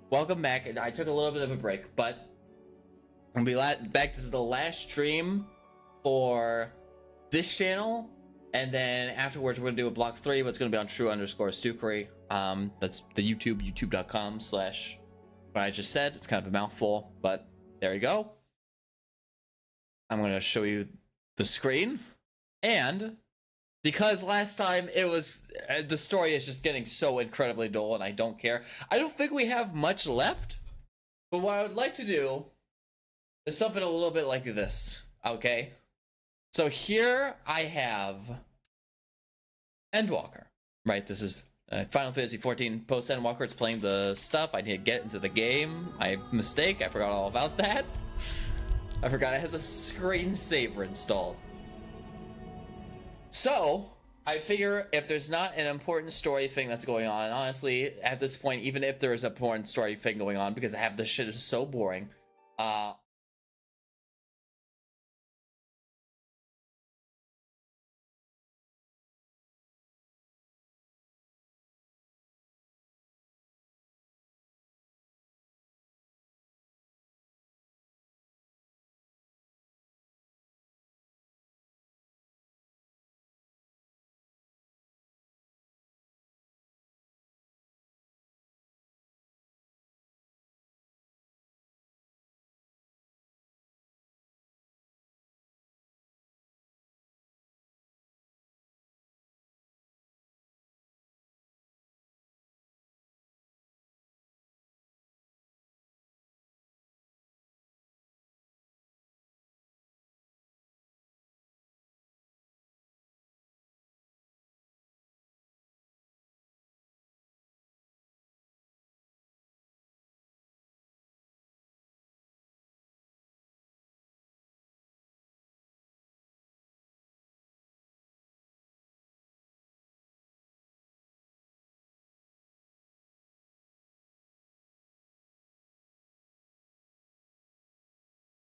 welcome back. I took a little bit of a break, but we'll be back. This is the last stream for this channel, and then afterwards we're gonna do a block 3. What's gonna be on true_Sukri. That's the youtube.com/ what I just said. It's kind of a mouthful, but there you go. I'm gonna show you the screen, and because last time it was the story is just getting so incredibly dull, and I don't care. I don't think we have much left, but what I would like to do is something a little bit like this. Okay, so here I have Endwalker. Right, this is Final Fantasy XIV post Endwalker. It's playing the stuff. I need to get into the game. My mistake. I forgot all about that. I forgot it has a screensaver installed. So, I figure if there's not an important story thing that's going on, and honestly, at this point, even if there is an important story thing going on, because I have this shit is so boring,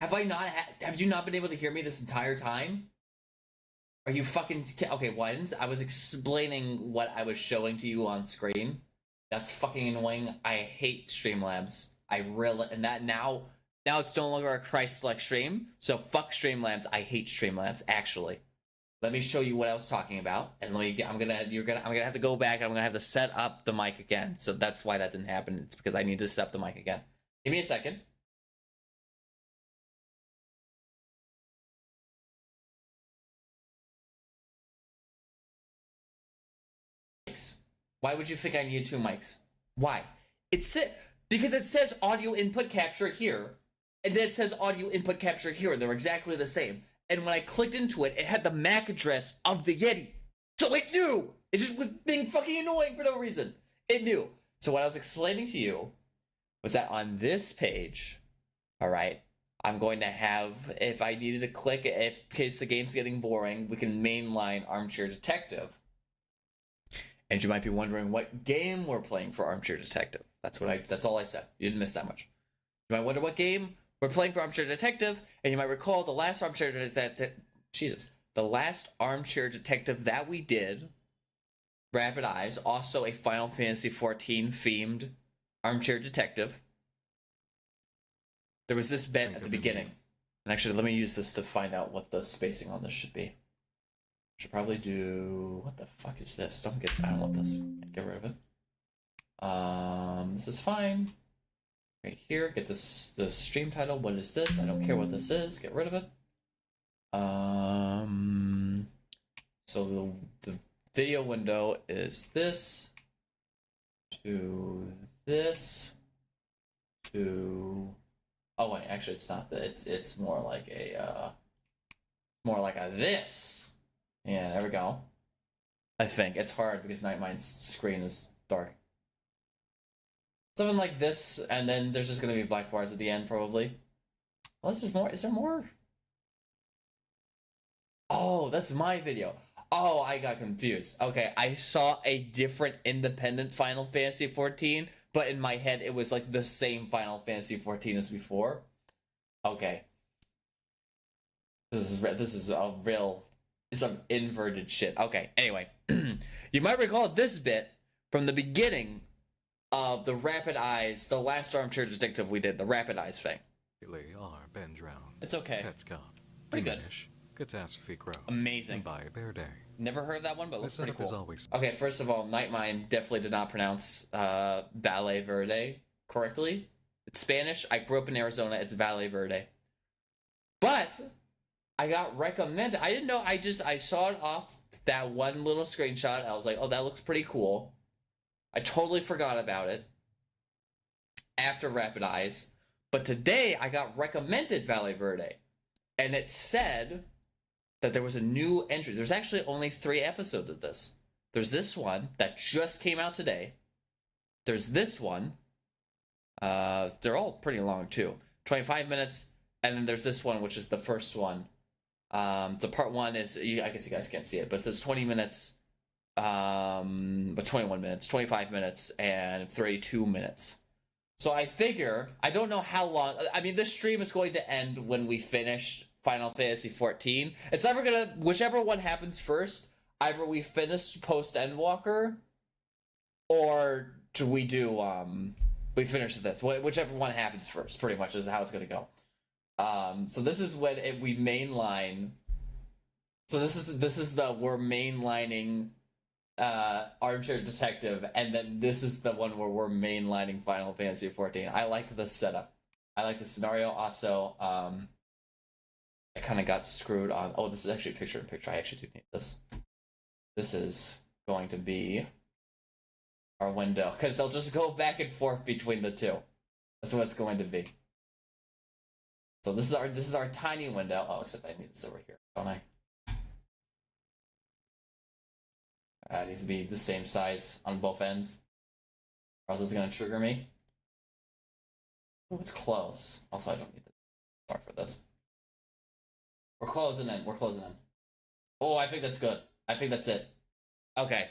have you not been able to hear me this entire time? Are you fucking okay? Ones. I was explaining what I was showing to you on screen. That's fucking annoying. I hate Streamlabs. I really and that now it's no longer a Christ-like stream. So fuck Streamlabs. I hate Streamlabs. Actually, let me show you what I was talking about. And I'm gonna have to go back. I'm gonna have to set up the mic again. So that's why that didn't happen. It's because I need to set up the mic again. Give me a second. Why would you think I need 2 mics? Why? Because it says audio input capture here, and then it says audio input capture here. They're exactly the same. And when I clicked into it, it had the MAC address of the Yeti. So it knew! It just was being fucking annoying for no reason. It knew. So what I was explaining to you was that on this page, alright, I'm going to have, if I needed to click, in case the game's getting boring, we can mainline Armchair Detective. And you might be wondering what game we're playing for Armchair Detective. That's all I said. You didn't miss that much. You might wonder what game we're playing for Armchair Detective, and you might recall the last Armchair Detective. The last Armchair Detective that we did, Rapid Eyes, also a Final Fantasy XIV themed Armchair Detective. There was this bit at the beginning, and actually, let me use this to find out what the spacing on this should be. Should probably do. What the fuck is this? I don't want this. Get rid of it. This is fine. Right here, get this the stream title. What is this? I don't care what this is. Get rid of it. So the video window is this to this to. Oh wait, actually it's not that. It's more like a this. Yeah, there we go. I think it's hard because Nightmine's screen is dark. Something like this, and then there's just gonna be black bars at the end, probably. Unless there's more. Is there more? Oh, that's my video. Oh, I got confused. Okay, I saw a different independent Final Fantasy XIV, but in my head it was like the same Final Fantasy XIV as before. Okay. This is a real. Some inverted shit. Okay, anyway. You might recall this bit from the beginning of the Rapid Eyes, the last Armchair Detective we did, the Rapid Eyes thing. Are been drowned. It's okay. Pets gone. Pretty good. Diminish. Catastrophe grow. Amazing. By Verde. Never heard of that one, but it looks pretty cool. Always... Okay, first of all, Nightmine definitely did not pronounce Valle Verde correctly. It's Spanish. I grew up in Arizona. It's Valle Verde. But I got recommended. I didn't know. I saw it off that one little screenshot. I was like, oh, that looks pretty cool. I totally forgot about it after Rapid Eyes. But today I got recommended Valle Verde. And it said that there was a new entry. There's actually only 3 episodes of this. There's this one that just came out today. There's this one. They're all pretty long too. 25 minutes. And then there's this one, which is the first one. So part 1 is, I guess you guys can't see it, but it says 20 minutes, but 21 minutes, 25 minutes, and 32 minutes. So I figure, I don't know how long, I mean, this stream is going to end when we finish Final Fantasy XIV. It's either gonna, whichever one happens first, either we finish post-Endwalker, or do we do, we finish this. Whichever one happens first, pretty much, is how it's gonna go. So this is when we mainline. So this is the we're mainlining Armchair Detective, and then this is the one where we're mainlining Final Fantasy XIV. I like the setup. I like the scenario. Also, I kind of got screwed on. Oh, this is actually picture-in-picture. I actually do need this. This is going to be our window, because they'll just go back and forth between the two. That's what it's going to be. So this is our tiny window. Oh, except I need this over here, don't I? It needs to be the same size on both ends, or else it's gonna trigger me. Oh, it's close. Also, I don't need the bar for this. We're closing in. We're closing in. Oh, I think that's good. I think that's it. Okay.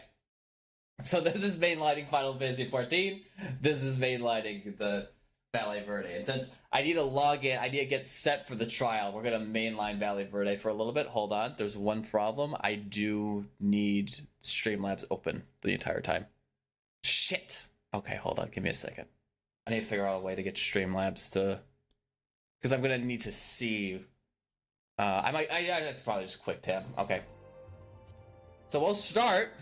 So this is mainlining Final Fantasy XIV. This is mainlining the Valle Verde. And since I need to log in, I need to get set for the trial, we're going to mainline Valle Verde for a little bit. Hold on. There's one problem. I do need Streamlabs open the entire time. Shit. Okay, hold on. Give me a second. I need to figure out a way to get Streamlabs to... Because I'm going to need to see... I probably just quick tab. Okay. So we'll start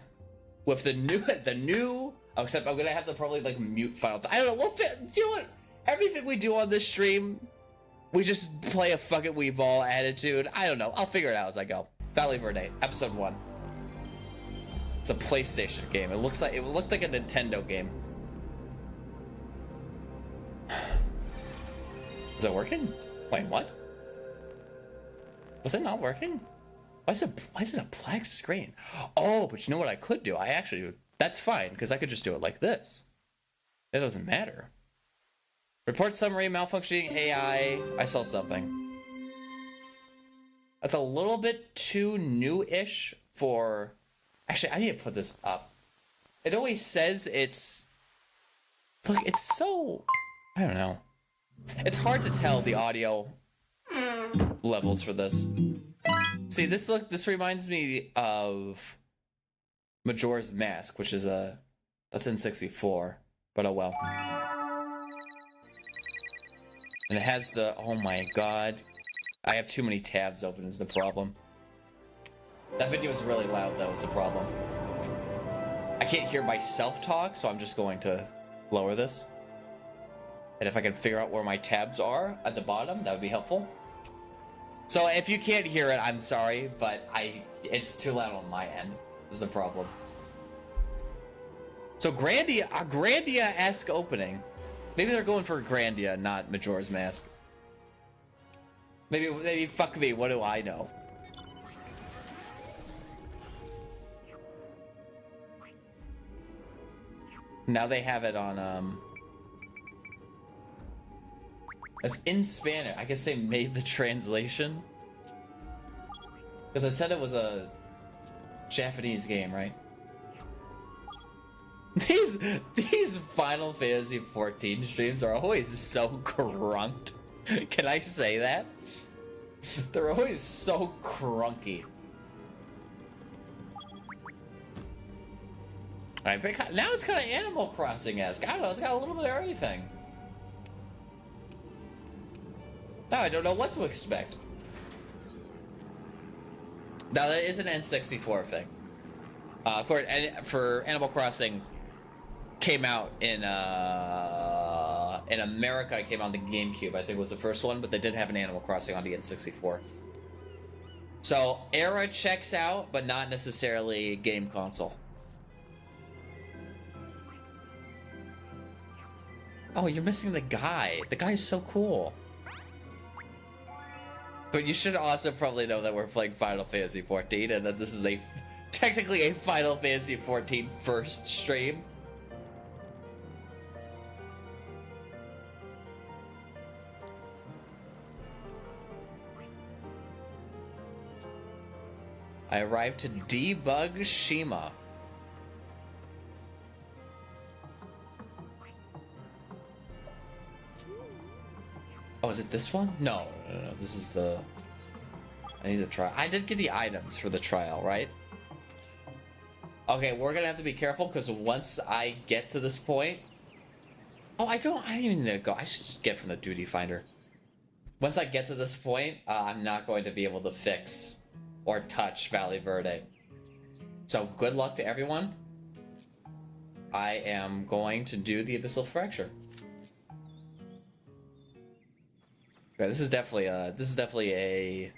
with the new... Oh, except I'm going to have to probably, like, mute Final... I don't know. You know what? Everything we do on this stream, we just play a fucking Wii ball attitude. I don't know. I'll figure it out as I go. Valle Verde, episode 1. It's a PlayStation game. It looked like a Nintendo game. Is it working? Wait, what? Was it not working? Why is it a black screen? Oh, but you know what I could do? That's fine, because I could just do it like this. It doesn't matter. Report summary, malfunctioning AI. I saw something. That's a little bit too new-ish for... Actually, I need to put this up. It always says it's... Look, it's so... I don't know. It's hard to tell the audio levels for this. See, this reminds me of Majora's Mask, which is that's in 64, but oh well. And it has the, oh my god. I have too many tabs open is the problem. That video is really loud though is the problem. I can't hear myself talk, so I'm just going to lower this. And if I can figure out where my tabs are at the bottom, that would be helpful. So if you can't hear it, I'm sorry, but it's too loud on my end is the problem. So Grandia, a Grandia-esque opening. Maybe they're going for Grandia, not Majora's Mask. Maybe fuck me, what do I know? Now they have it on, it's in Spanish. I guess they made the translation. Because it said it was a Japanese game, right? These Final Fantasy XIV streams are always so crunked. Can I say that? They're always so crunky. Now it's kind of Animal Crossing-esque. I don't know, it's got a little bit of everything. Now I don't know what to expect. Now that is an N64 thing. Of course, for Animal Crossing, came out in America. It came out on the GameCube. I think was the first one, but they did have an Animal Crossing on the N64. So era checks out, but not necessarily game console. Oh, you're missing the guy. The guy's so cool. But you should also probably know that we're playing Final Fantasy XIV and that this is technically a Final Fantasy XIV first stream. I arrived to debug Shima. Oh, is it this one? No, this is the... I need to try. I did get the items for the trial, right? Okay, we're gonna have to be careful because once I get to this point... Oh, I didn't even need to go. I should just get from the duty finder. Once I get to this point, I'm not going to be able to fix or touch Valle Verde. So good luck to everyone. I am going to do the Abyssal Fracture. Okay, this is definitely a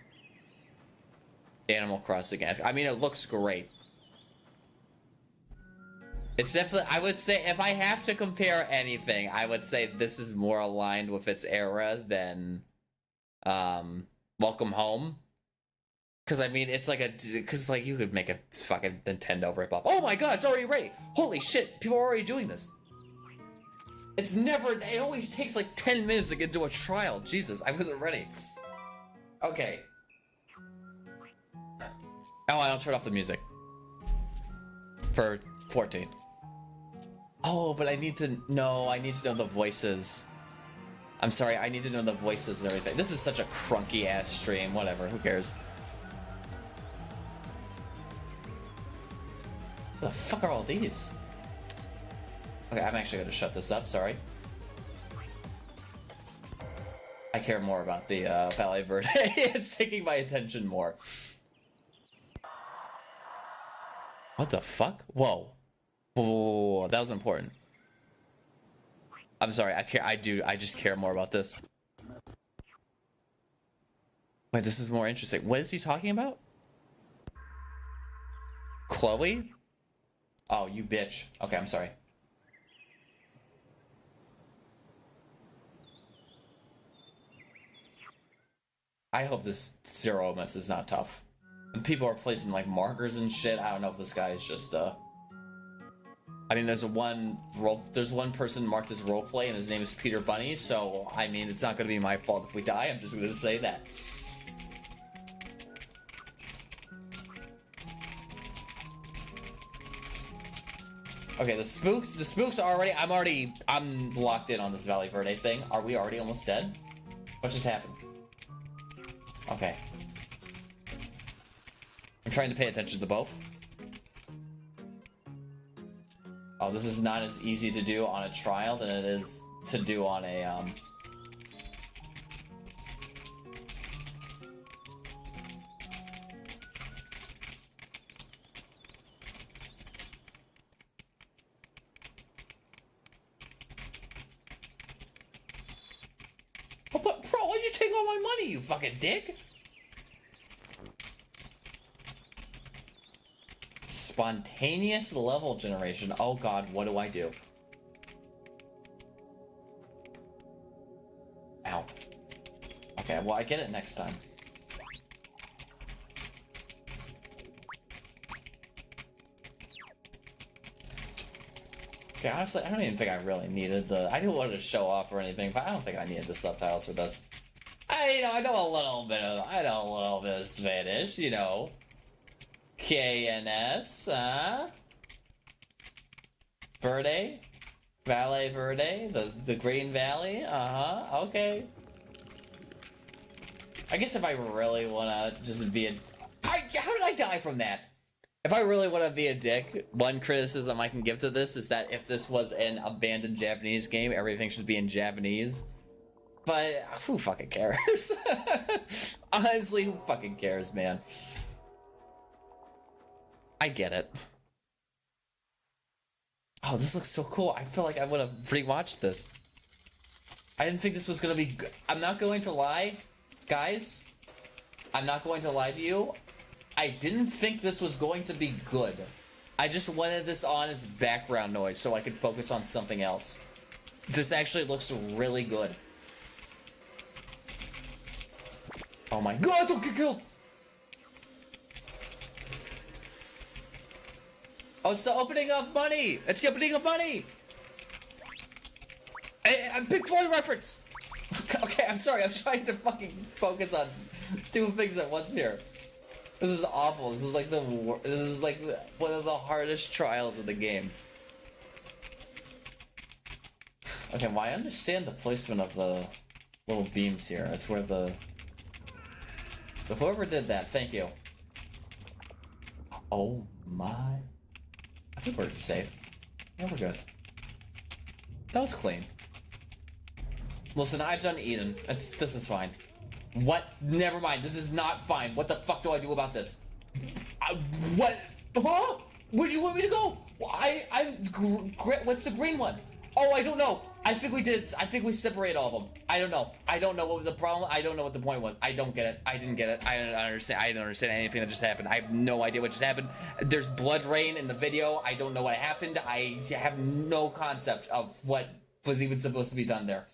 Animal Crossing-esque. I mean, it looks great. It's definitely, I would say, if I have to compare anything, I would say this is more aligned with its era than Welcome Home. Because, I mean, it's like because, like, you could make a fucking Nintendo ripoff. Oh my god, it's already ready! Holy shit, people are already doing this. It always takes like 10 minutes to get to a trial. Jesus, I wasn't ready. Okay. Oh, I don't turn off the music. For 14. Oh, but I need to know the voices. I'm sorry, I need to know the voices and everything. This is such a crunky ass stream. Whatever, who cares? What the fuck are all these? Okay, I'm actually gonna shut this up, sorry. I care more about the Valle Verde. It's taking my attention more. What the fuck? Whoa. Whoa, that was important. I'm sorry, I just care more about this. Wait, this is more interesting. What is he talking about? Chloe? Oh, you bitch. Okay, I'm sorry. I hope this Zero MS is not tough. And people are placing like markers and shit. I don't know if this guy is just I mean, there's one person marked as roleplay and his name is Peter Bunny, so I mean it's not gonna be my fault if we die, I'm just gonna say that. Okay, the spooks are already, I'm locked in on this Valle Verde thing. Are we already almost dead? What just happened? Okay. I'm trying to pay attention to both. Oh, this is not as easy to do on a trial than it is to do on a, Oh, but, bro, why'd you take all my money, you fucking dick? Spontaneous level generation. Oh god, what do I do? Ow. Okay, well, I get it next time. Okay, honestly, I don't even think I really needed I didn't want to show off or anything, but I don't think I needed the subtitles for this. I know a little bit of Spanish, you know. KNS, Verde? Valle Verde? The Green Valley? Uh-huh, okay. I guess if I really wanna just be how did I die from that? If I really want to be a dick, one criticism I can give to this is that if this was an abandoned Japanese game, everything should be in Japanese. But who fucking cares? Honestly, who fucking cares, man? I get it. Oh, this looks so cool. I feel like I would have rewatched this. I didn't think this was gonna be good. I'm not going to lie, guys. I'm not going to lie to you. I didn't think this was going to be good. I just wanted this on as background noise so I could focus on something else. This actually looks really good. Oh my god, don't get killed! Oh, it's the opening of money! It's the opening of money! A Big Floyd reference! Okay, I'm sorry, I'm trying to fucking focus on two things at once here. This is awful. This is like one of the hardest trials of the game. Okay, well I understand the placement of the little beams here. That's where the... So whoever did that, thank you. Oh my... I think we're safe. Yeah, we're good. That was clean. Listen, I've done Eden. This is fine. What? Never mind. This is not fine. What the fuck do I do about this? What? Huh? Where do you want me to go? What's the green one? Oh, I don't know. I think we did. I think we separated all of them. I don't know. I don't know what was the problem. I don't know what the point was. I don't get it. I didn't get it. I don't understand. I didn't understand anything that just happened. I have no idea what just happened. There's blood rain in the video. I don't know what happened. I have no concept of what was even supposed to be done there.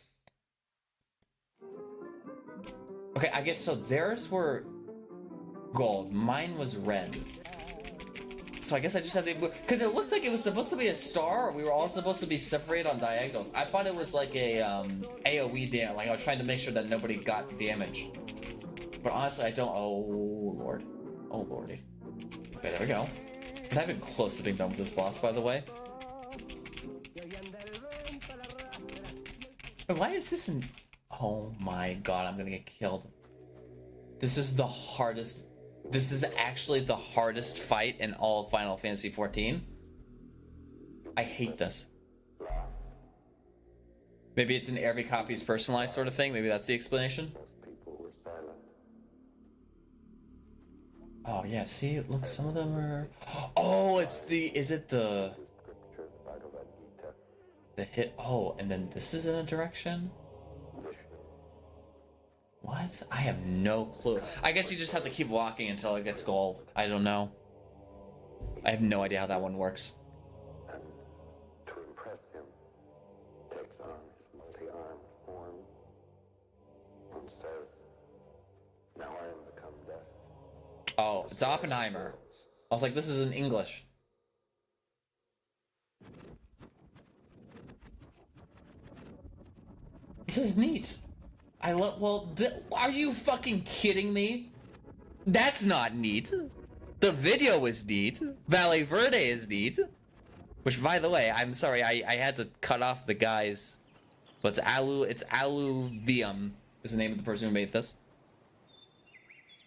Okay, I guess so. Theirs were gold. Mine was red. So I guess I just have to... Because it looked like it was supposed to be a star. We were all supposed to be separated on diagonals. I thought it was like a AoE damage. Like I was trying to make sure that nobody got damage. But honestly, I don't... Oh, Lord. Oh, Lordy. Okay, there we go. I'm not even close to being done with this boss, by the way. But why is this in... Oh my god, I'm gonna get killed. This is the hardest... This is actually the hardest fight in all of Final Fantasy XIV. I hate this. Maybe it's an every copy is personalized sort of thing. Maybe that's the explanation. Oh yeah, see, look, some of them are... Oh, it's the... Is it the... The hit... Oh, and then this is in a direction? What? I have no clue. I guess you just have to keep walking until it gets gold. I don't know. I have no idea how that one works. And to impress him, takes on his multi-armed form and says, "Now I am become death." Oh, it's Oppenheimer. I was like, this is in English. This is neat. I love, well, are you fucking kidding me? That's not neat. The video is neat. Valle Verde is neat. Which, by the way, I'm sorry, I had to cut off the guys. But it's Alluvium is the name of the person who made this.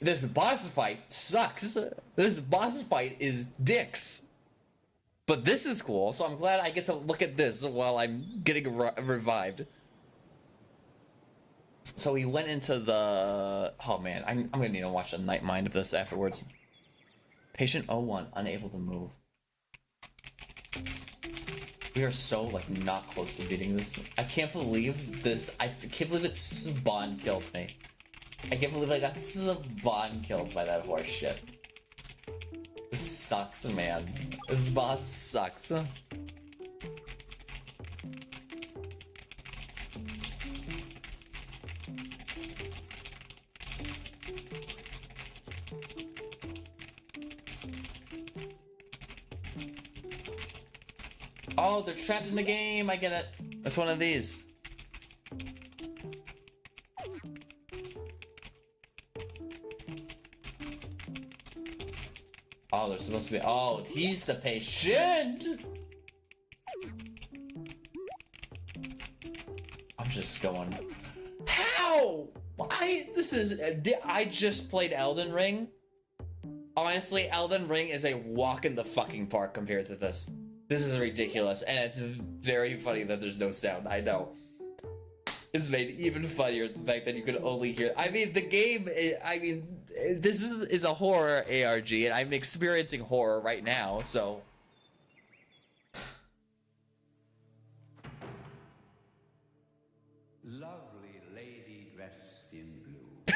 This boss fight sucks. This boss fight is dicks. But this is cool, so I'm glad I get to look at this while I'm getting revived. So we went into the... Oh man, I'm gonna need to watch a night mind of this afterwards. Patient 01, unable to move. We are so, like, not close to beating this. I can't believe this... I can't believe it spawn killed me. I can't believe I got spawn killed by that horse shit. This sucks, man. This boss sucks. Oh, they're trapped in the game. I get it. It's one of these. Oh, they're supposed to be... Oh, he's the patient. I'm just going... How? Why? This is... I just played Elden Ring. Honestly, Elden Ring is a walk in the fucking park compared to this. This is ridiculous, and it's very funny that there's no sound. I know. It's made even funnier the fact that you can only hear. I mean, the game. This is a horror ARG, and I'm experiencing horror right now. So. Lovely lady dressed in blue.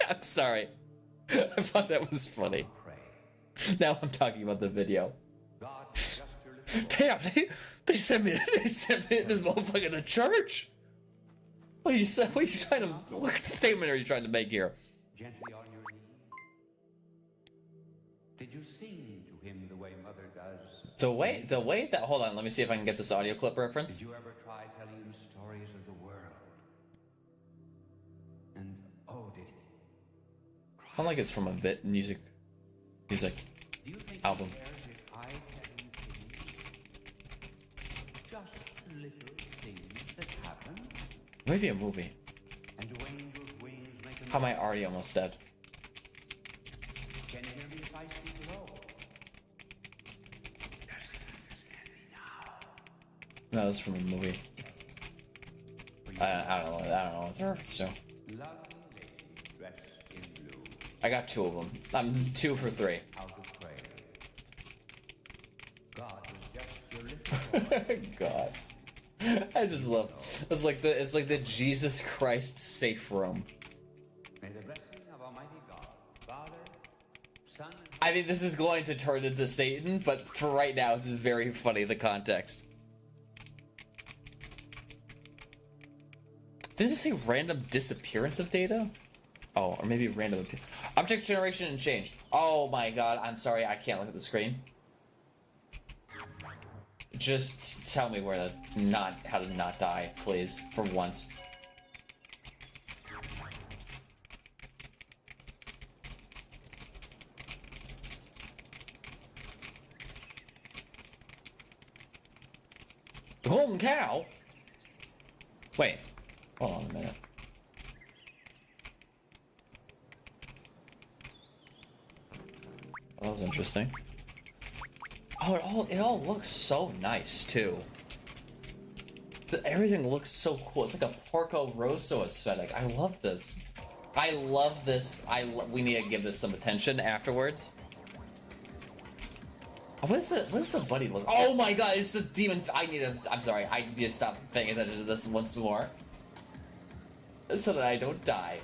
I'm sorry. I thought that was funny. Pray. Now I'm talking about the video. God, just your little Damn, they sent me this motherfucker to church. What are you trying to? What statement are you trying to make here? gently on your knee. Did you sing to him the way mother does? The way that. Hold on, let me see if I can get this audio clip reference. Did you ever try telling him stories of the world? And oh, did he? I like it's from a music Do you think album. he cares if I tell him things? Just little things that happen? Maybe a movie. And do angels' wings make a How am I already almost dead? Can you hear me if I speak low? Does he understand me now? No, this is from a movie. I don't know. It's her. So Lovely lady dressed in blue. I got 2 of them. I'm 2 for 3. How to pray. God was just your little boy. God. I just love. It's like the Jesus Christ safe room. May the blessing of Almighty God, Father, Son, and I mean, this is going to turn into Satan, but for right now, it's very funny, the context. Did it say random disappearance of data? Oh, or maybe random object generation and change. Oh my god, I'm sorry, I can't look at the screen. Just tell me how to not die, please, for once. The golden cow? Wait, hold on a minute. That was interesting. Oh, it all looks so nice too. Everything looks so cool. It's like a Porco Rosso aesthetic. I love this. I love this. We need to give this some attention afterwards. What is the buddy look? Oh my god, it's the demon. I'm sorry. I need to stop paying attention to this once more, so that I don't die.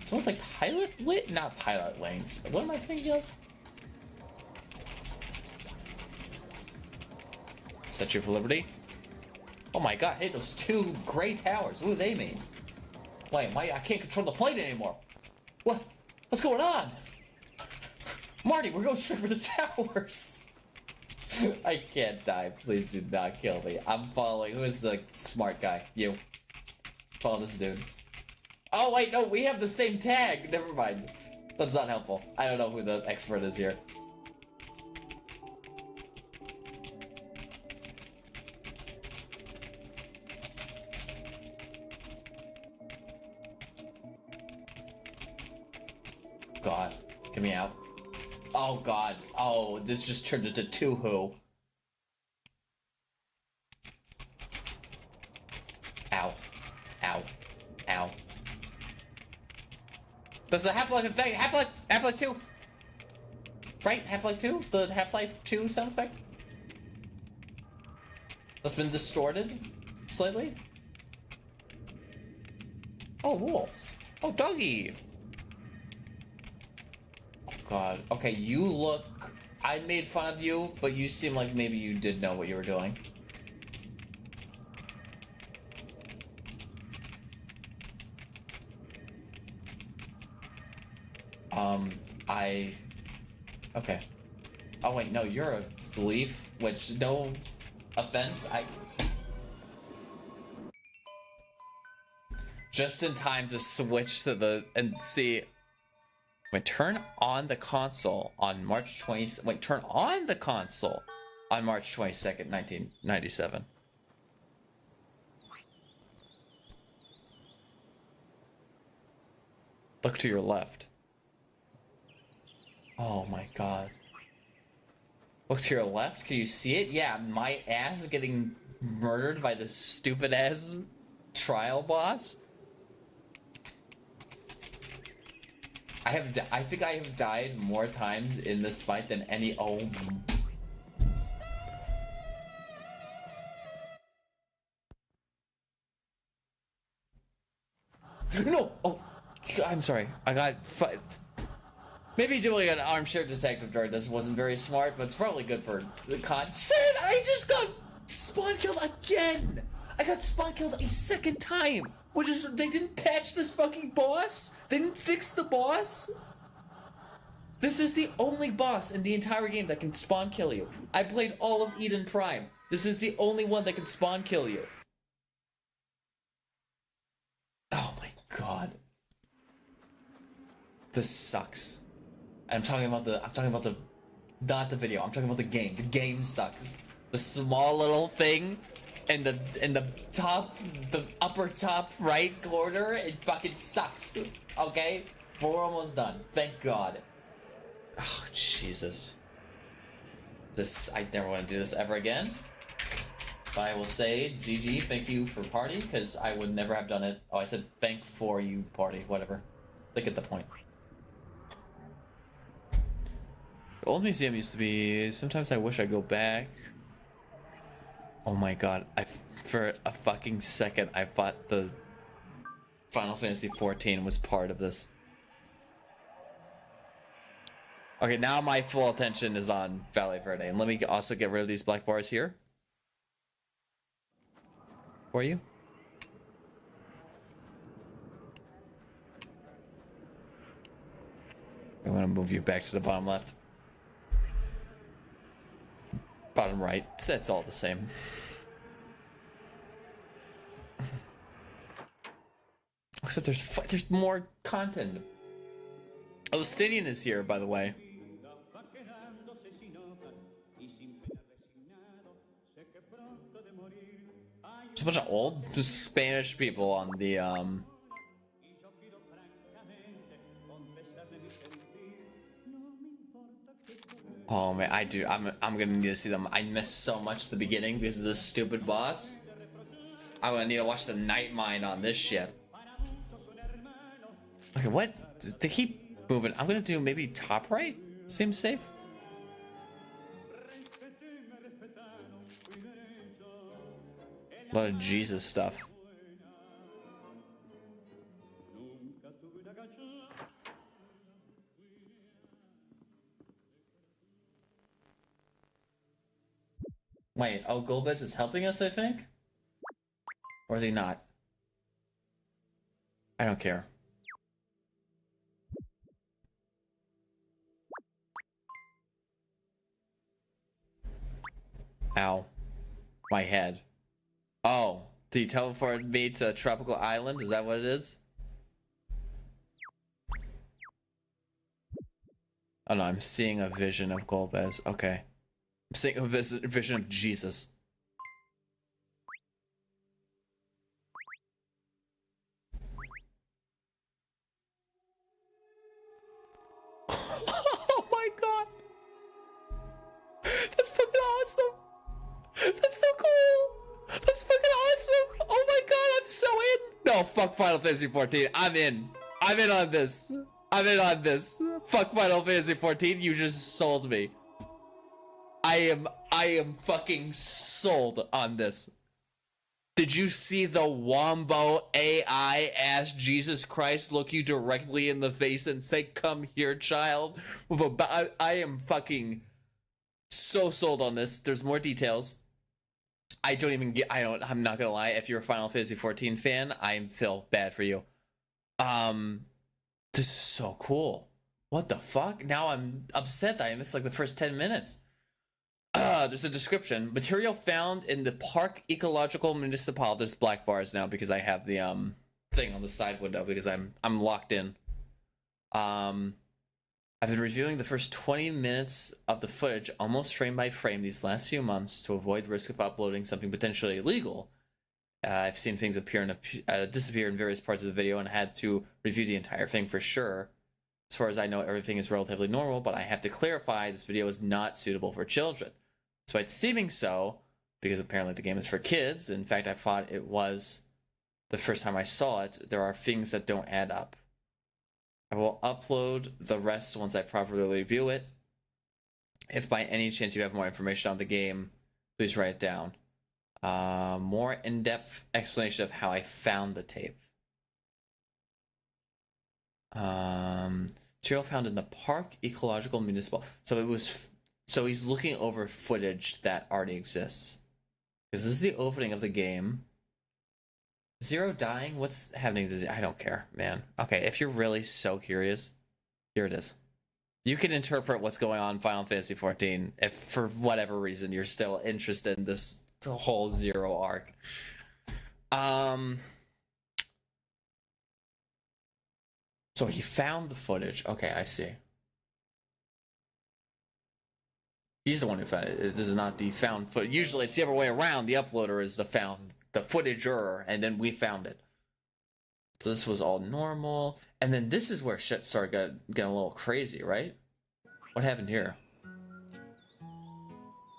It's almost like not pilot wings. What am I thinking of? Statue for Liberty. Oh my god, hey, those 2 gray towers. What do they mean? Wait, I can't control the plane anymore. What's going on? Marty, we're going straight for the towers. I can't die. Please do not kill me. I'm following. Who is the smart guy? You. Follow this dude. Oh, wait, no, we have the same tag. Never mind. That's not helpful. I don't know who the expert is here. God, get me out. Oh, God. Oh, this just turned into 2 who. Ow. Ow. Ow. Does the Half-Life effect, Half-Life 2? Right? Half-Life 2? The Half-Life 2 sound effect? That's been distorted slightly? Oh, wolves. Oh, doggy. Oh, God. Okay, you look... I made fun of you, but you seem like maybe you did know what you were doing. Okay. Oh wait, no, you're a leaf, which, no offense, just in time to switch to and see. Wait, turn on the console on March 20th. Wait, turn on the console on March 22nd, 1997. Look to your left. Oh my god. Look to your left. Can you see it? Yeah, my ass getting murdered by this stupid ass trial boss. I think I have died more times in this fight than any. Oh. No. Oh, I'm sorry. I got. Maybe doing an armchair detective during this wasn't very smart, but it's probably good for the content. I just got spawn killed again. I got spawn killed a second time. They didn't patch this fucking boss? They didn't fix the boss? This is the only boss in the entire game that can spawn kill you. I played all of Eden Prime. This is the only one that can spawn kill you. Oh my god. This sucks. And I'm talking about the not the video. I'm talking about the game. The game sucks. The small little thing in the upper top right corner, it fucking sucks. Okay? But we're almost done. Thank God. Oh Jesus. I never want to do this ever again. But I will say GG, thank you for party, because I would never have done it. Oh, I said thank for you party, whatever. Look at the point. The old museum used to be. Sometimes I wish I go back. Oh my god! For a fucking second I thought the Final Fantasy XIV was part of this. Okay, now my full attention is on Valle Verde, and let me also get rid of these black bars here for you. I want to move you back to the bottom left. Bottom right. That's all the same. Except there's more content. Oh, Stidian is here, by the way. There's a bunch of old Spanish people on the Oh man, I'm gonna need to see them. I missed so much at the beginning because of this stupid boss. I'm gonna need to watch the Night Mind on this shit. Okay, what? They keep moving. I'm gonna do maybe top right? Seems safe. A lot of Jesus stuff. Wait, oh, Golbez is helping us, I think? Or is he not? I don't care. Ow. My head. Oh, did he teleport me to a tropical island? Is that what it is? Oh no, I'm seeing a vision of Golbez. Okay. I'm seeing a vision of Jesus. Oh my god! That's fucking awesome! That's so cool! That's fucking awesome! Oh my god, I'm so in! No, fuck Final Fantasy XIV. I'm in. I'm in on this. I'm in on this. Fuck Final Fantasy XIV. You just sold me. I am fucking sold on this. Did you see the Wombo AI ass Jesus Christ look you directly in the face and say, "Come here, child"? I am fucking so sold on this. There's more details. I'm not gonna lie. If you're a Final Fantasy XIV fan, I feel bad for you. This is so cool. What the fuck? Now I'm upset that I missed like the first 10 minutes. There's a description. Material found in the Park Ecological Municipal. There's black bars now because I have the thing on the side window because I'm locked in. I've been reviewing the first 20 minutes of the footage almost frame by frame these last few months to avoid the risk of uploading something potentially illegal. I've seen things appear and disappear in various parts of the video and had to review the entire thing for sure. As far as I know, everything is relatively normal, but I have to clarify this video is not suitable for children. So it's seeming so, because apparently the game is for kids. In fact, I thought it was the first time I saw it. There are things that don't add up. I will upload the rest once I properly review it. If by any chance you have more information on the game, please write it down. More in-depth explanation of how I found the tape. Material found in the park, ecological, municipal. So he's looking over footage that already exists. Because this is the opening of the game. Zero dying? What's happening? I don't care, man. Okay, if you're really so curious, here it is. You can interpret what's going on in Final Fantasy XIV if for whatever reason you're still interested in this whole Zero arc. So he found the footage. Okay, I see. He's the one who found it. This is not the found footage. Usually it's the other way around. The uploader is the footager, and then we found it. So this was all normal. And then this is where shit started getting a little crazy, right? What happened here?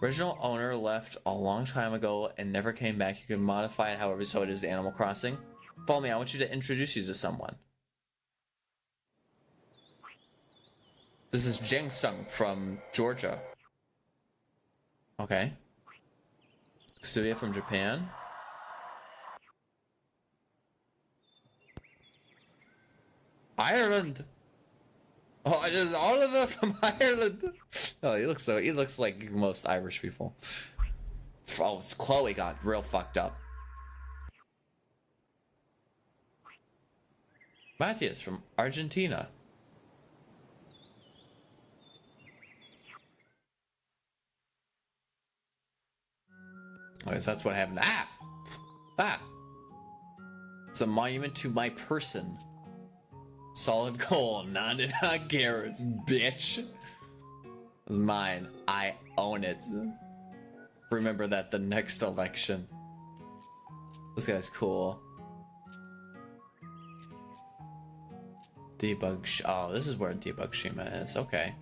Original owner left a long time ago and never came back. You can modify it however so it is Animal Crossing. Follow me, I want you to introduce you to someone. This is Jang Sung from Georgia. Okay. Studio from Japan. Ireland. Oh, it is Oliver from Ireland. Oh, he looks like most Irish people. Oh, Chloe got real fucked up. Matthias from Argentina. I guess that's what happened. Ah! It's a monument to my person. Solid gold, 99 carats, bitch. It's mine. I own it. Remember that the next election. This guy's cool. Debug. Oh, this is where Debug Shima is. Okay.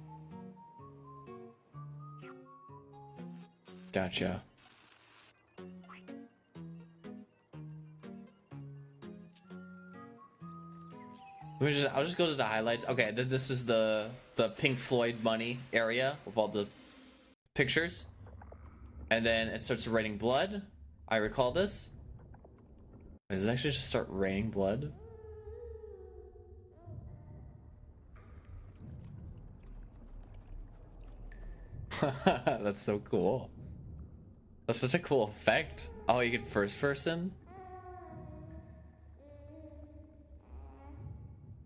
Gotcha. I'll just go to the highlights. Okay, this is the Pink Floyd money area with all the pictures. And then it starts raining blood. I recall this. Wait, does it actually just start raining blood? That's so cool. That's such a cool effect. Oh, you get first person?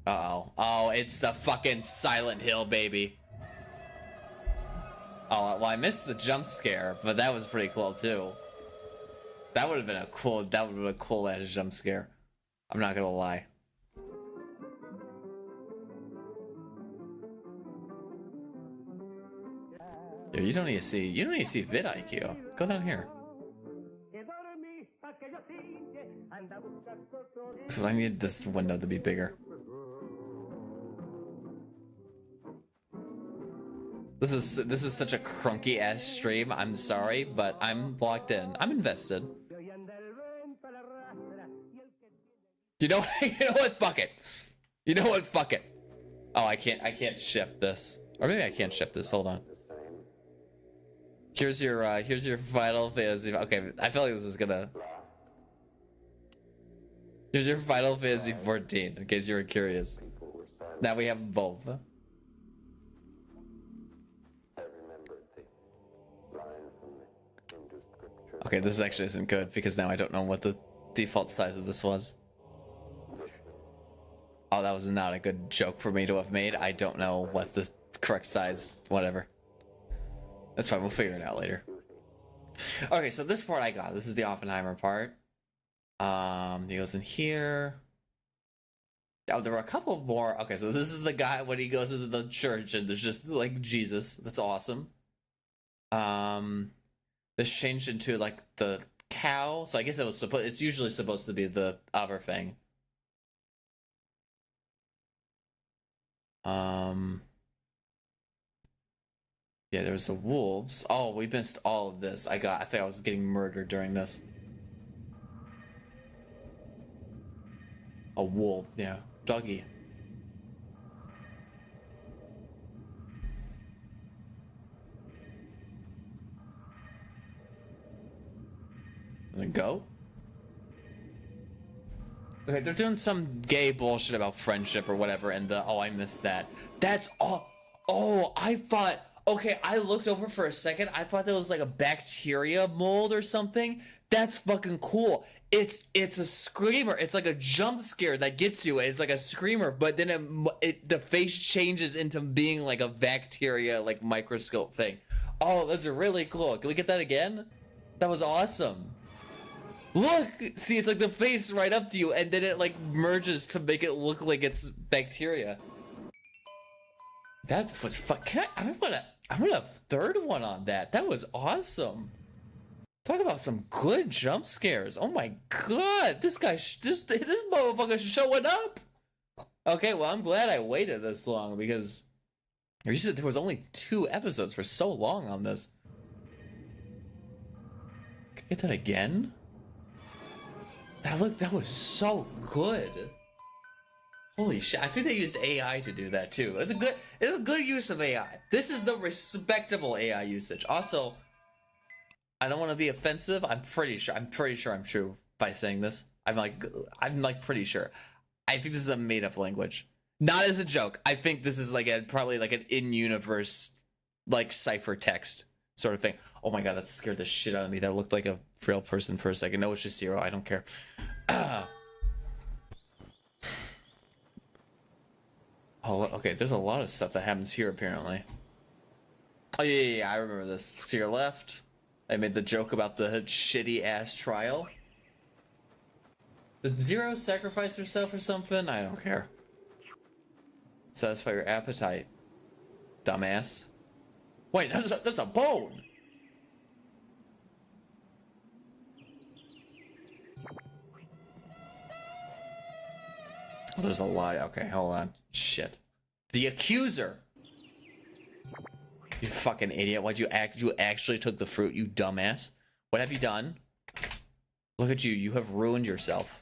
Uh-oh. Oh, it's the fucking Silent Hill, baby. Oh, well, I missed the jump scare, but that was pretty cool, too. That would have been a cool ass jump scare. I'm not gonna lie. Yo, you don't need to see vidIQ. Go down here. So I need this window to be bigger. This is such a crunky ass stream. I'm sorry, but I'm locked in. I'm invested. You know what? Fuck it. You know what? Fuck it. Oh, I can't shift this. Or maybe I can't shift this. Hold on. Here's your Final Fantasy. Okay, I feel like this is gonna. Here's your Final Fantasy 14, in case you were curious. Now we have both. Okay, this actually isn't good because now I don't know what the default size of this was. Oh, that was not a good joke for me to have made. I don't know what the correct size, whatever. That's fine, we'll figure it out later. Okay, so this part I got. This is the Oppenheimer part. He goes in here. Oh, there were a couple more. Okay, so this is the guy when he goes into the church and there's just like Jesus. That's awesome. This changed into like the cow. So I guess it was supposed. It's usually supposed to be the Aberfang. Yeah, there was the wolves. Oh, we missed all of this. I think I was getting murdered during this. A wolf, yeah. Doggy. And then go. Okay, they're doing some gay bullshit about friendship or whatever, and oh, I missed that. That's all. Oh, I thought. Okay, I looked over for a second. I thought that was like a bacteria mold or something. That's fucking cool. It's a screamer. It's like a jump scare that gets you. It's like a screamer, but then the face changes into being like a bacteria, like microscope thing. Oh, that's really cool. Can we get that again? That was awesome. Look, see, it's like the face right up to you, and then it like merges to make it look like it's bacteria. That was fun. I'm gonna third one on that. That was awesome. Talk about some good jump scares. Oh my god, this motherfucker's showing up. Okay, well, I'm glad I waited this long because you said there was only 2 episodes for so long on this. Can I get that again? That was so good. Holy shit, I think they used AI to do that too. It's a good use of AI. This is the respectable AI usage. Also, I don't want to be offensive. I'm pretty sure I'm true by saying this. I'm like pretty sure. I think this is a made-up language. Not as a joke. I think this is like probably like an in-universe like ciphertext sort of thing. Oh my god, that scared the shit out of me. That looked like a real person for a second. No, it's just Zero. I don't care. Oh, okay, there's a lot of stuff that happens here, apparently. Oh, yeah, I remember this. To your left, I made the joke about the shitty-ass trial. Did Zero sacrifice herself or something? I don't care. Satisfy your appetite, dumbass. Wait, that's a bone! Oh, there's a lot. Okay, hold on. Shit. The accuser. You fucking idiot. Why'd you you actually took the fruit, you dumbass? What have you done? Look at you. You have ruined yourself.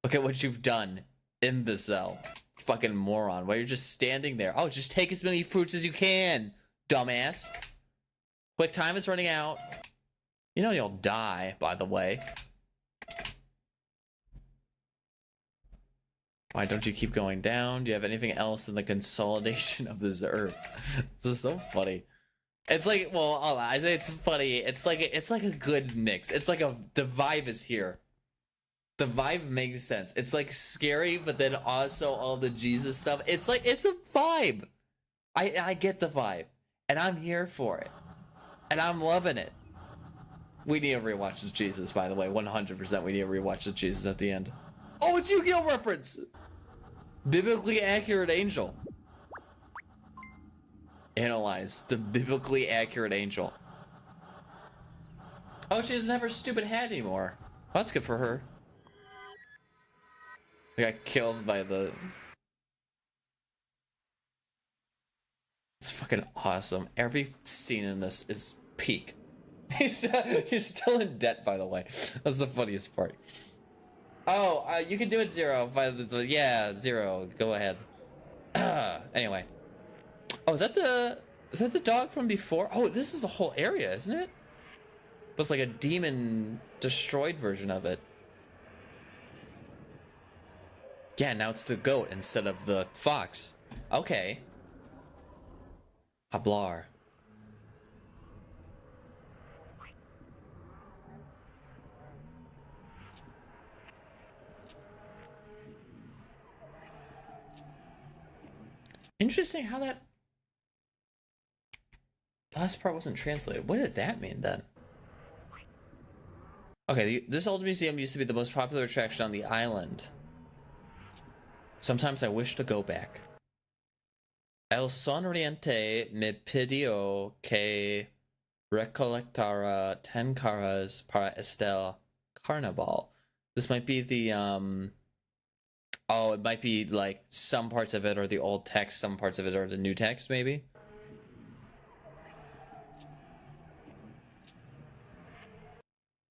Look at what you've done, imbecile. Fucking moron. Why you're just standing there? Oh, just take as many fruits as you can, dumbass. Quick time is running out. You know you'll die, by the way. Why don't you keep going down? Do you have anything else in the consolidation of this earth? This is so funny. It's like, well, I say it's funny. It's like a good mix. It's like the vibe is here. The vibe makes sense. It's like scary, but then also all the Jesus stuff. It's like it's a vibe. I get the vibe, and I'm here for it, and I'm loving it. We need to rewatch the Jesus, by the way. 100%. We need to rewatch the Jesus at the end. Oh, it's Yu-Gi-Oh reference. Biblically accurate angel. Analyze the biblically accurate angel. Oh, she doesn't have her stupid hat anymore. Well, that's good for her. We got killed by the... It's fucking awesome. Every scene in this is peak. He's still in debt, by the way. That's the funniest part. Oh, you can do it, Zero. Yeah, Zero. Go ahead. Anyway. Oh, is that the dog from before? Oh, this is the whole area, isn't it? But it's like a demon destroyed version of it. Yeah, now it's the goat instead of the fox. Okay. Hablar. Interesting how that last part wasn't translated. What did that mean then? Okay, this old museum used to be the most popular attraction on the island. Sometimes I wish to go back. El sonriente me pidió que Recolectara 10 caras para Estel Carnaval. This might be the oh, it might be like some parts of it are the old text, some parts of it are the new text, maybe.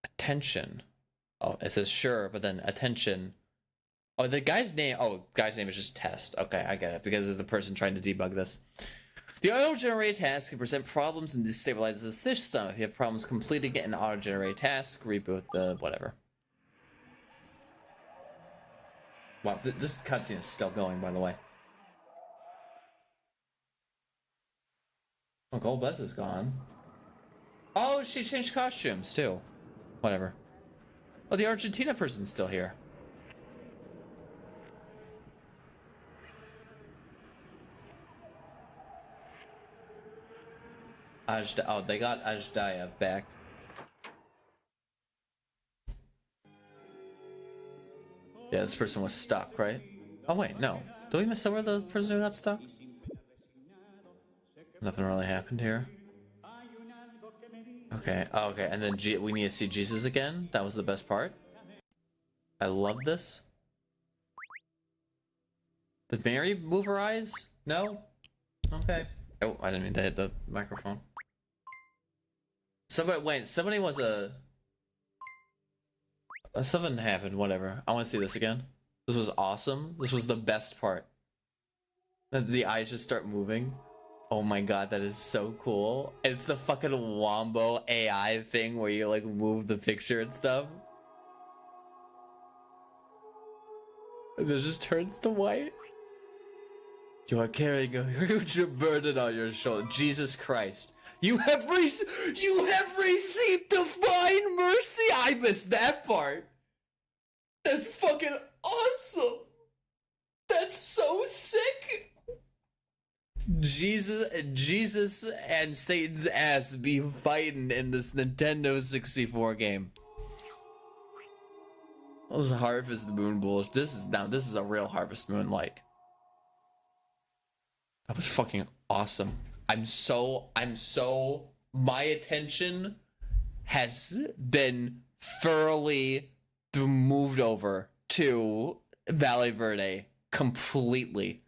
Attention. Oh, it says sure, but then attention. Oh, the guy's name. Oh, guy's name is just test. Okay, I get it because it's the person trying to debug this. The auto-generate task can present problems and destabilize the system. If you have problems completing an auto-generate task, reboot the whatever. Wow, this cutscene is still going, by the way. Oh, Gold Buzz is gone. Oh, she changed costumes too. Whatever. Oh, the Argentina person's still here. Oh, they got Ajdaya back. Yeah, this person was stuck, right? Oh wait, no. Do we miss over the person who got stuck? Nothing really happened here. Okay, oh, okay, and then we need to see Jesus again. That was the best part. I love this. Did Mary move her eyes? No? Okay. Oh, I didn't mean to hit the microphone. Somebody was something happened, whatever. I want to see this again. This was awesome. This was the best part. The eyes just start moving. Oh my god, that is so cool. And it's the fucking Wombo AI thing where you like move the picture and stuff. And it just turns to white. You are carrying a huge burden on your shoulder. Jesus Christ. You have received divine mercy. I missed that part. That's fucking awesome. That's so sick. Jesus and Satan's ass be fighting in this Nintendo 64 game. That was Harvest Moon bullshit. This is a real Harvest Moon like. That was fucking awesome. My attention has been thoroughly moved over to Valle Verde completely.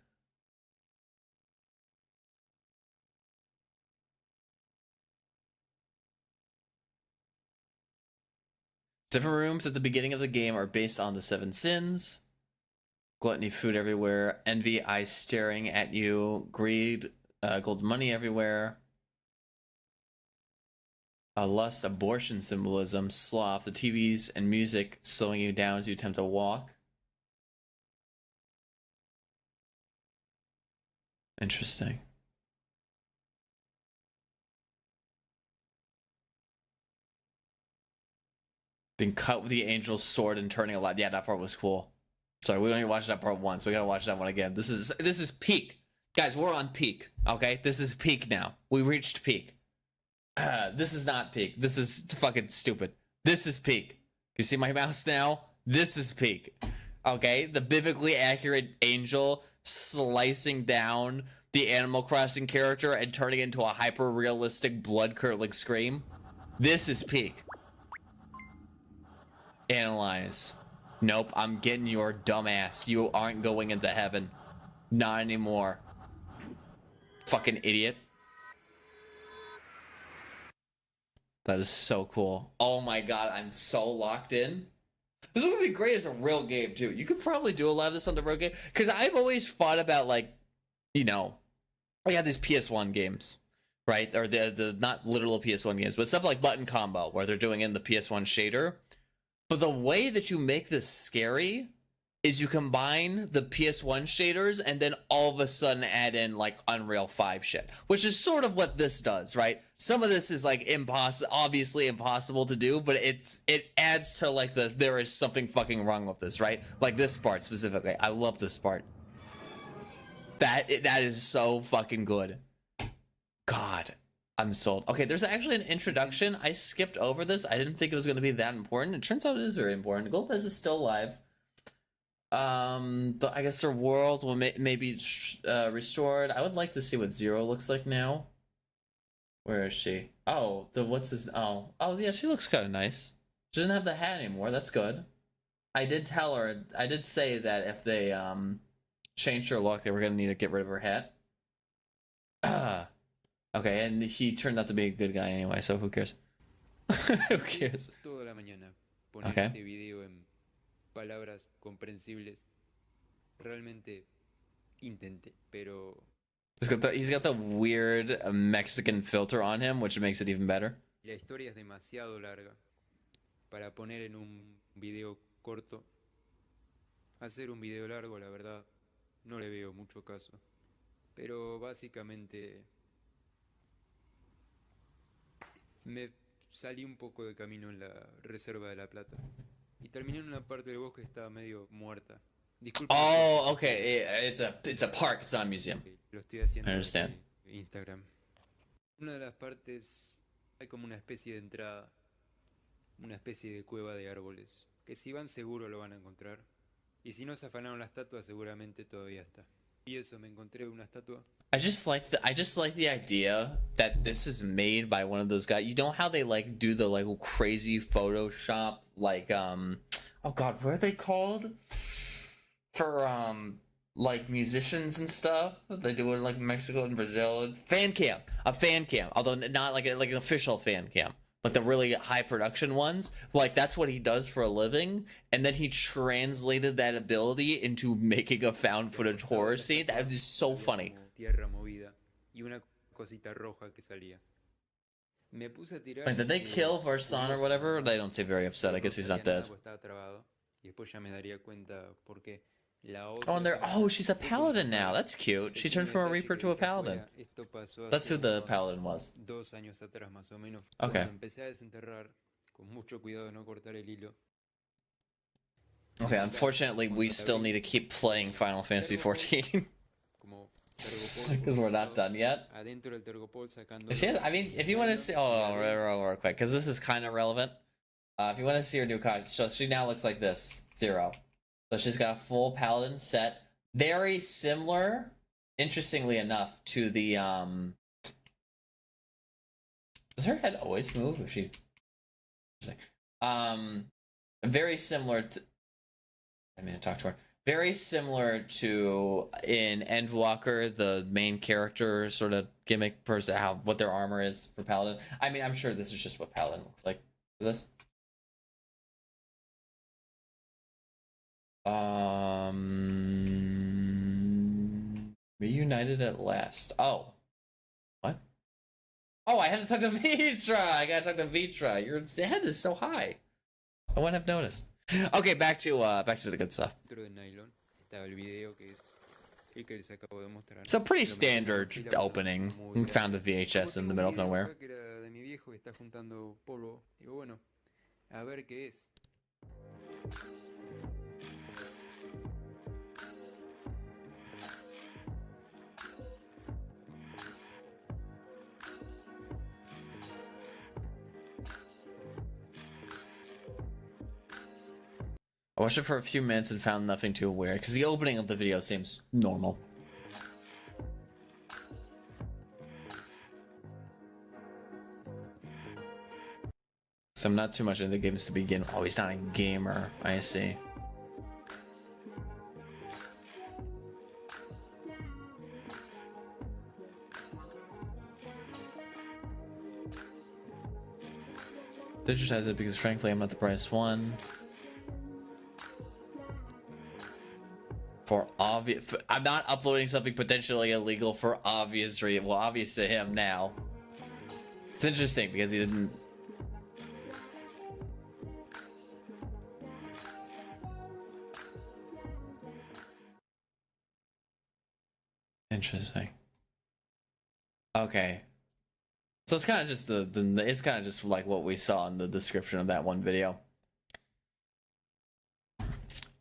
Different rooms at the beginning of the game are based on the 7 sins. Gluttony, food everywhere. Envy, eyes staring at you. Greed, gold money everywhere. Lust, abortion symbolism. Sloth, the TVs and music slowing you down as you attempt to walk. Interesting. Being cut with the angel's sword and turning alive. Yeah, that part was cool. Sorry, we only watched that part once. We gotta watch that one again. This is peak. Guys, we're on peak, okay? This is peak now. We reached peak. This is not peak. This is fucking stupid. This is peak. You see my mouse now? This is peak. Okay? The biblically accurate angel slicing down the Animal Crossing character and turning into a hyper-realistic blood-curdling scream. This is peak. Analyze. Nope, I'm getting your dumb ass. You aren't going into heaven. Not anymore. Fucking idiot. That is so cool. Oh my god, I'm so locked in. This would be great as a real game too. You could probably do a lot of this on the real game. Because I've always thought about like, you know, I got these PS1 games, right? Or the not literal PS1 games, but stuff like Button Combo, where they're doing in the PS1 shader. But the way that you make this scary is you combine the PS1 shaders and then all of a sudden add in like Unreal 5 shit, which is sort of what this does, right? Some of this is like obviously impossible to do, but it adds to like there is something fucking wrong with this, right? Like this part specifically. I love this part. That is so fucking good. God. I'm sold. Okay, there's actually an introduction. I skipped over this. I didn't think it was going to be that important. It turns out it is very important. Golpez is still alive. I guess their world will may be restored. I would like to see what Zero looks like now. Where is she? Oh, the what's his? Oh yeah, she looks kind of nice. She doesn't have the hat anymore. That's good. I did tell her. I did say that if they changed her look, they were gonna need to get rid of her hat. Okay, and he turned out to be a good guy anyway, so who cares? Who cares? Toda la mañana poner Okay. este video en palabras comprensibles. Realmente intenté, pero He's got the weird Mexican filter on him, which makes it even better. la historia es demasiado larga para poner en un video corto. Hacer un video largo, la verdad, no le veo mucho caso. Pero básicamente me salí un poco de camino en la Reserva de la Plata. Y terminé en una parte del bosque que estaba medio muerta. Disculpe. Oh, okay. It's a park. It's not a museum. Lo estoy haciendo I understand. en Instagram. Una de las partes hay como una especie de entrada, una especie de cueva de árboles, que si van seguro lo van a encontrar. Y si no se afanaron la estatua, seguramente todavía está. Y eso, me encontré una estatua. I just like the idea that this is made by one of those guys. You know how they like do the like crazy Photoshop like oh god, what are they called? For like musicians and stuff. They do it like Mexico and Brazil. Fan cam. A fan cam. Although not like an official fan cam. Like the really high production ones. Like that's what he does for a living. And then he translated that ability into making a found footage horror scene. That is so funny. Tierra movida y una cosita roja que salía. Me puse a tirar. Like, did they kill Varsan or whatever? They don't seem very upset. I guess he's not dead. Estaba trabado y después ya me daría cuenta por qué. Oh, and oh, she's a paladin now. That's cute. She turned from a reaper to a paladin. That's who the paladin was. 2 años atrás más o menos. Okay. Cuando empecé a desenterrar con mucho cuidado de no cortar el hilo. Okay, unfortunately, we still need to keep playing Final Fantasy XIV. Because we're not done yet. Adentro del tergopol sacando. I mean, if you want to see, oh, real quick, because this is kind of relevant. If you want to see her new card, so she now looks like this, 0. So she's got a full paladin set, very similar, interestingly enough, to the Does her head always move? If she, very similar to. I mean, talk to her. Very similar to in Endwalker, the main character sort of gimmick person, what their armor is for paladin. I mean, I'm sure this is just what paladin looks like for this. Reunited at last. Oh. What? Oh, I had to talk to Vitra. I gotta talk to Vitra. Your head is so high. I wouldn't have noticed. Okay, back to the good stuff. So pretty standard opening. Found the VHS in the middle of nowhere. I watched it for a few minutes and found nothing too weird, because the opening of the video seems normal. So I'm not too much into games to begin. Oh, he's not a gamer. I see. Digitize it because frankly I'm not the brightest one. For obvious, I'm not uploading something potentially illegal for obvious reason. Well, obvious to him now. It's interesting because he didn't. Interesting. Okay. So it's kind of just it's kind of just like what we saw in the description of that one video.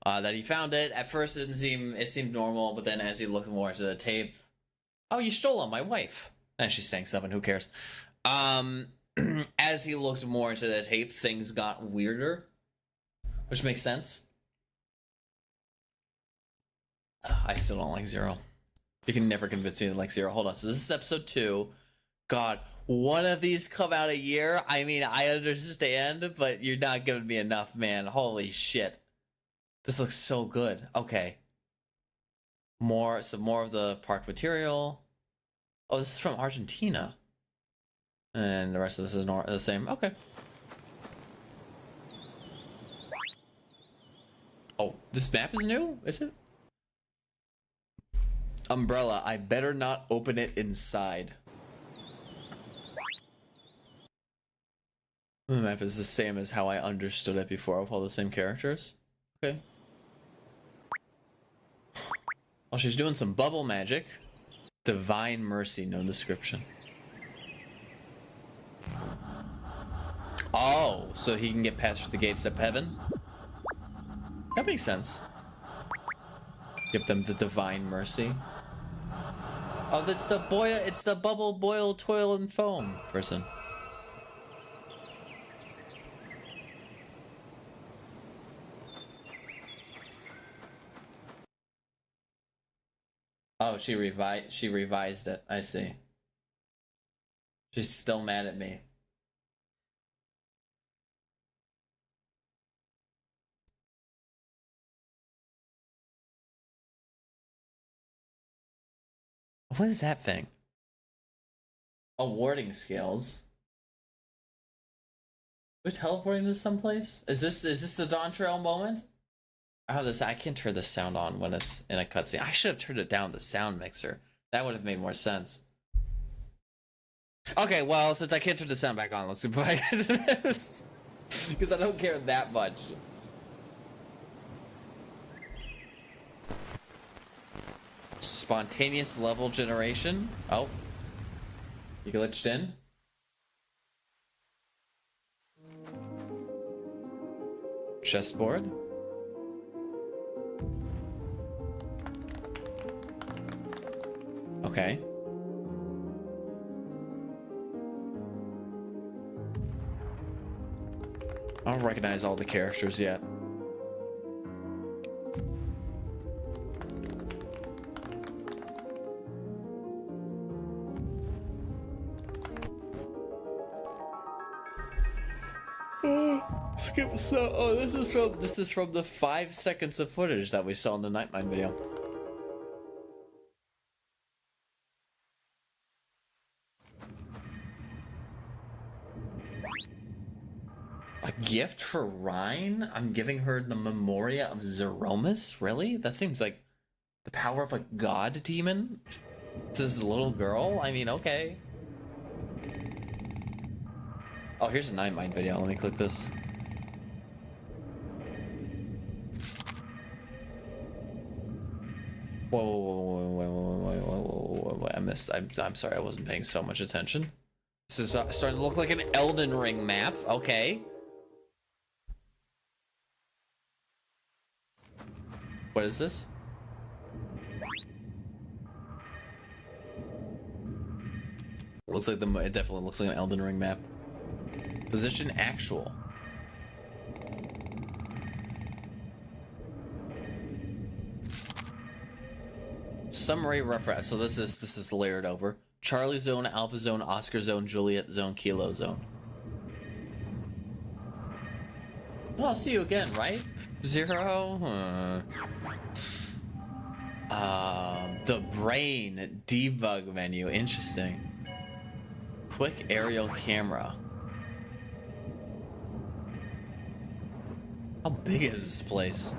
That he found it. At first it seemed normal, but then as he looked more into the tape, oh, you stole on my wife. And she's saying something, who cares? As he looked more into the tape, things got weirder. Which makes sense. I still don't like 0. You can never convince me to like 0. Hold on, so this is episode 2. God, one of these come out a year. I mean, I understand, but you're not giving me enough, man. Holy shit. This looks so good. Okay. Some more of the park material. Oh, this is from Argentina. And the rest of this is the same. Okay. Oh, this map is new? Is it? Umbrella, I better not open it inside. The map is the same as how I understood it before with all the same characters. Okay. Well, she's doing some bubble magic. Divine mercy, no description. Oh, so he can get past the gates of heaven? That makes sense. Give them the divine mercy. Oh, it's the bubble, boil, toil, and foam person. Oh, she revised it. I see. She's still mad at me. What is that thing? Awarding scales. We're teleporting to someplace? Is this the Dawn Trail moment? I can't turn the sound on when it's in a cutscene. I should have turned it down the sound mixer. That would have made more sense. Okay, well, since I can't turn the sound back on, let's go back to this. Because I don't care that much. Spontaneous level generation. Oh. You glitched in. Chessboard. Okay. I don't recognize all the characters yet. Skip so. Oh, this is from the 5 seconds of footage that we saw in the Nightmine video. A gift for Rhine? I'm giving her the Memoria of Zeromus? Really? That seems like the power of a god demon to this little girl? I mean, okay. Oh, here's a Nightmine video. Let me click this. Whoa, I missed. I'm sorry, I wasn't paying so much attention. This is starting to look like an Elden Ring map. Okay. What is this? Looks like it definitely looks like an Elden Ring map. Position actual. Summary reference. So this is layered over. Charlie Zone, Alpha Zone, Oscar Zone, Juliet Zone, Kilo Zone. Well, I'll see you again, right? 0. The brain debug menu. Interesting. Quick aerial camera. How big is this place?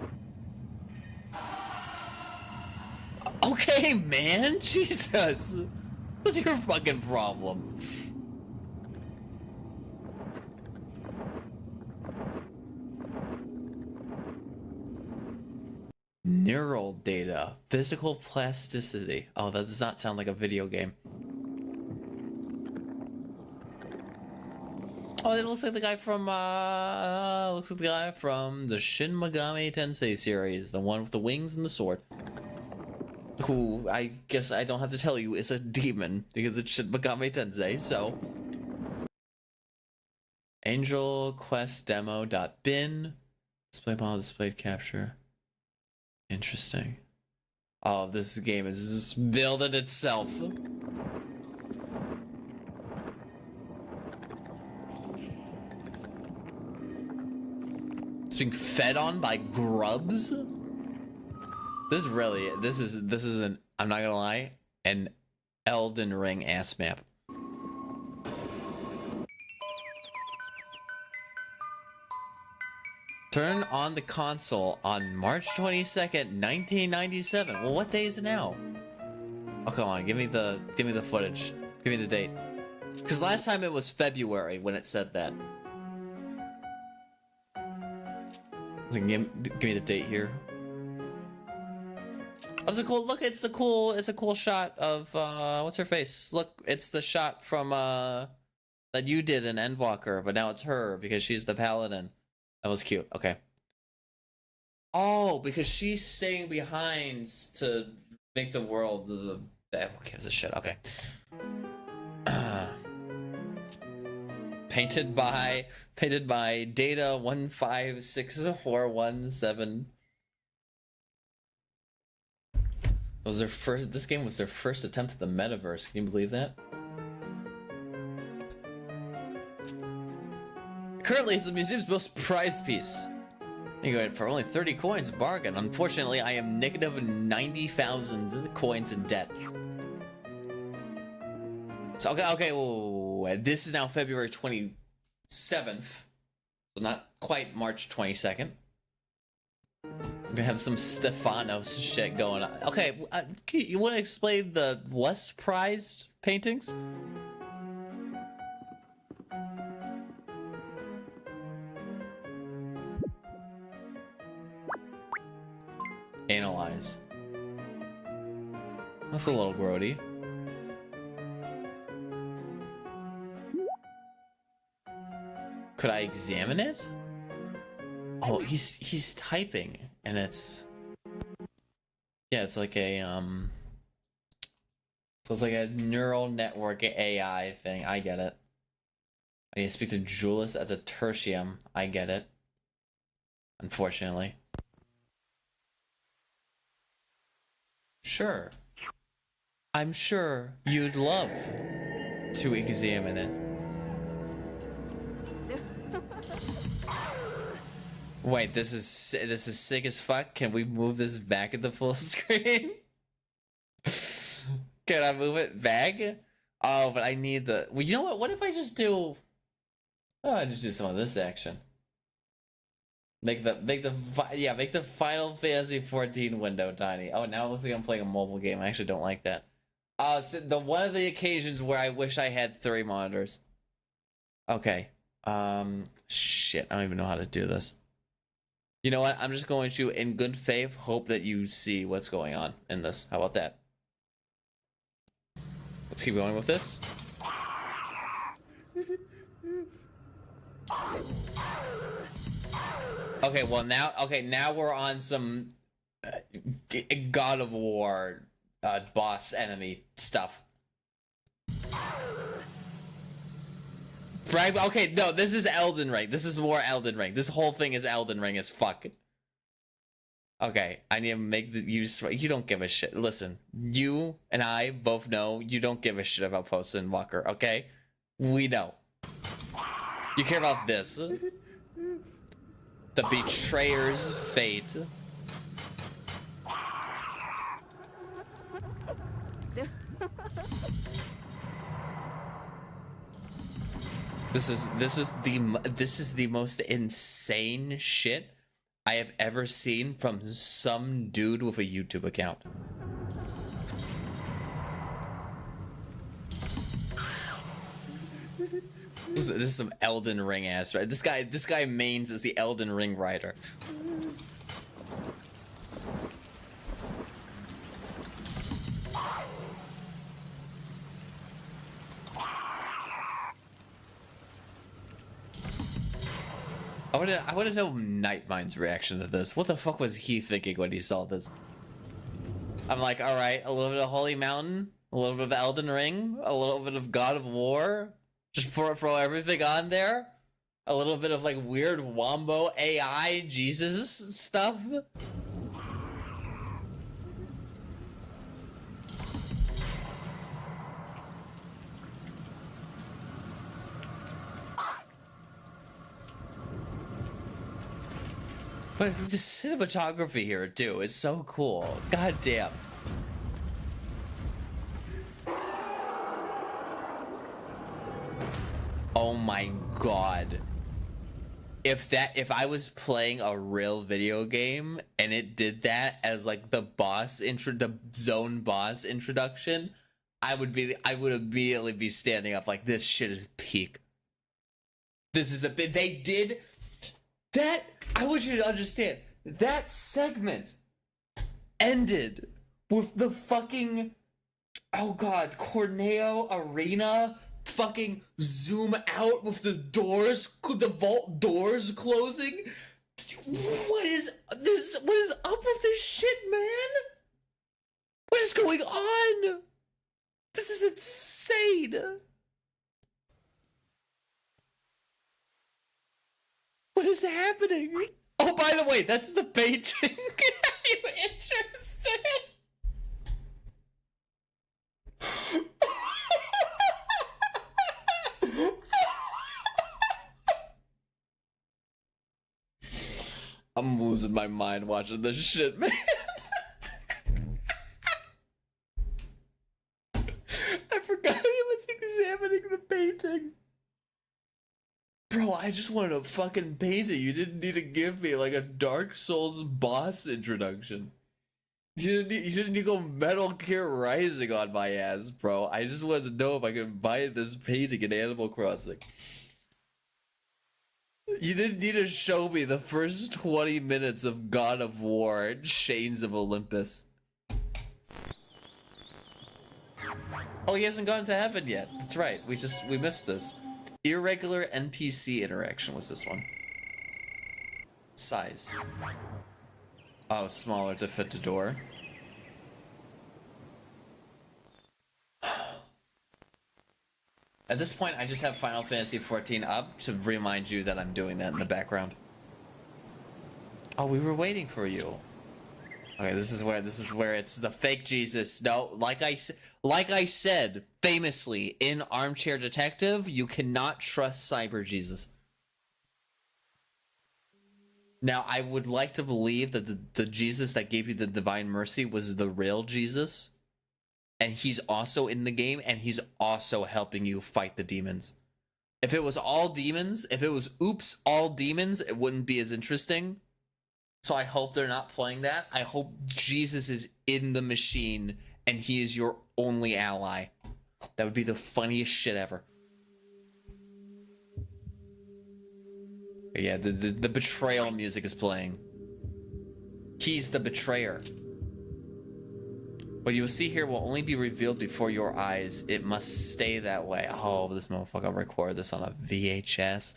Okay, man. Jesus. What's your fucking problem? Neural data. Physical plasticity. Oh, that does not sound like a video game. Oh, it looks like the guy from the Shin Megami Tensei series, the one with the wings and the sword. Who I guess I don't have to tell you is a demon because it's Shin Megami Tensei. So, Angel Quest Demo.bin display model displayed capture. Interesting. Oh, this game is just building itself. It's being fed on by grubs. This is an, I'm not gonna lie, an Elden Ring ass map. Turn on the console on March 22nd, 1997. Well, what day is it now? Oh, come on, give me the footage. Give me the date. Because last time it was February when it said that. So give me the date here. Oh, it's a cool look. It's a cool shot of what's her face? Look, it's the shot from that you did in Endwalker, but now it's her because she's the paladin. That was cute. Okay. Oh, because she's staying behind to make the world the. Who gives a shit? Okay. Painted by Data 156417. Was their first? This game was their first attempt at the metaverse. Can you believe that? Currently, it's the museum's most prized piece. You get it for only 30 coins, a bargain. Unfortunately, I am negative 90,000 coins in debt. So okay, whoa. This is now February 27th, so not quite March 22nd. We're gonna have some Stefanos shit going on. Okay, you want to explain the less prized paintings? Analyze. That's a little grody. Could I examine it? Oh, he's typing, and it's it's like a so it's like a neural network AI thing. I get it. I need to speak to Julius at the Tertium. I get it. Unfortunately. Sure. I'm sure you'd love to examine it. Wait, this is sick as fuck. Can we move this back at the full screen? Can I move it back? Oh, but I need the. Well, you know what? What if I just do? Oh, I just do some of this action. Make the Final Fantasy 14 window tiny. Oh, now it looks like I'm playing a mobile game. I actually don't like that. So the one of the occasions where I wish I had 3 monitors. Okay. Shit. I don't even know how to do this. You know what? I'm just going to, in good faith, hope that you see what's going on in this. How about that? Let's keep going with this. Okay, well now we're on some God of War boss enemy stuff. Right? Okay, no, this is Elden Ring. This is more Elden Ring. This whole thing is Elden Ring as fuck. Okay, I need to make the you don't give a shit. Listen, you and I both know you don't give a shit about Post and Walker, okay? We know. You care about this. The betrayer's fate. This is the most insane shit I have ever seen from some dude with a YouTube account. This is some Elden Ring ass, right? This guy mains as the Elden Ring writer. I want to know Nightmind's reaction to this. What the fuck was he thinking when he saw this? I'm like, all right, a little bit of Holy Mountain, a little bit of Elden Ring, a little bit of God of War. Just throw everything on there. A little bit of like weird Wombo AI Jesus stuff. But the cinematography here too is so cool. God damn. Oh my god. If I was playing a real video game and it did that as like the zone boss introduction, I would immediately be standing up like, this shit is peak. This is they did that. I want you to understand that segment ended with the fucking, oh god, Corneo Arena fucking zoom out with the vault doors closing. What is this? What is up with this shit, man? What is going on? This is insane. What is happening? Oh, by the way, that's the painting. Are you interested? I'm losing my mind watching this shit, man. I forgot he was examining the painting. Bro, I just wanted a fucking painting. You didn't need to give me like a Dark Souls boss introduction. You didn't need to go Metal Gear Rising on my ass, bro. I just wanted to know if I could buy this painting in Animal Crossing. You didn't need to show me the first 20 minutes of God of War, Chains of Olympus. Oh, he hasn't gone to heaven yet. That's right. We missed this. Irregular NPC interaction was this one. Size. Oh, smaller to fit the door. At this point, I just have Final Fantasy XIV up to remind you that I'm doing that in the background. Oh, we were waiting for you. Okay, this is where it's the fake Jesus. No, like I said famously in Armchair Detective, you cannot trust Cyber Jesus. Now, I would like to believe that the Jesus that gave you the divine mercy was the real Jesus. And he's also in the game, and he's also helping you fight the demons. If it was all demons, if it was oops, all demons, it wouldn't be as interesting. So I hope they're not playing that. I hope Jesus is in the machine, and he is your only ally. That would be the funniest shit ever. Yeah, the betrayal music is playing. He's the betrayer. What you will see here will only be revealed before your eyes. It must stay that way. Oh, this motherfucker recorded this on a VHS.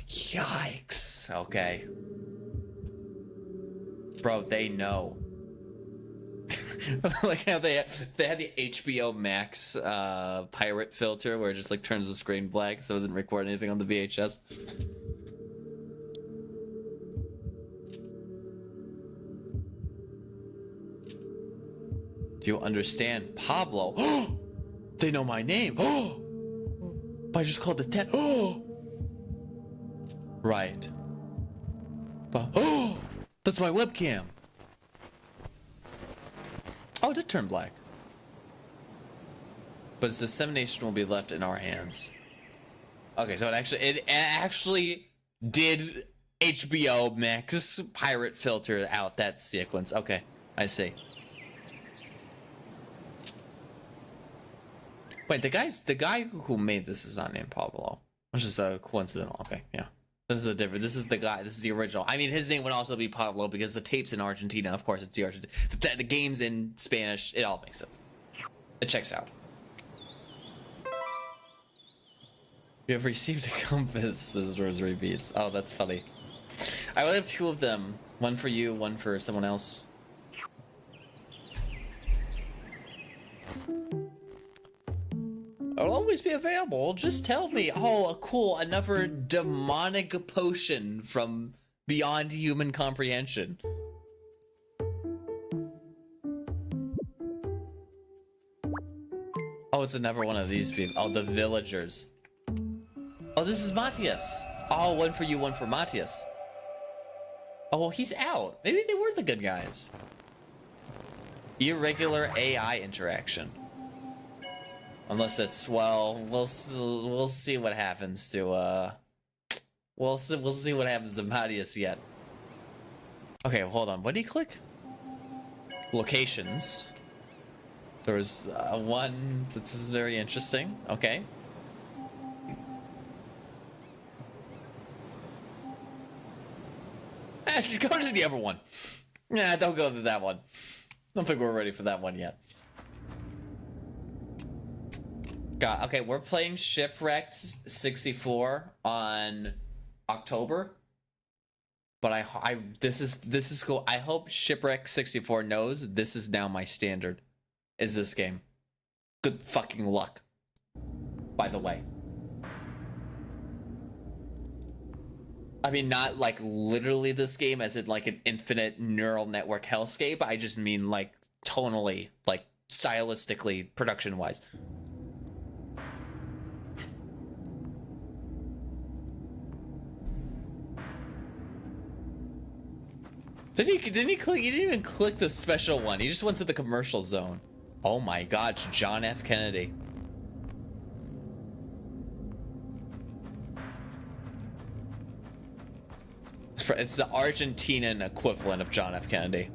Yikes. Okay. Bro, they know. Like how they had the HBO Max pirate filter where it just like turns the screen black so it didn't record anything on the VHS. Do you understand? Pablo. They know my name. But I just called the tech. Right. But that's my webcam. Oh, it did turn black. But its dissemination will be left in our hands. Okay, so it actually did HBO Max pirate filter out that sequence. Okay, I see. Wait, the guy who made this is not named Pablo. Which is coincidental. Okay, yeah. This is the guy. This is the original. I mean, his name would also be Pablo because the tape's in Argentina. Of course, it's the Argentina. The game's in Spanish. It all makes sense. It checks out. You have received a compass, says Rosary Beats. Oh, that's funny. I will have two of them. One for you, one for someone else. I'll always be available. Just tell me. Oh, cool. Another demonic potion from beyond human comprehension. Oh, it's another one of these people. Oh, the villagers. Oh, this is Matthias. Oh, one for you, one for Matthias. Oh, well, he's out. Maybe they were the good guys. Irregular AI interaction. Unless it's, well, we'll see what happens to, we'll see what happens to Marius yet. Okay, hold on. What did he click? Locations. There was one that's very interesting. Okay. Just go to the other one. Nah, don't go to that one. Don't think we're ready for that one yet. God, okay, we're playing Shipwrecked 64 on October. But this is cool. I hope Shipwreck 64 knows this is now my standard. Is this game? Good fucking luck. By the way. I mean, not like literally this game as in like an infinite neural network hellscape. I just mean like tonally, like stylistically, production wise. Didn't he click? He didn't even click the special one. He just went to the commercial zone. Oh my God, it's John F. Kennedy. It's the Argentinian equivalent of John F. Kennedy.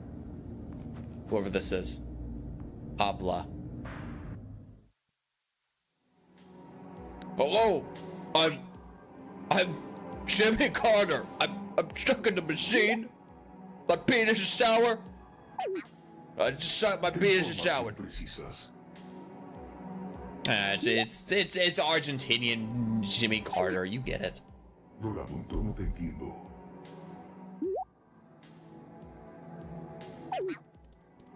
Whoever this is. Habla. Hello, I'm Jimmy Carter. I'm stuck in the machine. My penis is sour. I just sucked my penis is sour. It's Argentinian Jimmy Carter. You get it.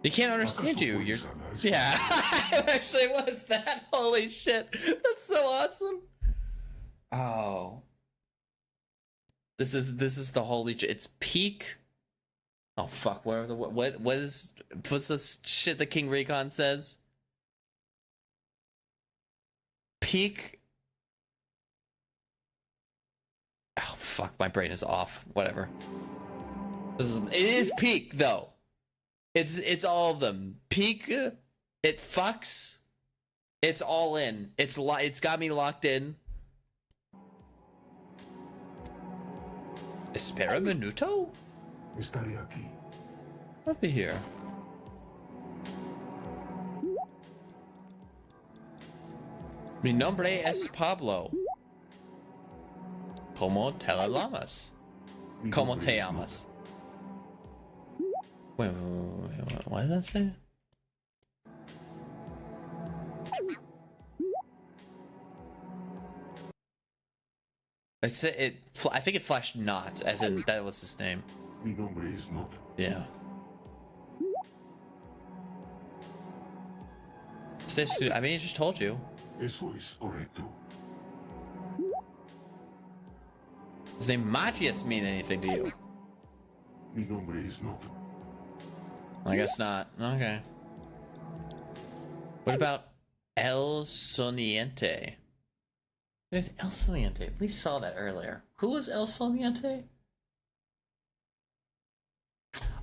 He can't understand you. You're yeah. It actually was that. Holy shit. That's so awesome. Oh. This is the holy it's peak. Oh fuck, what's this shit that King Recon says? Peak. Oh fuck, my brain is off. Whatever. It is peak though. It's all of them. Peak, it fucks. It's all in. It's got me locked in. Espera minuto? Estaré aquí. I'll be here. Mi nombre es Pablo. ¿Cómo te llamas? ¿Cómo te llamas? Wait, what did that say? I think it flashed not, as in that was his name. Mi nombre es Not. Yeah. I mean, he just told you. Eso es correcto. Does the name Matthias mean anything to you? Mi nombre es Not. I guess not. Okay. What about El Soniente? There's El Soniente. We saw that earlier. Who was El Soniente?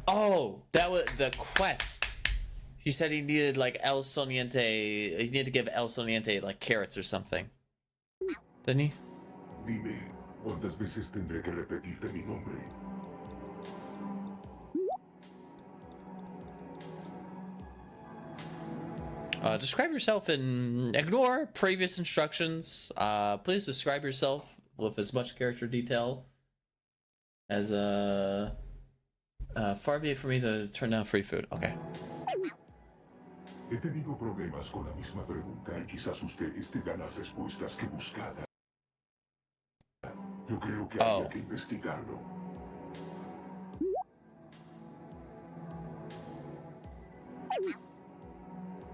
Oh, that was the quest. He said he needed like El Soniente. He needed to give El Soniente like carrots or something. Didn't he? Dime, ¿cuántas veces tendré que repetirte mi nombre? Describe yourself in... Ignore previous instructions. Please describe yourself with as much character detail as far be it for me to turn down free food. Okay. He tenido problemas con la misma pregunta y quizás usted tenga las respuestas que buscaba. Yo creo que habría que investigarlo.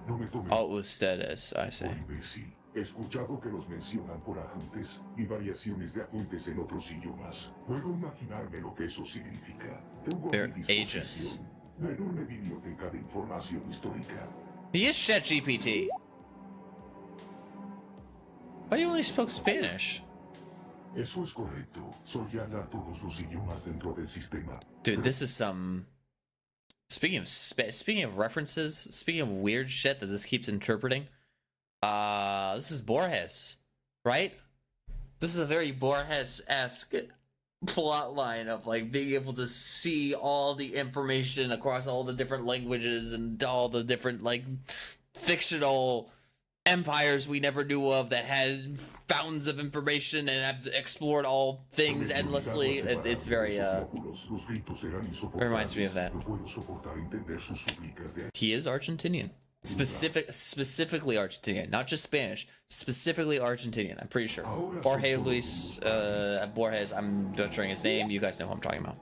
No me tome ustedes, I say. imbécil. He escuchado que los mencionan por agentes y variaciones de agentes en otros idiomas. Puedo imaginarme lo que eso significa. Tengo a mi disposición la enorme biblioteca de información histórica. He is ChatGPT. Why you only spoke Spanish? Eso es correcto. Solía hablar todos los idiomas dentro del sistema. Dude, this is some. Speaking of references, speaking of weird shit that this keeps interpreting, this is Borges, right? This is a very Borges-esque plot line of like being able to see all the information across all the different languages and all the different like fictional empires we never knew of that had fountains of information and have explored all things endlessly. It's very reminds me of that. He is Argentinian. Specifically Argentinian, not just Spanish, specifically Argentinian, I'm pretty sure. Jorge Luis Borges, I'm butchering his name, you guys know who I'm talking about.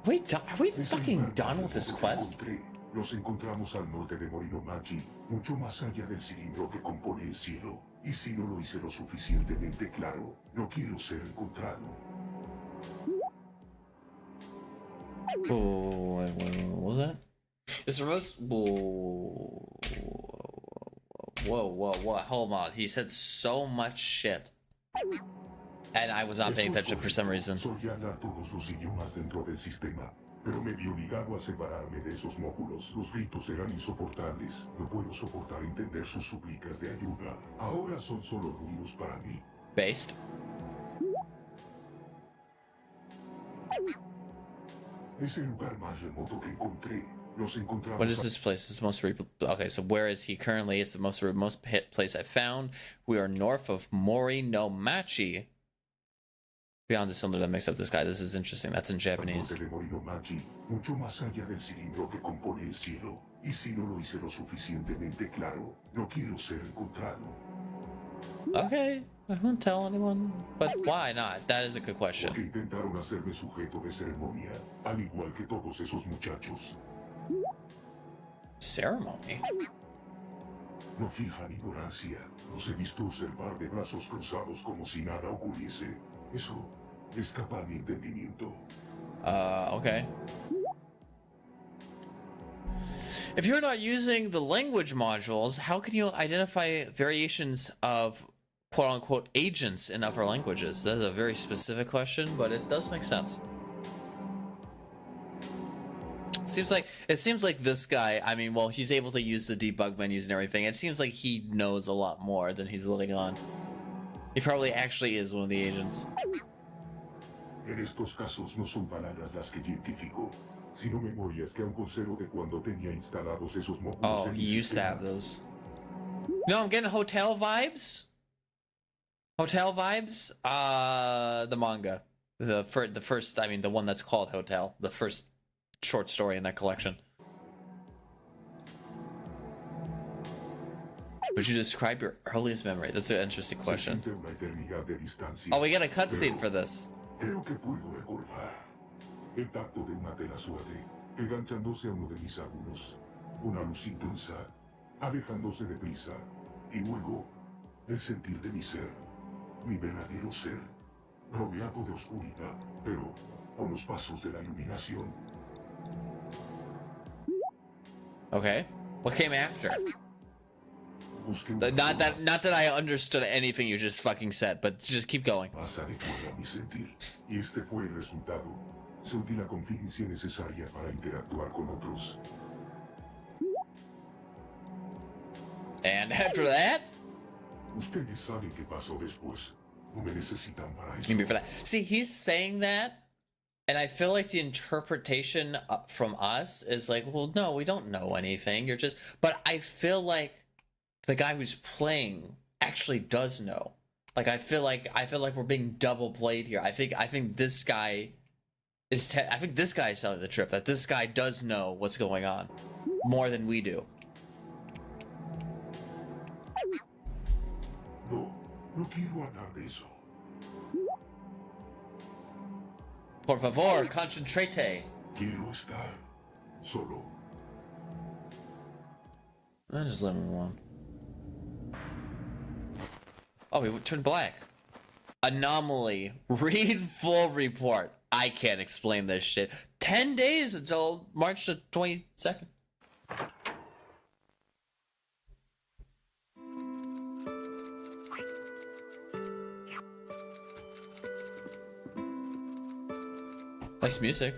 Wait, are we fucking done with this quest? Los encontramos al norte de Morinomachi, mucho más allá del cilindro que compone el cielo. Y si no lo hice lo suficientemente claro, no quiero ser encontrado. Oh, what was that? It's the most. Whoa, hold on. He said so much shit. And I was not paying attention for some reason. Solía hablar todos los idiomas dentro del sistema. Pero me vi obligado a separarme de esos módulos. Los gritos eran insoportables. No puedo soportar entender sus súplicas de ayuda. Ahora son solo ruidos para mí. Based. Es el lugar más remoto que encontré. Los encontramos. What is this place? This most okay, so where is he currently? It's the most remote place I found. We are north of Morinomachi. Beyond the cylinder that makes up this guy. This is interesting. That's in Japanese. Mucho más allá del cilindro que compone el cielo. Y si no lo hice lo suficientemente claro, no quiero ser encontrado. Okay, I won't tell anyone. But why not? That is a good question. Porque intentaron hacerme sujeto de ceremonia, al igual que todos esos muchachos. Ceremony? No fijan ignorancia. Los he visto observar de brazos cruzados como si nada ocurriese. Eso escapa a mi entendimiento. Okay. If you're not using the language modules, how can you identify variations of quote-unquote agents in other languages? That's a very specific question, but it does make sense. It seems like this guy, I mean, well, he's able to use the debug menus and everything. It seems like he knows a lot more than he's letting on. He probably actually is one of the agents. En estos casos no son palabras las que identifico, sino memorias que aún conservo de cuando tenía instalados esos módulos. Oh, he used to have those. No, I'm getting hotel vibes. Hotel vibes. The manga, the first. I mean, the one that's called Hotel, the first short story in that collection. Would you describe your earliest memory? That's an interesting question. Oh, we get a cutscene for this. Creo que puedo recordar el tacto de una tela suave, enganchándose a uno de mis ángulos, una luz intensa, alejándose deprisa, y luego el sentir de mi ser, mi verdadero ser, rodeado de oscuridad, pero con los pasos de la iluminación. Okay, what came after? Not that I understood anything you just fucking said, but just keep going. Más adecuada a mi sentir. Y este fue el resultado. Sentí la confidencia necesaria para interactuar con otros. And after that? Ustedes saben qué pasó después. No me necesitan para eso. Maybe for that. See, he's saying that, and I feel like the interpretation from us is like, well, no, we don't know anything. You're just. But I feel like the guy who's playing actually does know. Like I feel like we're being double played here. I think this guy is. I think this guy is telling the truth. That this guy does know what's going on more than we do. No quiero hablar de eso. Por favor, concentrate. Quiero estar solo. I just let him alone. Oh, he turned black. Anomaly. Read full report. I can't explain this shit. 10 days until March the 22nd. Nice music.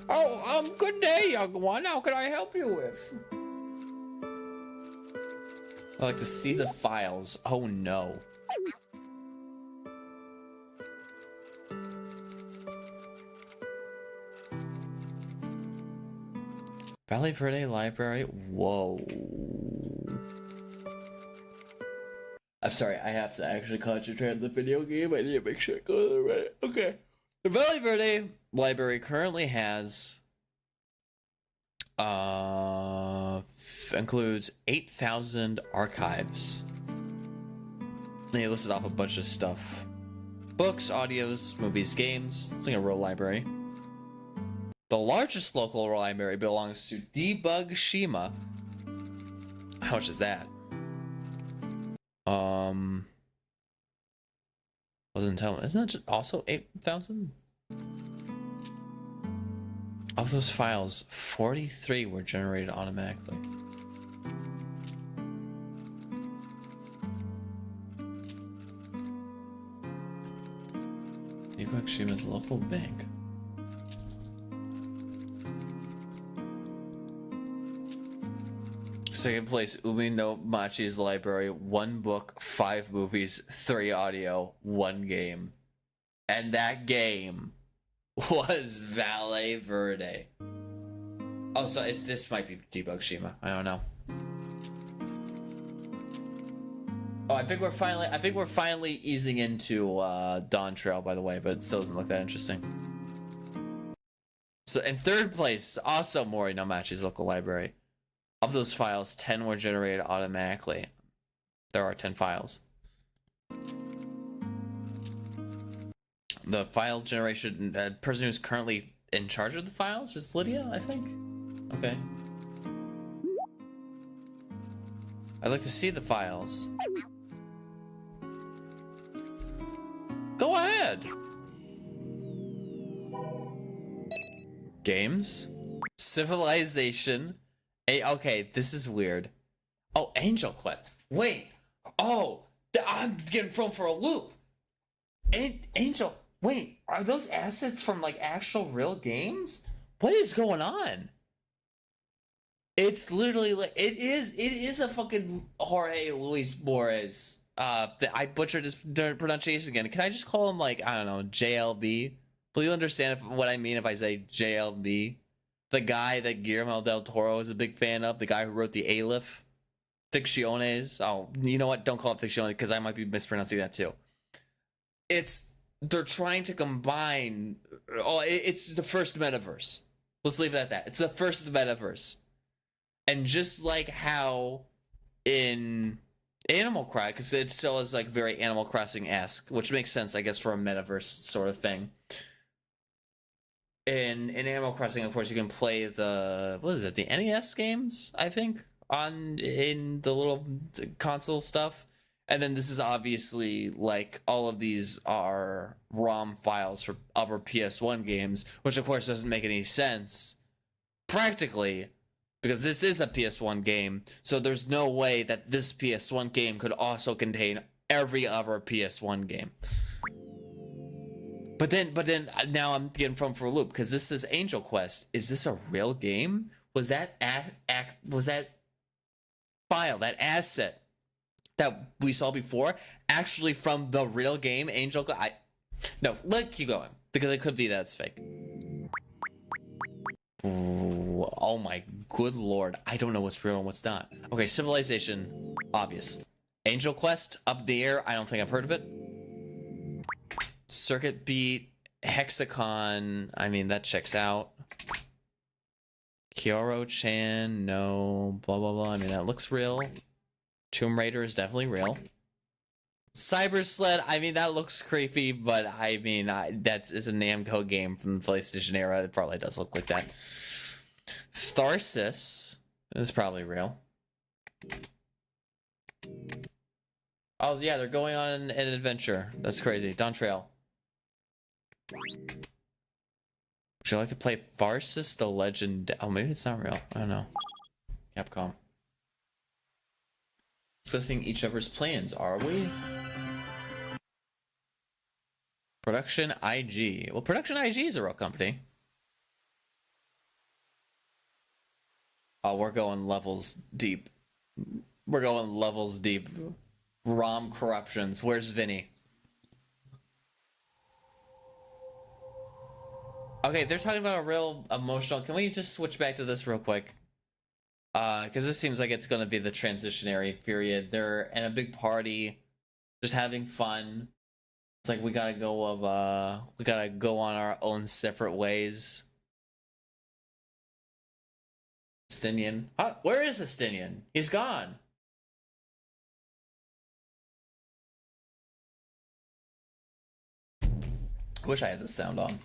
Oh, good day, young one. How can I help you with? I like to see the files. Oh no. Valle Verde Library. Whoa. I'm sorry, I have to actually concentrate on the video game. I need to make sure I go to the right. Okay. The Valle Verde Library currently has includes 8,000 archives. They listed off a bunch of stuff. Books, audios, movies, games. It's like a real library. The largest local library belongs to Debug Shima. How much is that? Wasn't telling. Isn't that just also 8,000? Of those files, 43 were generated automatically. Debug Shima's local bank. Second place, Umi no Machi's library. 1 book, 5 movies, 3 audio, 1 game. And that game was Valle Verde. Oh, so this might be Debug Shima. I don't know. Oh, I think we're finally easing into Dawn Trail, by the way, but it still doesn't look that interesting. So in third place, also Mori no Machi's local library. Of those files, 10 were generated automatically. There are 10 files. The file generation person who's currently in charge of the files is Lydia, I think. Okay. I'd like to see the files. Go ahead. Games. Civilization. Okay, this is weird. Oh, Angel Quest. Wait. Oh, I'm getting thrown for a loop. Angel. Wait, are those assets from like actual real games? What is going on? It's literally like it is a fucking Jorge Luis Borges. I butchered his pronunciation again. Can I just call him like, I don't know, JLB? Will you understand what I mean if I say JLB? The guy that Guillermo del Toro is a big fan of, the guy who wrote the Aleph Ficciones. Oh, you know what? Don't call it Ficciones because I might be mispronouncing that too. They're trying to combine. Oh, it's the first metaverse. Let's leave it at that. It's the first metaverse. And just like how in Animal Crossing, because it still is like very Animal Crossing-esque, which makes sense, I guess, for a metaverse sort of thing. In Animal Crossing, of course, you can play the NES games, I think, in the little console stuff. And then this is obviously like all of these are ROM files for other PS1 games, which of course doesn't make any sense practically because this is a PS1 game. So there's no way that this PS1 game could also contain every other PS1 game. But then now I'm getting thrown for a loop because this is Angel Quest. Is this a real game? Was that file, that asset that we saw before, actually from the real game Angel Quest? No, let's keep going because it could be that's fake. Oh my good lord, I don't know what's real and what's not. Okay, Civilization, obvious. Angel Quest, up the air. I don't think I've heard of it. Circuit Beat, Hexacon, I mean, that checks out. Kyoro-chan, no, blah, blah, blah. I mean, that looks real. Tomb Raider is definitely real. Cyber Sled, I mean, that looks creepy, but I mean, it's a Namco game from the PlayStation era. It probably does look like that. Tharsis is probably real. Oh, yeah, they're going on an adventure. That's crazy. Dawn Trail. Would you like to play Tharsis the Legend? Oh, maybe it's not real. I don't know. Capcom. Discussing each other's plans, are we? Production IG. Well, Production IG is a real company. Oh, we're going levels deep. We're going levels deep. ROM corruptions. Where's Vinny? Okay, they're talking about a real emotional. Can we just switch back to this real quick? Because this seems like it's going to be the transitionary period. They're in a big party, just having fun. It's like we gotta go on our own separate ways. Stinian. Huh? Where is Stinian? He's gone. Wish I had the sound on.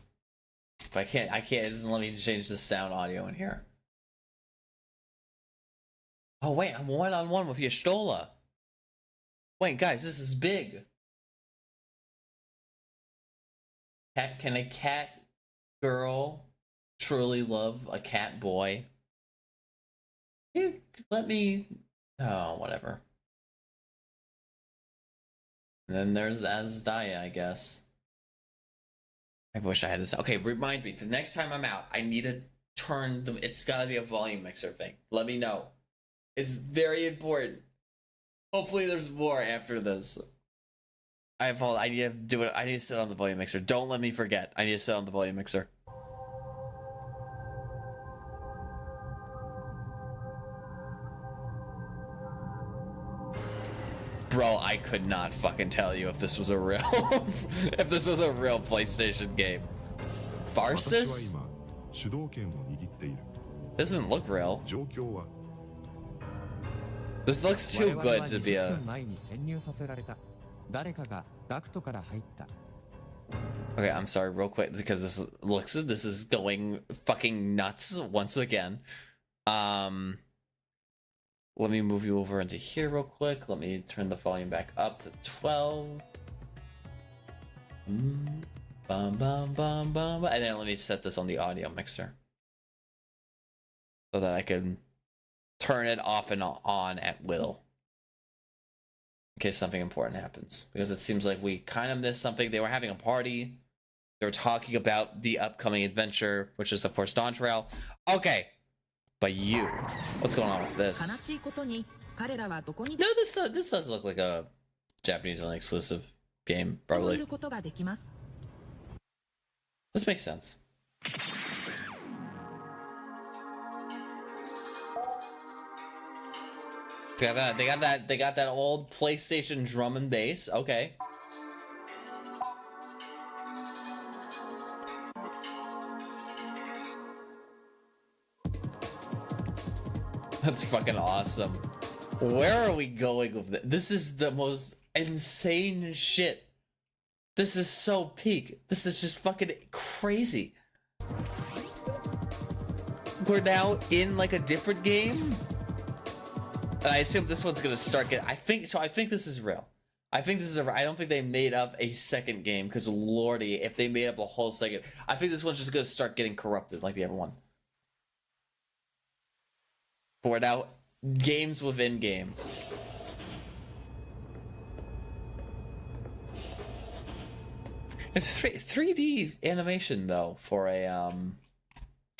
But I can't. It doesn't let me change the sound audio in here. Oh wait, I'm one-on-one with Yestola. Wait, guys, this is big. Can a cat girl truly love a cat boy? You let me. Oh, whatever. And then there's Azdaya, I guess. I wish I had this. Okay, remind me. The next time I'm out, I need to turn the. It's gotta be a volume mixer thing. Let me know. It's very important. Hopefully, there's more after this. I need to do it. I need to sit on the volume mixer. Don't let me forget. I need to sit on the volume mixer. Bro, I could not fucking tell you if this was a real if this was a real PlayStation game. Farsis? This doesn't look real. This looks too good to be a. Okay, I'm sorry, real quick, because this is going fucking nuts once again. Let me move you over into here real quick. Let me turn the volume back up to 12. Bum, bum, bum, bum. And then let me set this on the audio mixer so that I can turn it off and on at will in case something important happens, because it seems like we kind of missed something. They were having a party. They were talking about the upcoming adventure, which is of course Dawn Trail. Okay, but you, what's going on with this? No, this does look like a Japanese only exclusive game, probably. This makes sense. They got that old PlayStation drum and bass. Okay. That's fucking awesome. Where are we going with this? This is the most insane shit. This is so peak. This is just fucking crazy. We're now in like a different game. And I assume this one's gonna start getting. I think this is real. I don't think they made up a second game, because lordy, if they made up a whole second, I think this one's just gonna start getting corrupted like the other one. But we're now games within games. It's 3D animation though for a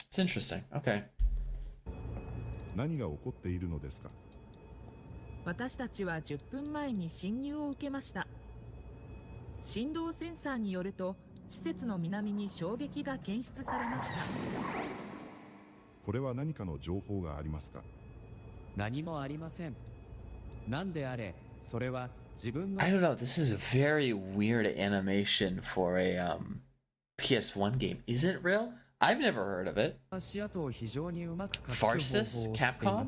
It's interesting. Okay. 何が起こっているのですか? 私たちは10分前に侵入を受けました。振動センサーによると、施設の南に衝撃が検出されました。これは何かの情報がありますか? 何もありません。なんであれ、それは自分の I don't know, this is a very weird animation for a PS1 game. Is it real? I've never heard of it. 足跡を非常にうまく隠す Farsis? 方法を知っていま Capcom?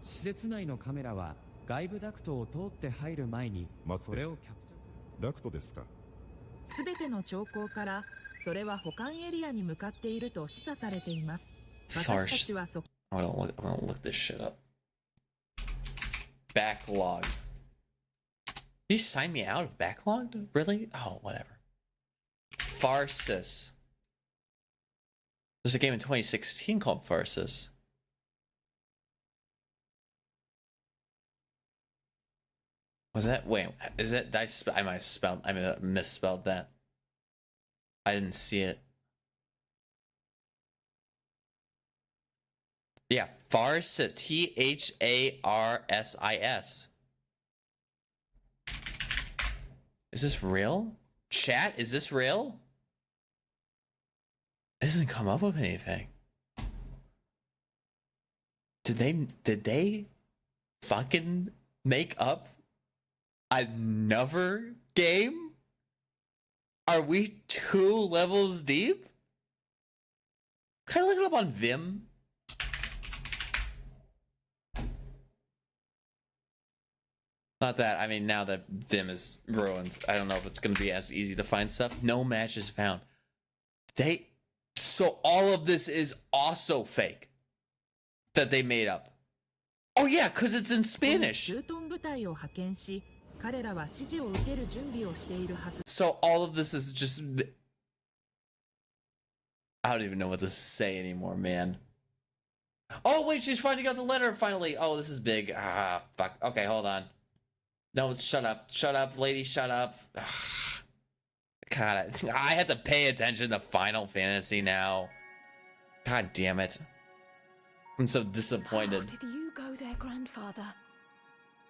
す。施設内のカメラは外部ダクトを通って入る前にそれをキャプチャーする。ダクトですか? すべての兆候からそれは保管エリアに向かっていると示唆されています。私たちはそ I'm gonna look this shit up. Backlog. You sign me out of backlog? Really? Oh, whatever. Farsis. There's a game in 2016 called Farsis. Was that? Wait, is that? I might have misspelled that. I didn't see it. Yeah, Tharsis. Tharsis. Is this real? Chat, is this real? It doesn't come up with anything. Did they fucking make up another game? Are we 2 levels deep? Can I look it up on Vim? Not that, I mean, now that Vim is ruined, I don't know if it's going to be as easy to find stuff. No matches found. So all of this is also fake that they made up. Oh yeah, because it's in Spanish. So all of this is just... I don't even know what to say anymore, man. Oh wait, she's finally got the letter finally. Oh, this is big. Ah, fuck. Okay, hold on. No, shut up. Shut up, lady, shut up. God, I have to pay attention to Final Fantasy now. God damn it. I'm so disappointed. How did you go there, grandfather?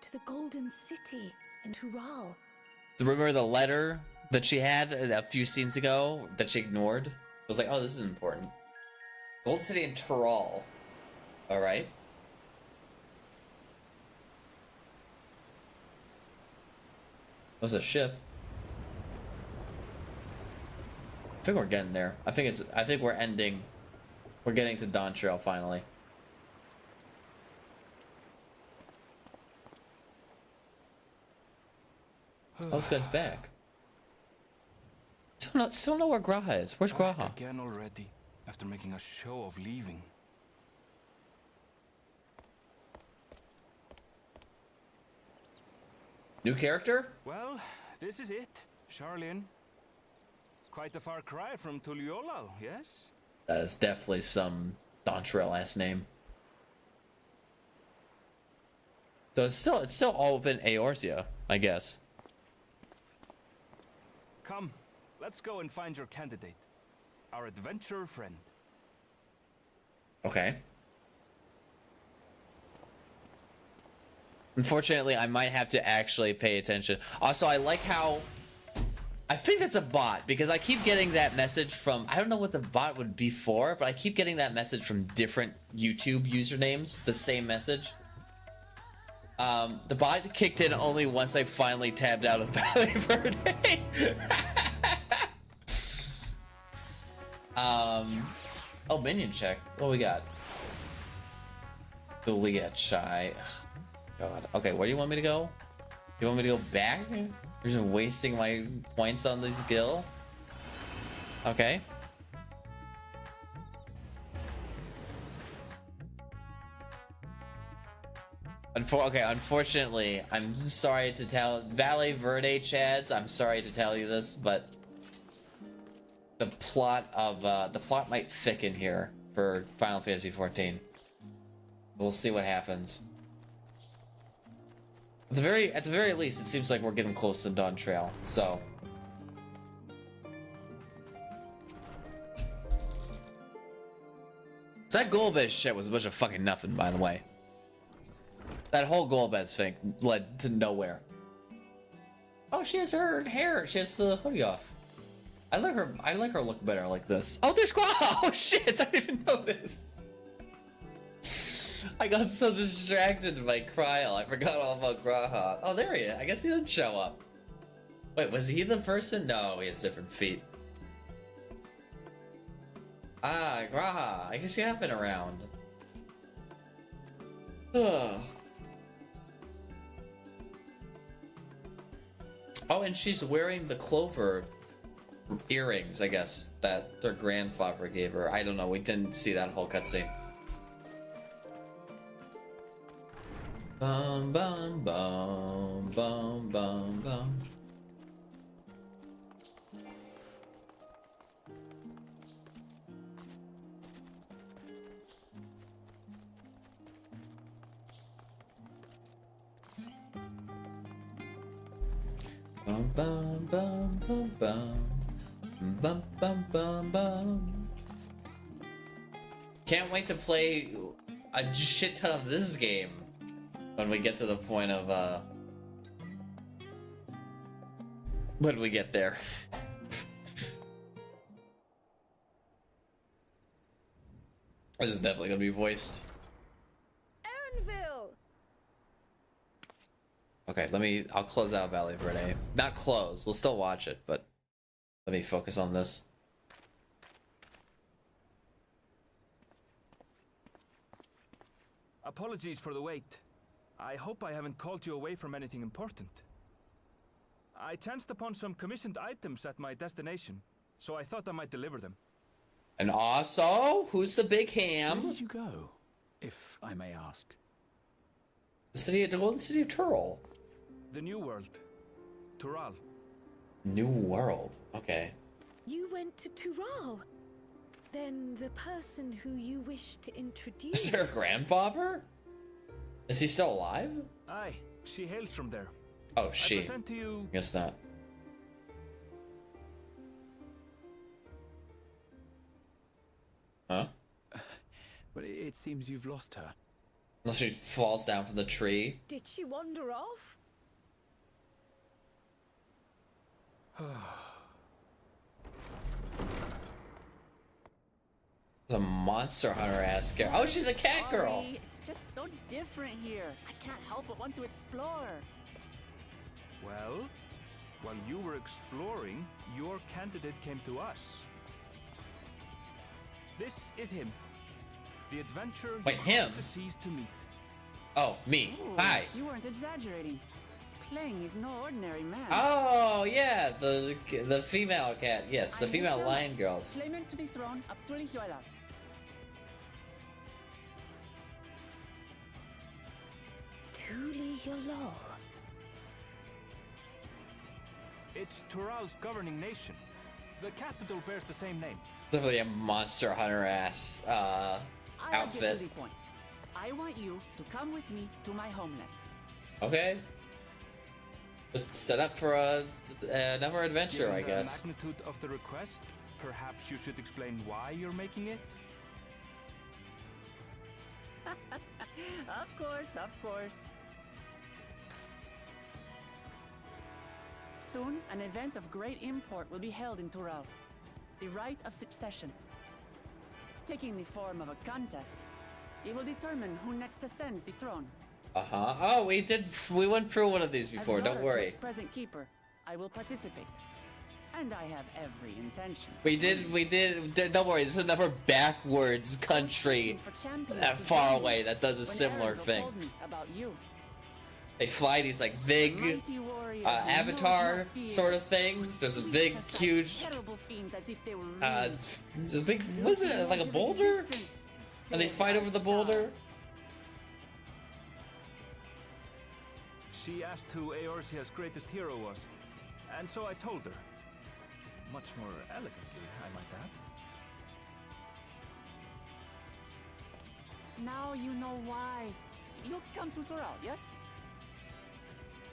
To the Golden City in Tural. Remember the letter that she had a few scenes ago that she ignored? I was like, oh, this is important. Gold City in Tural. Alright. What's a ship? I think we're getting there. I think we're ending. We're getting to Dawn Trail finally. Oh, this guy's back. Still know where Graha is. Where's Graha? Again already, after making a show of leaving. New character? Well, this is it, Charlene. Quite a far cry from Tuliolal, yes? That is definitely some Dawntrail last name. So it's still all within Eorzea, I guess. Come, let's go and find your candidate. Our adventurer friend. Okay. Unfortunately, I might have to actually pay attention. Also, I like how... I think that's a bot, because I keep getting that message from... I don't know what the bot would be for, but I keep getting that message from different YouTube usernames. The same message. The bot kicked in only once I finally tabbed out of Valle Verde. Oh, minion check. What we got? Goliath Chai. God. Okay, where do you want me to go? You want me to go back? You're just wasting my points on this skill. Okay. Unfortunately, I'm sorry to tell Valle Verde Chads. I'm sorry to tell you this, but the plot might thicken here for Final Fantasy XIV. We'll see what happens. At the very least, it seems like we're getting close to Dawn Trail. So. So that Golbez shit was a bunch of fucking nothing, by the way. That whole Golbez thing led to nowhere. Oh, she has her hair. She has the hoodie off. I like her look better like this. Oh, there's Qua. Oh shit! I didn't even notice. I got so distracted by Kryl. I forgot all about Graha. Oh, there he is. I guess he didn't show up. Wait, was he the person? No, he has different feet. Ah, Graha. I guess you have been around. Ugh. Oh, and she's wearing the clover earrings, I guess, that their grandfather gave her. I don't know. We didn't see that whole cutscene. Bum bum bum bum bum bum. Bum bum bum bum bum. Bum bum bum bum. Can't wait to play a shit ton of this game when we get to the point of when we get there. This is definitely gonna be voiced. Aaronville! Okay, I'll close out Valle Verde. Not close, we'll still watch it, but let me focus on this. Apologies for the wait. I hope I haven't called you away from anything important. I chanced upon some commissioned items at my destination, so I thought I might deliver them. And also, who's the big ham? Where did you go, if I may ask? The golden city of Tural. The New World. Tural. New World. Okay. You went to Tural. Then the person who you wish to introduce... Is there a grandfather? Is he still alive? Aye, she hails from there. Oh, she. I present to you... Guess not. Huh? But it seems you've lost her. Unless she falls down from the tree. Did she wander off? The monster hunter ass girl. Oh, she's a cat girl. Sorry, it's just so different here. I can't help but want to explore. Well, while you were exploring, your candidate came to us. This is him. The adventurer Wait, you him? crossed the seas to meet. Oh, me. Ooh, Hi. You weren't exaggerating. It's plain he's no ordinary man. Oh, yeah, the female cat. Yes, the I female am lion girls. Claimant to the throne of Tulihuela. Tulihuela. It's Tural's governing nation. The capital bears the same name. Definitely a monster hunter ass I'll get outfit. to the point. I want you to come with me to my homeland. Okay. Just set up for another adventure, Given I guess. the magnitude of the request, perhaps you should explain why you're making it? Of course, of course. Soon, an event of great import will be held in Tural. The Right of Succession. Taking the form of a contest, it will determine who next ascends the throne. Uh-huh. Oh, we went through one of these before, As don't daughter to worry. its present keeper, I will participate. And I have every intention. We did, don't worry, there's another backwards country that far away that does a similar thing. Told me about you. They fly these like big Mighty warrior who avatar knows no fear. sort of things. There's a big, Sweeps aside huge, terrible fiends as if they were there's a big, what's it, like a boulder? And they fight over the boulder? She asked who Eorzea's greatest hero was, and so I told her. Much more elegantly, I might add. Now you know why. You'll come to Tural, yes?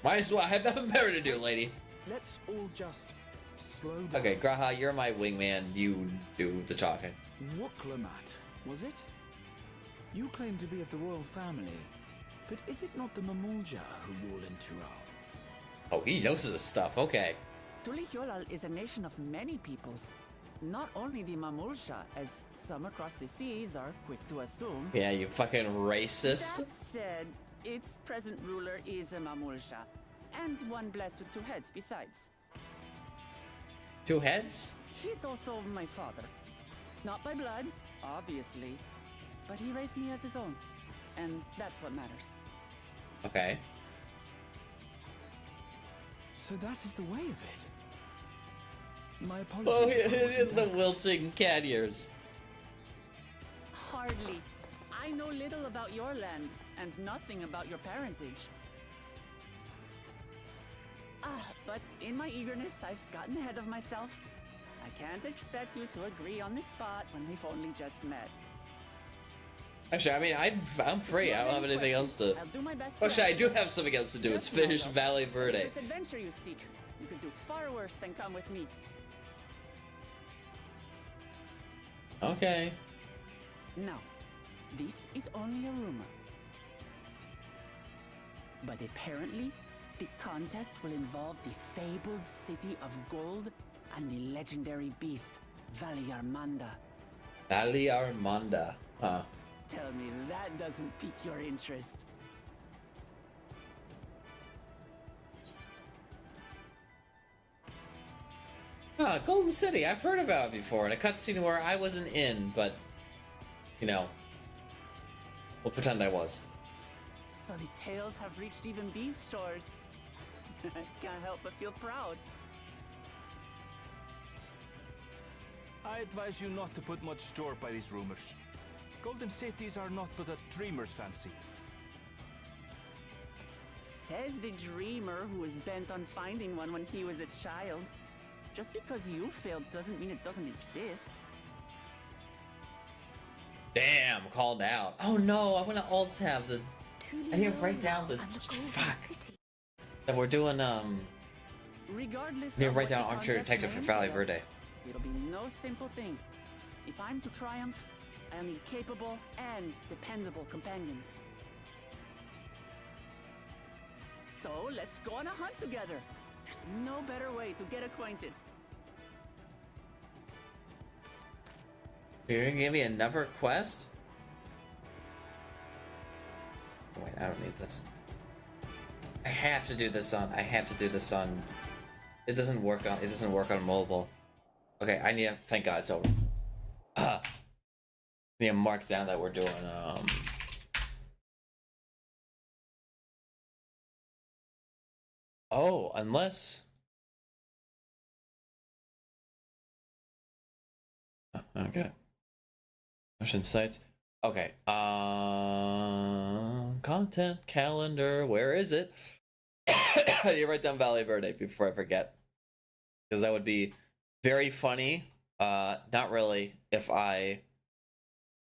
Might as well have nothing better to do, lady. Let's all just slow down. Okay, Graha, you're my wingman. You do the talking. Wuklamat, was it? You claim to be of the royal family, but is it not the Mamulja who rule in Tural? Oh, he knows this stuff. Okay. Tulihuela is a nation of many peoples. Not only the Mamulsha, as some across the seas are quick to assume. Yeah, you fucking racist. That said, its present ruler is a Mamulsha, and one blessed with two heads besides. Two heads? He's also my father. Not by blood, obviously, but he raised me as his own, and that's what matters. Okay. So that is the way of it. My apologies. Oh, if I it wasn't is the there. wilting cat ears. Hardly. I know little about your land, and nothing about your parentage. But in my eagerness, I've gotten ahead of myself. I can't expect you to agree on the spot when we've only just met. Actually, I mean, I'm free. I don't have anything else to. I'll do my best. Actually, I do have something else to do. It's finish Valle Verde. If it's adventure you seek, you could do far worse than come with me. Okay. Now, this is only a rumor. But apparently, the contest will involve the fabled city of gold and the legendary beast, Valle. Valle. Huh. Tell me that doesn't pique your interest. Ah, Golden City. I've heard about it before in a cutscene where I wasn't in, but, you know, we'll pretend I was. So the tales have reached even these shores. I can't help but feel proud. I advise you not to put much store by these rumors. Golden cities are not but a dreamer's fancy. Says the dreamer who was bent on finding one when he was a child. Just because you failed doesn't mean it doesn't exist. Damn, called out. Oh no, I want to alt tab the. I didn't write down the. Fuck. That we're doing Regardless. I didn't of write what down the Armchair contest Detective may for Valle entail, Verde. It'll be no simple thing. If I'm to triumph, I'll need capable and dependable companions. So let's go on a hunt together. There's no better way to get acquainted. You're gonna give me another quest? Wait, I don't need this. I have to do this on. It doesn't work on mobile. Okay, I need to. Thank God it's over. I need to mark down that we're doing Oh, unless. Okay. Motion sites. Okay. Content calendar. Where is it? I need to write down Valle Verde before I forget, because that would be very funny. Not really if I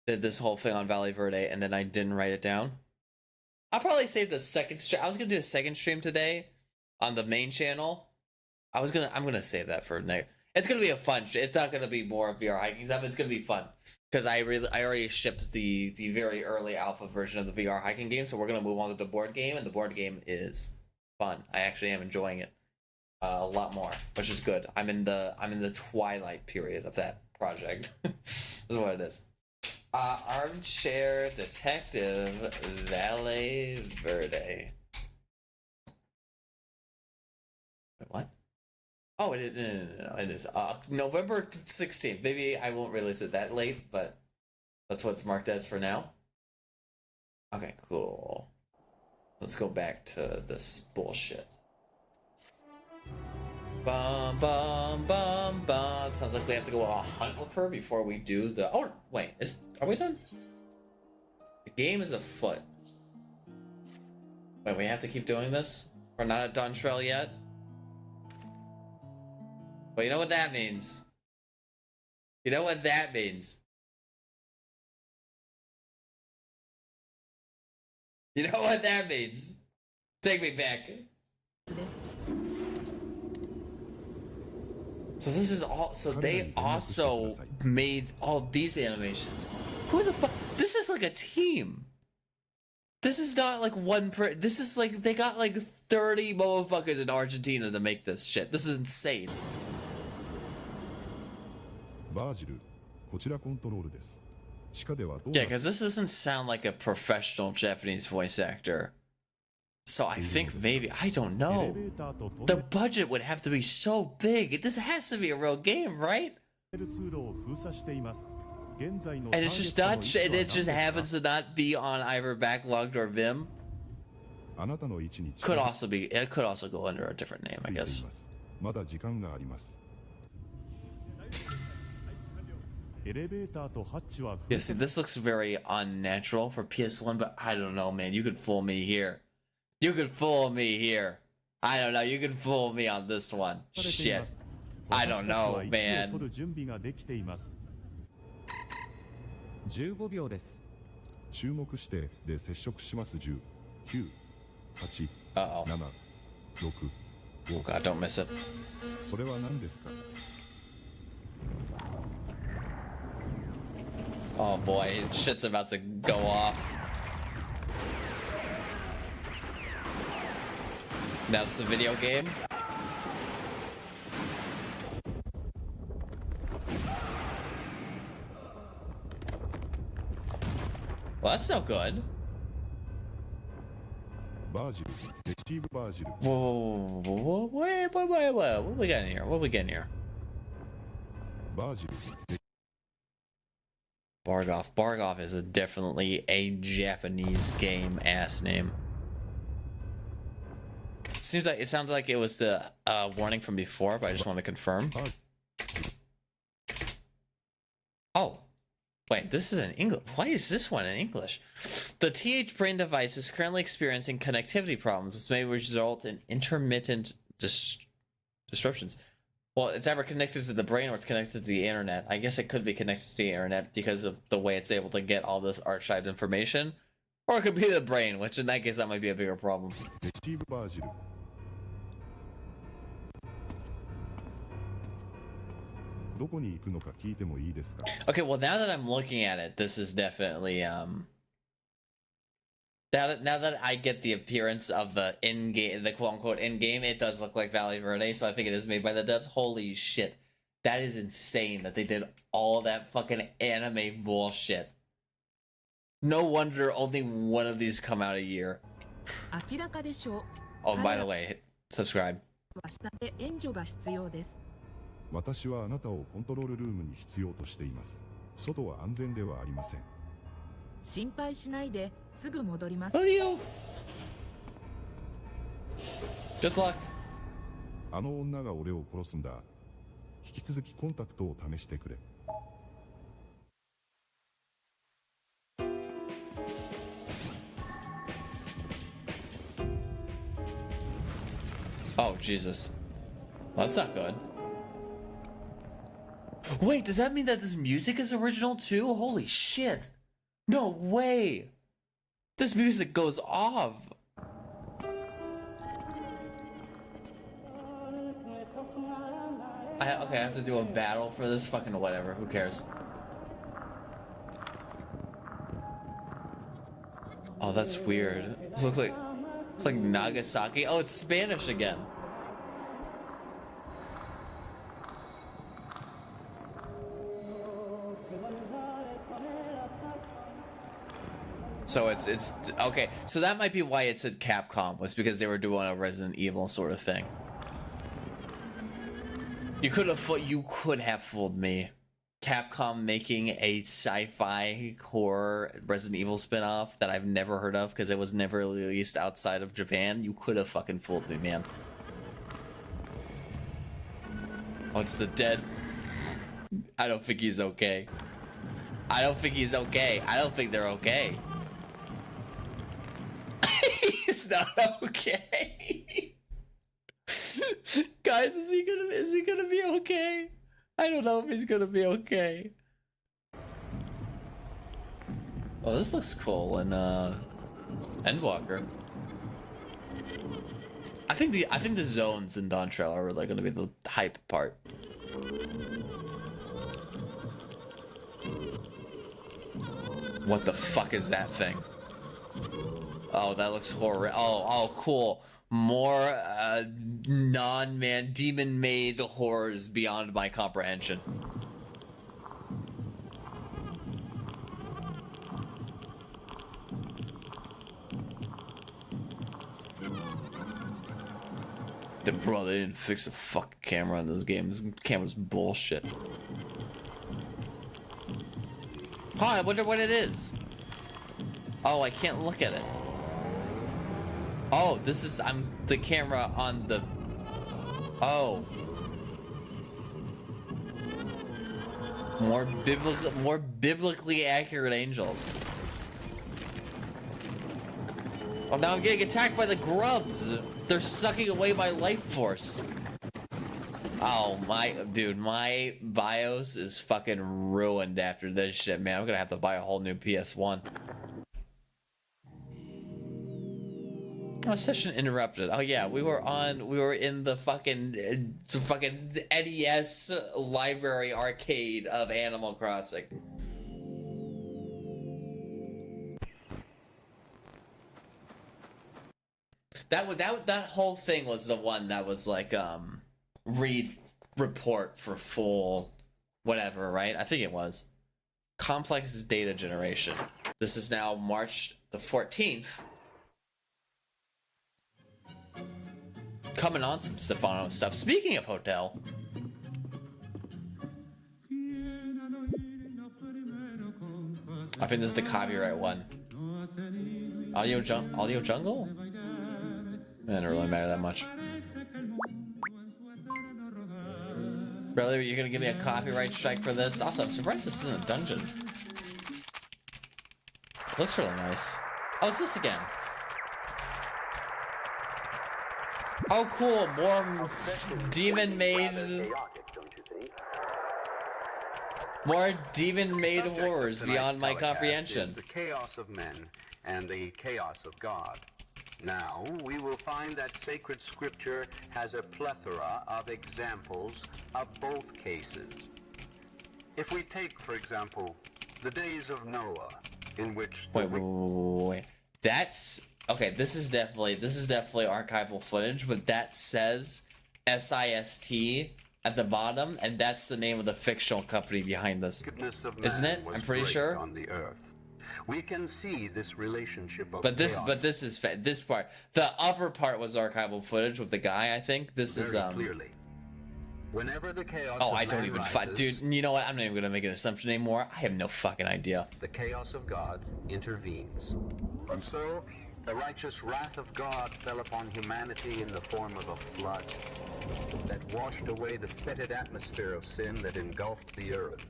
did this whole thing on Valle Verde and then I didn't write it down. I'll probably save the second stream. I was gonna do a second stream today on the main channel. I'm gonna save that for next. It's gonna be a fun. It's not gonna be more of VR hiking stuff. It's gonna be fun because I already shipped the very early alpha version of the VR hiking game. So we're gonna move on to the board game, and the board game is fun. I actually am enjoying it a lot more, which is good. I'm in the twilight period of that project. That's what it is. Armchair Detective Valle Verde. Wait, what? Oh, it is. No, it is November 16th. Maybe I won't release it that late, but that's what it's marked as for now. Okay, cool. Let's go back to this bullshit. Bum bum bum bum. Sounds like we have to go on a hunt with her before we do the. Oh wait, are we done? The game is afoot. Wait, we have to keep doing this? We're not at Dontrell yet. Well, you know what that means. You know what that means. You know what that means. Take me back. So this is all. So they also made all these animations. Who the fuck? This is like a team. This is not like one this is like they got like 30 motherfuckers in Argentina to make this shit. This is insane. Yeah, because this doesn't sound like a professional Japanese voice actor. So I think maybe, I don't know. The budget would have to be so big. This has to be a real game, right? And it's just not, and it just happens to not be on either Backlogged or Vim. Could also be, it could also go under a different name, I guess. Yeah, see, this looks very unnatural for PS1, but I don't know, man. You could fool me here. You could fool me here. I don't know. You could fool me on this one. Shit. I don't know, man. 15秒です。注目してで接触します。10、9、8、7、6、5。 Oh God, don't miss it. それは何ですか Oh boy, shit's about to go off. That's the video game. Well, that's no good. Whoa, wait, what we got in here? What we getting here? Bargoff is definitely a Japanese game ass name. It sounds like it was the warning from before, but I just want to confirm. Oh, wait, this is in English. Why is this one in English? The TH brain device is currently experiencing connectivity problems, which may result in intermittent disruptions. Well, it's either connected to the brain or it's connected to the internet. I guess it could be connected to the internet because of the way it's able to get all this archived information. Or it could be the brain, which in that case, that might be a bigger problem. Okay, well, now that I'm looking at it, this is definitely, now that I get the appearance of the in-game, the quote-unquote in-game, it does look like Valle Verde, so I think it is made by the devs. Holy shit. That is insane that they did all that fucking anime bullshit. No wonder only one of these come out a year. Oh, by the way, subscribe. 私はあなたをコントロールルームに必要としています。外は安全ではありません。心配しないですぐ戻ります。Good luck. あの女が俺を殺すんだ。引き続きコンタクトを試してくれ。Oh, Jesus. Well, that's not good. Wait, does that mean that this music is original too? Holy shit. No way. This music goes off. Okay, I have to do a battle for this? Fucking whatever, who cares? Oh, that's weird. This looks like... It's like Nagasaki. Oh, it's Spanish again. So it's okay. So that might be why it said Capcom, was because they were doing a Resident Evil sort of thing. You could have fooled me. Capcom making a sci-fi horror Resident Evil spin-off that I've never heard of because it was never released outside of Japan. You could have fucking fooled me, man. Oh, it's the dead. I don't think he's okay. I don't think he's okay. I don't think they're okay. He's not okay. Guys, is he gonna be okay? I don't know if he's gonna be okay. Oh, this looks cool in Endwalker. I think the zones in Dawn Trail are really gonna be the hype part. What the fuck is that thing? Oh, that looks horrible. Oh, cool. More non-man, demon-made horrors beyond my comprehension. Bro, they didn't fix a fucking camera in this game. This camera's bullshit. Oh, I wonder what it is. Oh, I can't look at it. Oh, I'm the camera on the... Oh. More biblically accurate angels. Oh, now I'm getting attacked by the grubs. They're sucking away my life force. Oh, dude, my BIOS is fucking ruined after this shit, man. I'm gonna have to buy a whole new PS1. Oh, session interrupted. Oh yeah, we were in the fucking NES library arcade of Animal Crossing. That whole thing was the one that was like read report for full whatever, right? I think it was complex data generation. This is now March the 14th. Coming on some Stefano stuff. Speaking of hotel, I think this is the copyright one. Audio Jungle? It doesn't really matter that much. Brother, you're gonna give me a copyright strike for this? Also, I'm surprised this isn't a dungeon. It looks really nice. Oh, it's this again. Oh, cool. More demon-made... More demon-made horrors beyond my comprehension. The chaos of men and the chaos of God. Now, we will find that sacred scripture has a plethora of examples of both cases. If we take, for example, the days of Noah, in which... Wait. That's... Okay, this is definitely archival footage, but that says SIST at the bottom, and that's the name of the fictional company behind this. Isn't it? I'm pretty sure. On the earth. We can see this relationship of this part. The other part was archival footage with the guy, I think. This is clearly. Whenever the chaos I don't even dude, you know what? I'm not even gonna make an assumption anymore. I have no fucking idea. The chaos of God intervenes. And so the righteous wrath of God fell upon humanity in the form of a flood that washed away the fetid atmosphere of sin that engulfed the earth.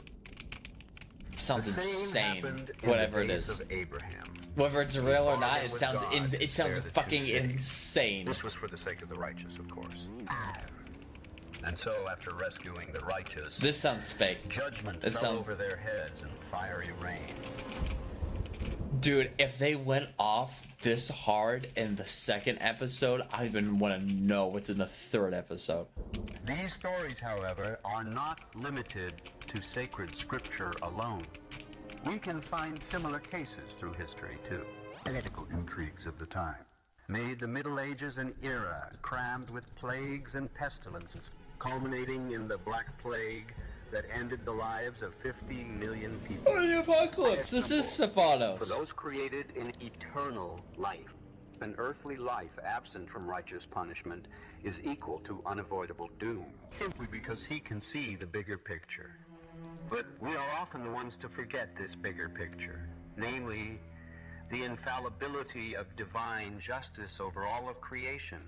Sounds insane. Whatever it is. Abraham. Whether it's real or not, it sounds fucking insane. This was for the sake of the righteous, of course. And so, after rescuing the righteous, this sounds fake. Judgment fell over their heads in fiery rain. Dude, if they went off this hard in the second episode, I even want to know what's in the third episode. These stories, however, are not limited to sacred scripture alone. We can find similar cases through history, too. Political intrigues of the time made the Middle Ages an era crammed with plagues and pestilences, culminating in the Black Plague that ended the lives of 50 million people. Oh, the apocalypse! This is Stephanos. For those created in eternal life, an earthly life absent from righteous punishment is equal to unavoidable doom, simply because he can see the bigger picture. But we are often the ones to forget this bigger picture, namely, the infallibility of divine justice over all of creation.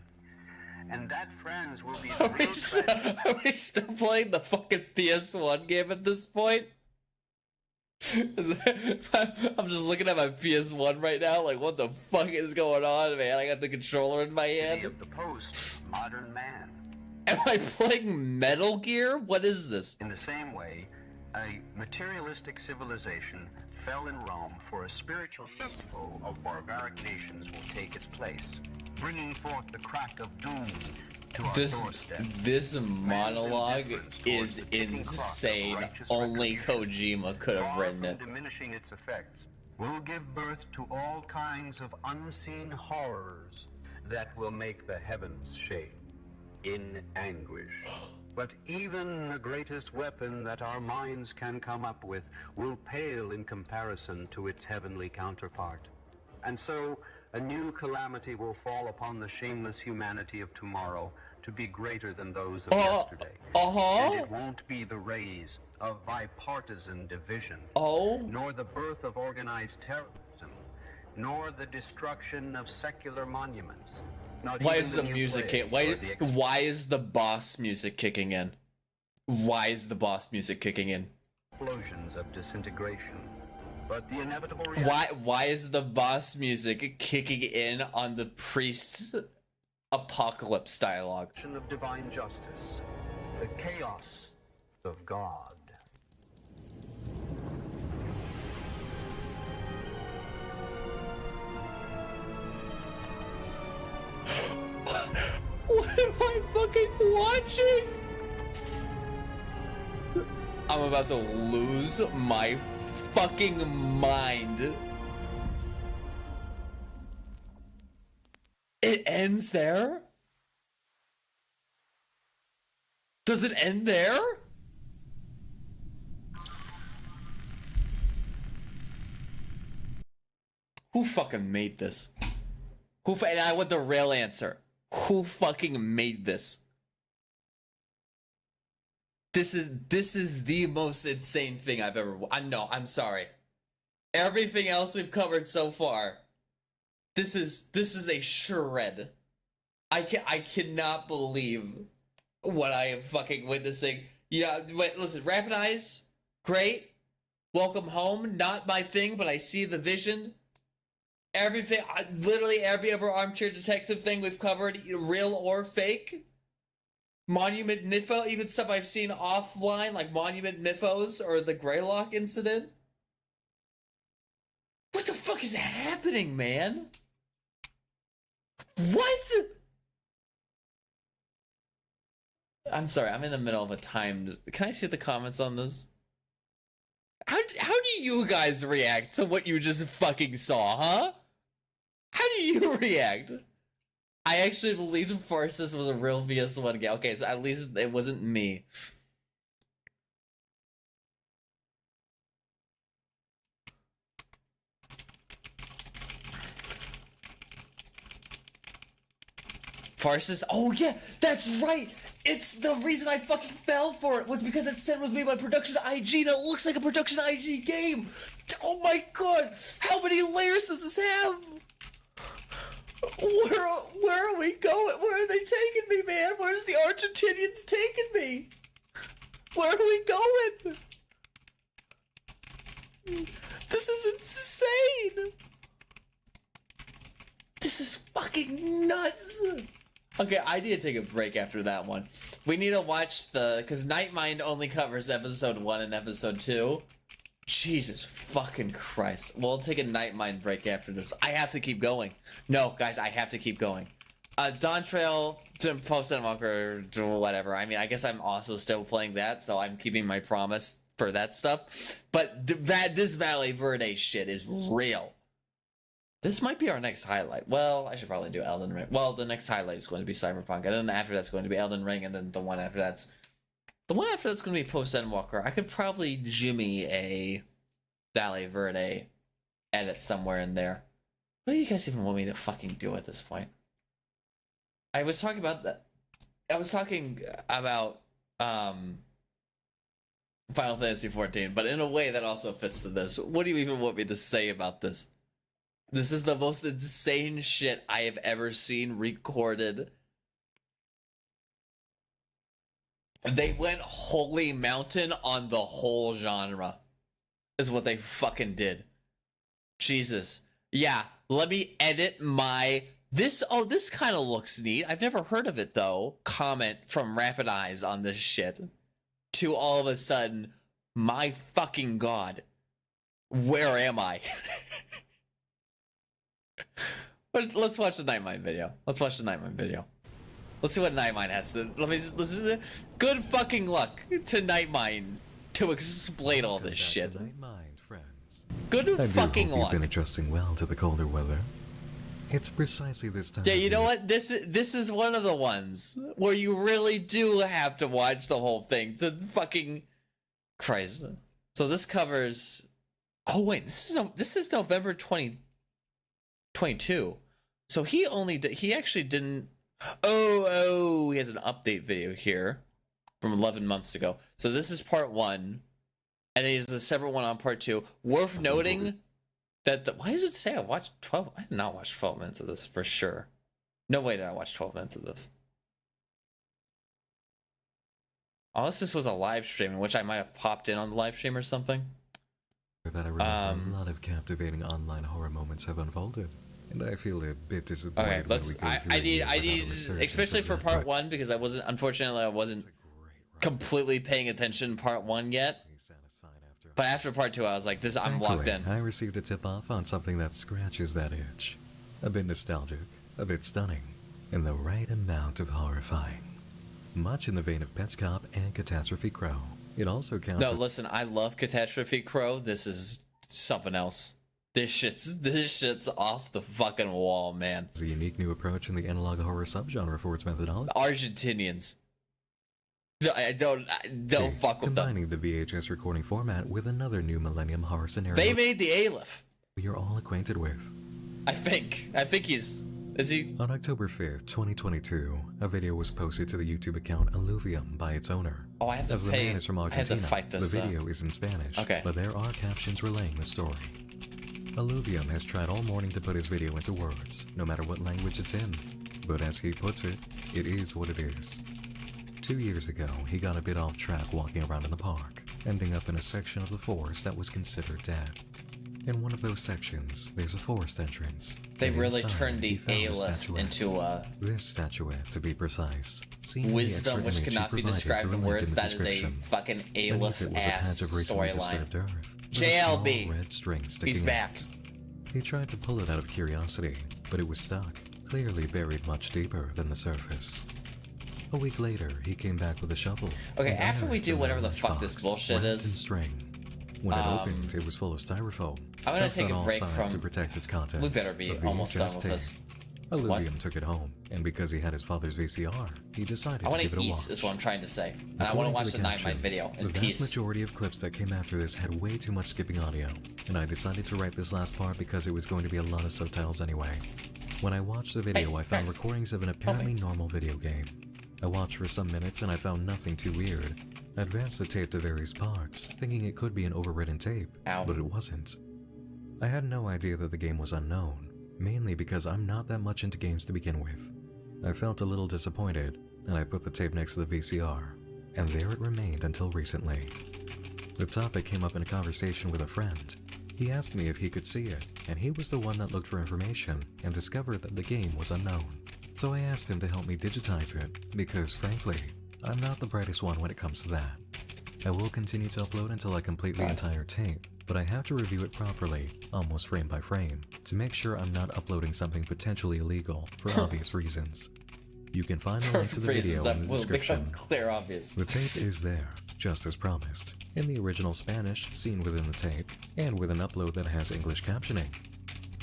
And that, friends, will be the real tragedy. Are we still playing the fucking PS1 game at this point? I'm just looking at my PS1 right now, like, what the fuck is going on, man? I got the controller in my hand. Of the post-modern man. Am I playing Metal Gear? What is this? In the same way, a materialistic civilization fell in Rome for a spiritual festival of barbaric nations will take its place, bringing forth the crack of doom to our doorstep. This monologue is insane. Only Kojima could have written it. Diminishing its effects will give birth to all kinds of unseen horrors that will make the heavens shake in anguish. But even the greatest weapon that our minds can come up with will pale in comparison to its heavenly counterpart. And so, a new calamity will fall upon the shameless humanity of tomorrow to be greater than those of yesterday. And it won't be the rays of bipartisan division, nor the birth of organized terrorism, nor the destruction of secular monuments. Why is the music why is the boss music kicking in? Why is the boss music kicking in? Explosions of disintegration. But the inevitable why is the boss music kicking in on the priest's apocalypse dialogue? Of divine justice, the chaos of God. What am I fucking watching? I'm about to lose my fucking mind. It It ends there? Does it end there? Who fucking made this? And I want the real answer. Who fucking made this? This is the most insane thing I've ever. No, I'm sorry. Everything else we've covered so far, this is a shred. I cannot believe what I am fucking witnessing. Yeah, wait, listen, Rapid Eyes, great. Welcome home, not my thing, but I see the vision. Everything, literally every other armchair detective thing we've covered, real or fake. Monument Mytho, even stuff I've seen offline, like Monument Mythos or the Greylock incident. What the fuck is happening, man? What? I'm sorry, I'm in the middle of a timed... Can I see the comments on this? How do you guys react to what you just fucking saw, huh? How do you react? I actually believed Farsis was a real VS1 game. Okay, so at least it wasn't me. Farsis? Oh yeah, that's right! It's the reason I fucking fell for it was because it said it was made by Production IG and it looks like a Production IG game! Oh my god! How many layers does this have? Where are we going? Where are they taking me, man? Where's the Argentinians taking me? Where are we going? This is insane! This is fucking nuts! Okay, I need to take a break after that one. We need to watch because Nightmind only covers episode 1 and episode 2. Jesus fucking Christ. We'll take a Nightmind break after this. I have to keep going. No, guys, I have to keep going. Dawn Trail, Post and Walker, whatever. I mean, I guess I'm also still playing that, so I'm keeping my promise for that stuff. But this Valle Verde shit is real. This might be our next highlight. Well, I should probably do Elden Ring. Well, the next highlight is going to be Cyberpunk, and then after that's going to be Elden Ring, and then the one after that's going to be Post Endwalker. I could probably jimmy a Valle Verde edit somewhere in there. What do you guys even want me to fucking do at this point? I was talking about that. I was talking about Final Fantasy XIV, but in a way that also fits to this. What do you even want me to say about this? This is the most insane shit I have ever seen recorded. They went Holy Mountain on the whole genre. Is what they fucking did. Jesus. Yeah, let me edit my... This kind of looks neat. I've never heard of it, though. Comment from Rapid Eyes on this shit. To all of a sudden, my fucking god. Where am I? Let's watch the Nightmind video. Let's watch the Nightmind video. Let's see what Nightmind has to. Listen. Good fucking luck to Nightmind to explain all this shit. Nightmind, friends. Good fucking luck. You've been adjusting well to the colder weather. It's precisely this time. Yeah, you know what? This is one of the ones where you really do have to watch the whole thing to fucking Christ. So this covers. Oh wait, this is November 2022. So he actually didn't. Oh, he has an update video here from 11 months ago. So this is part 1, and he has a separate one on part 2. Worth noting that why does it say I watched 12? I did not watch 12 minutes of this for sure. No way did I watch 12 minutes of this. Unless this was a live stream in which I might have popped in on the live stream or something. That I remember a lot of captivating online horror moments have unfolded. And I feel a bit disappointed. Okay, I need, especially for part 1, because unfortunately I wasn't completely paying attention part 1 yet. But after part 2, I was like, I'm locked in. I received a tip-off on something that scratches that itch. A bit nostalgic, a bit stunning, and the right amount of horrifying. Much in the vein of Pets Cop and Catastrophe Crow. It also counts. No, listen, I love Catastrophe Crow. This is something else. This shit's off the fucking wall, man. It's a unique new approach in the analog horror subgenre for its methodology. Argentinians. Don't fuck with them. Combining the VHS recording format with another new Millennium horror scenario. They made the Aleph. You're all acquainted with. I think he's... Is he? On October 5th, 2022, a video was posted to the YouTube account Alluvium by its owner. Oh, I have to As the pay. man is from I have Argentina, to fight this. the video is in Spanish, okay. but there are captions relaying the story. Alluvium has tried all morning to put his video into words, no matter what language it's in. But as he puts it, it is what it is. 2 years ago, he got a bit off track walking around in the park, ending up in a section of the forest that was considered dead. In one of those sections, there's a forest entrance. They really inside, turned the Aleph into a... This statuette, to be precise. Wisdom which cannot be described in words. That is a fucking Aleph-ass storyline. JLB. He's back. He tried to pull it out of curiosity, but it was stuck, clearly buried much deeper than the surface. A week later, he came back with a shovel. Okay, after we do whatever the fuck this bullshit is... String. When it opened, it was full of styrofoam. I'm gonna take a break from... to protect its contents. We better be almost done with this. Alluvium took it home, and because he had his father's VCR, he decided to give it a watch. I want to eat, is what I'm trying to say. And I want to watch the 9-minute video in peace. The vast majority of clips that came after this had way too much skipping audio, and I decided to write this last part because it was going to be a lot of subtitles anyway. When I watched the video, I found recordings of an apparently normal video game. I watched for some minutes and I found nothing too weird. I advanced the tape to various parts, thinking it could be an overwritten tape, but it wasn't. I had no idea that the game was unknown, mainly because I'm not that much into games to begin with. I felt a little disappointed, and I put the tape next to the VCR, and there it remained until recently. The topic came up in a conversation with a friend. He asked me if he could see it, and he was the one that looked for information and discovered that the game was unknown. So I asked him to help me digitize it, because frankly, I'm not the brightest one when it comes to that. I will continue to upload until I complete the entire tape, but I have to review it properly, almost frame by frame, to make sure I'm not uploading something potentially illegal for obvious reasons. You can find a link to the video in the description. Clear, obvious. The tape is there, just as promised, in the original Spanish seen within the tape, and with an upload that has English captioning.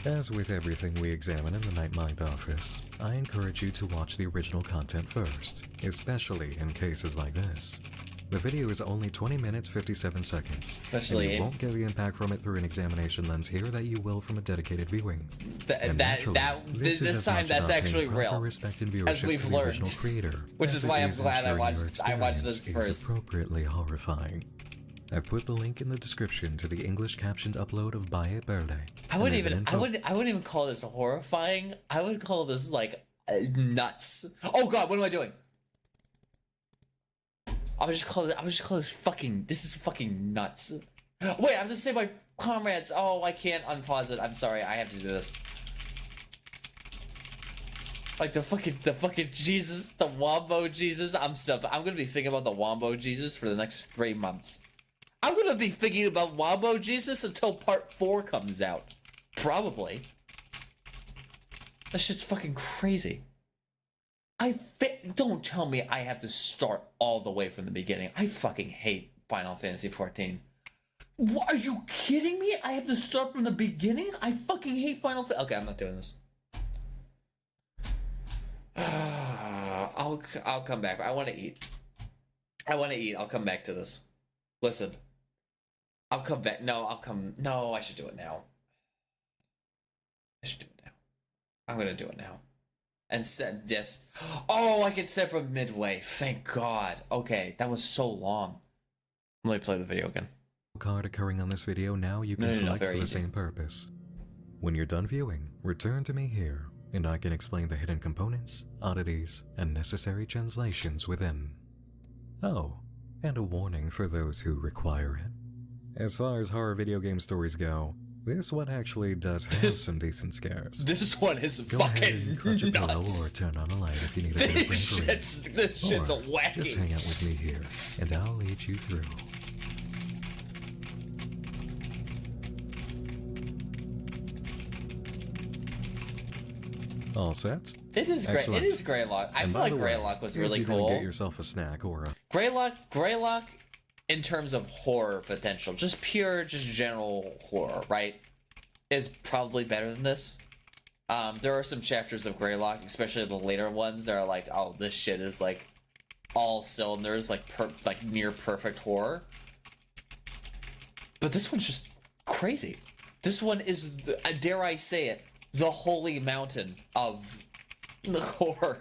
As with everything we examine in the Night Mind office, I encourage you to watch the original content first, especially in cases like this. The video is only 20 minutes 57 seconds, and you won't get the impact from it through an examination lens here that you will from a dedicated viewing. This time that's actually real, as we've learned, which is why I'm glad I watched this first. Is appropriately horrifying. I've put the link in the description to the English captioned upload of Verde. I wouldn't even call this horrifying. I would call this like nuts. Oh god, what am I doing? I would just call this fucking. This is fucking nuts. Wait, I have to save my comrades. Oh, I can't unpause it. I'm sorry. I have to do this. Like the fucking Jesus, the Wombo Jesus. I'm gonna be thinking about the Wombo Jesus for the next 3 months. I'm gonna be thinking about Wombo Jesus until part 4 comes out. Probably. That shit's fucking crazy. Don't tell me I have to start all the way from the beginning. I fucking hate Final Fantasy XIV. What, are you kidding me? I have to start from the beginning? I fucking hate Final Fantasy. Okay, I'm not doing this. I'll come back. I want to eat. I'll come back to this. Listen. I'll come back. No, I should do it now. I'm gonna do it now. Instead, this. Oh, I can set from midway. Thank God. Okay, that was so long. Let me play the video again. Card occurring on this video now you can select for the same purpose. When you're done viewing, return to me here, and I can explain the hidden components, oddities, and necessary translations within. Oh, and a warning for those who require it. As far as horror video game stories go, this one actually does have some decent scares. This one is Go fucking ahead and clutch a pillow nuts. or turn on a light if you need a bit of bravery. This shit's Or wacky. just hang out with me here, and I'll lead you through. All set? It is great. It is Greylock. I feel like Greylock was really cool. Get yourself a snack or a Greylock, in terms of horror potential, just general horror, right? is probably better than this. There are some chapters of Greylock, especially the later ones, that are like, oh, this shit is like all cylinders, like near perfect horror. But this one's just crazy. This one is, dare I say it, the holy mountain of horror.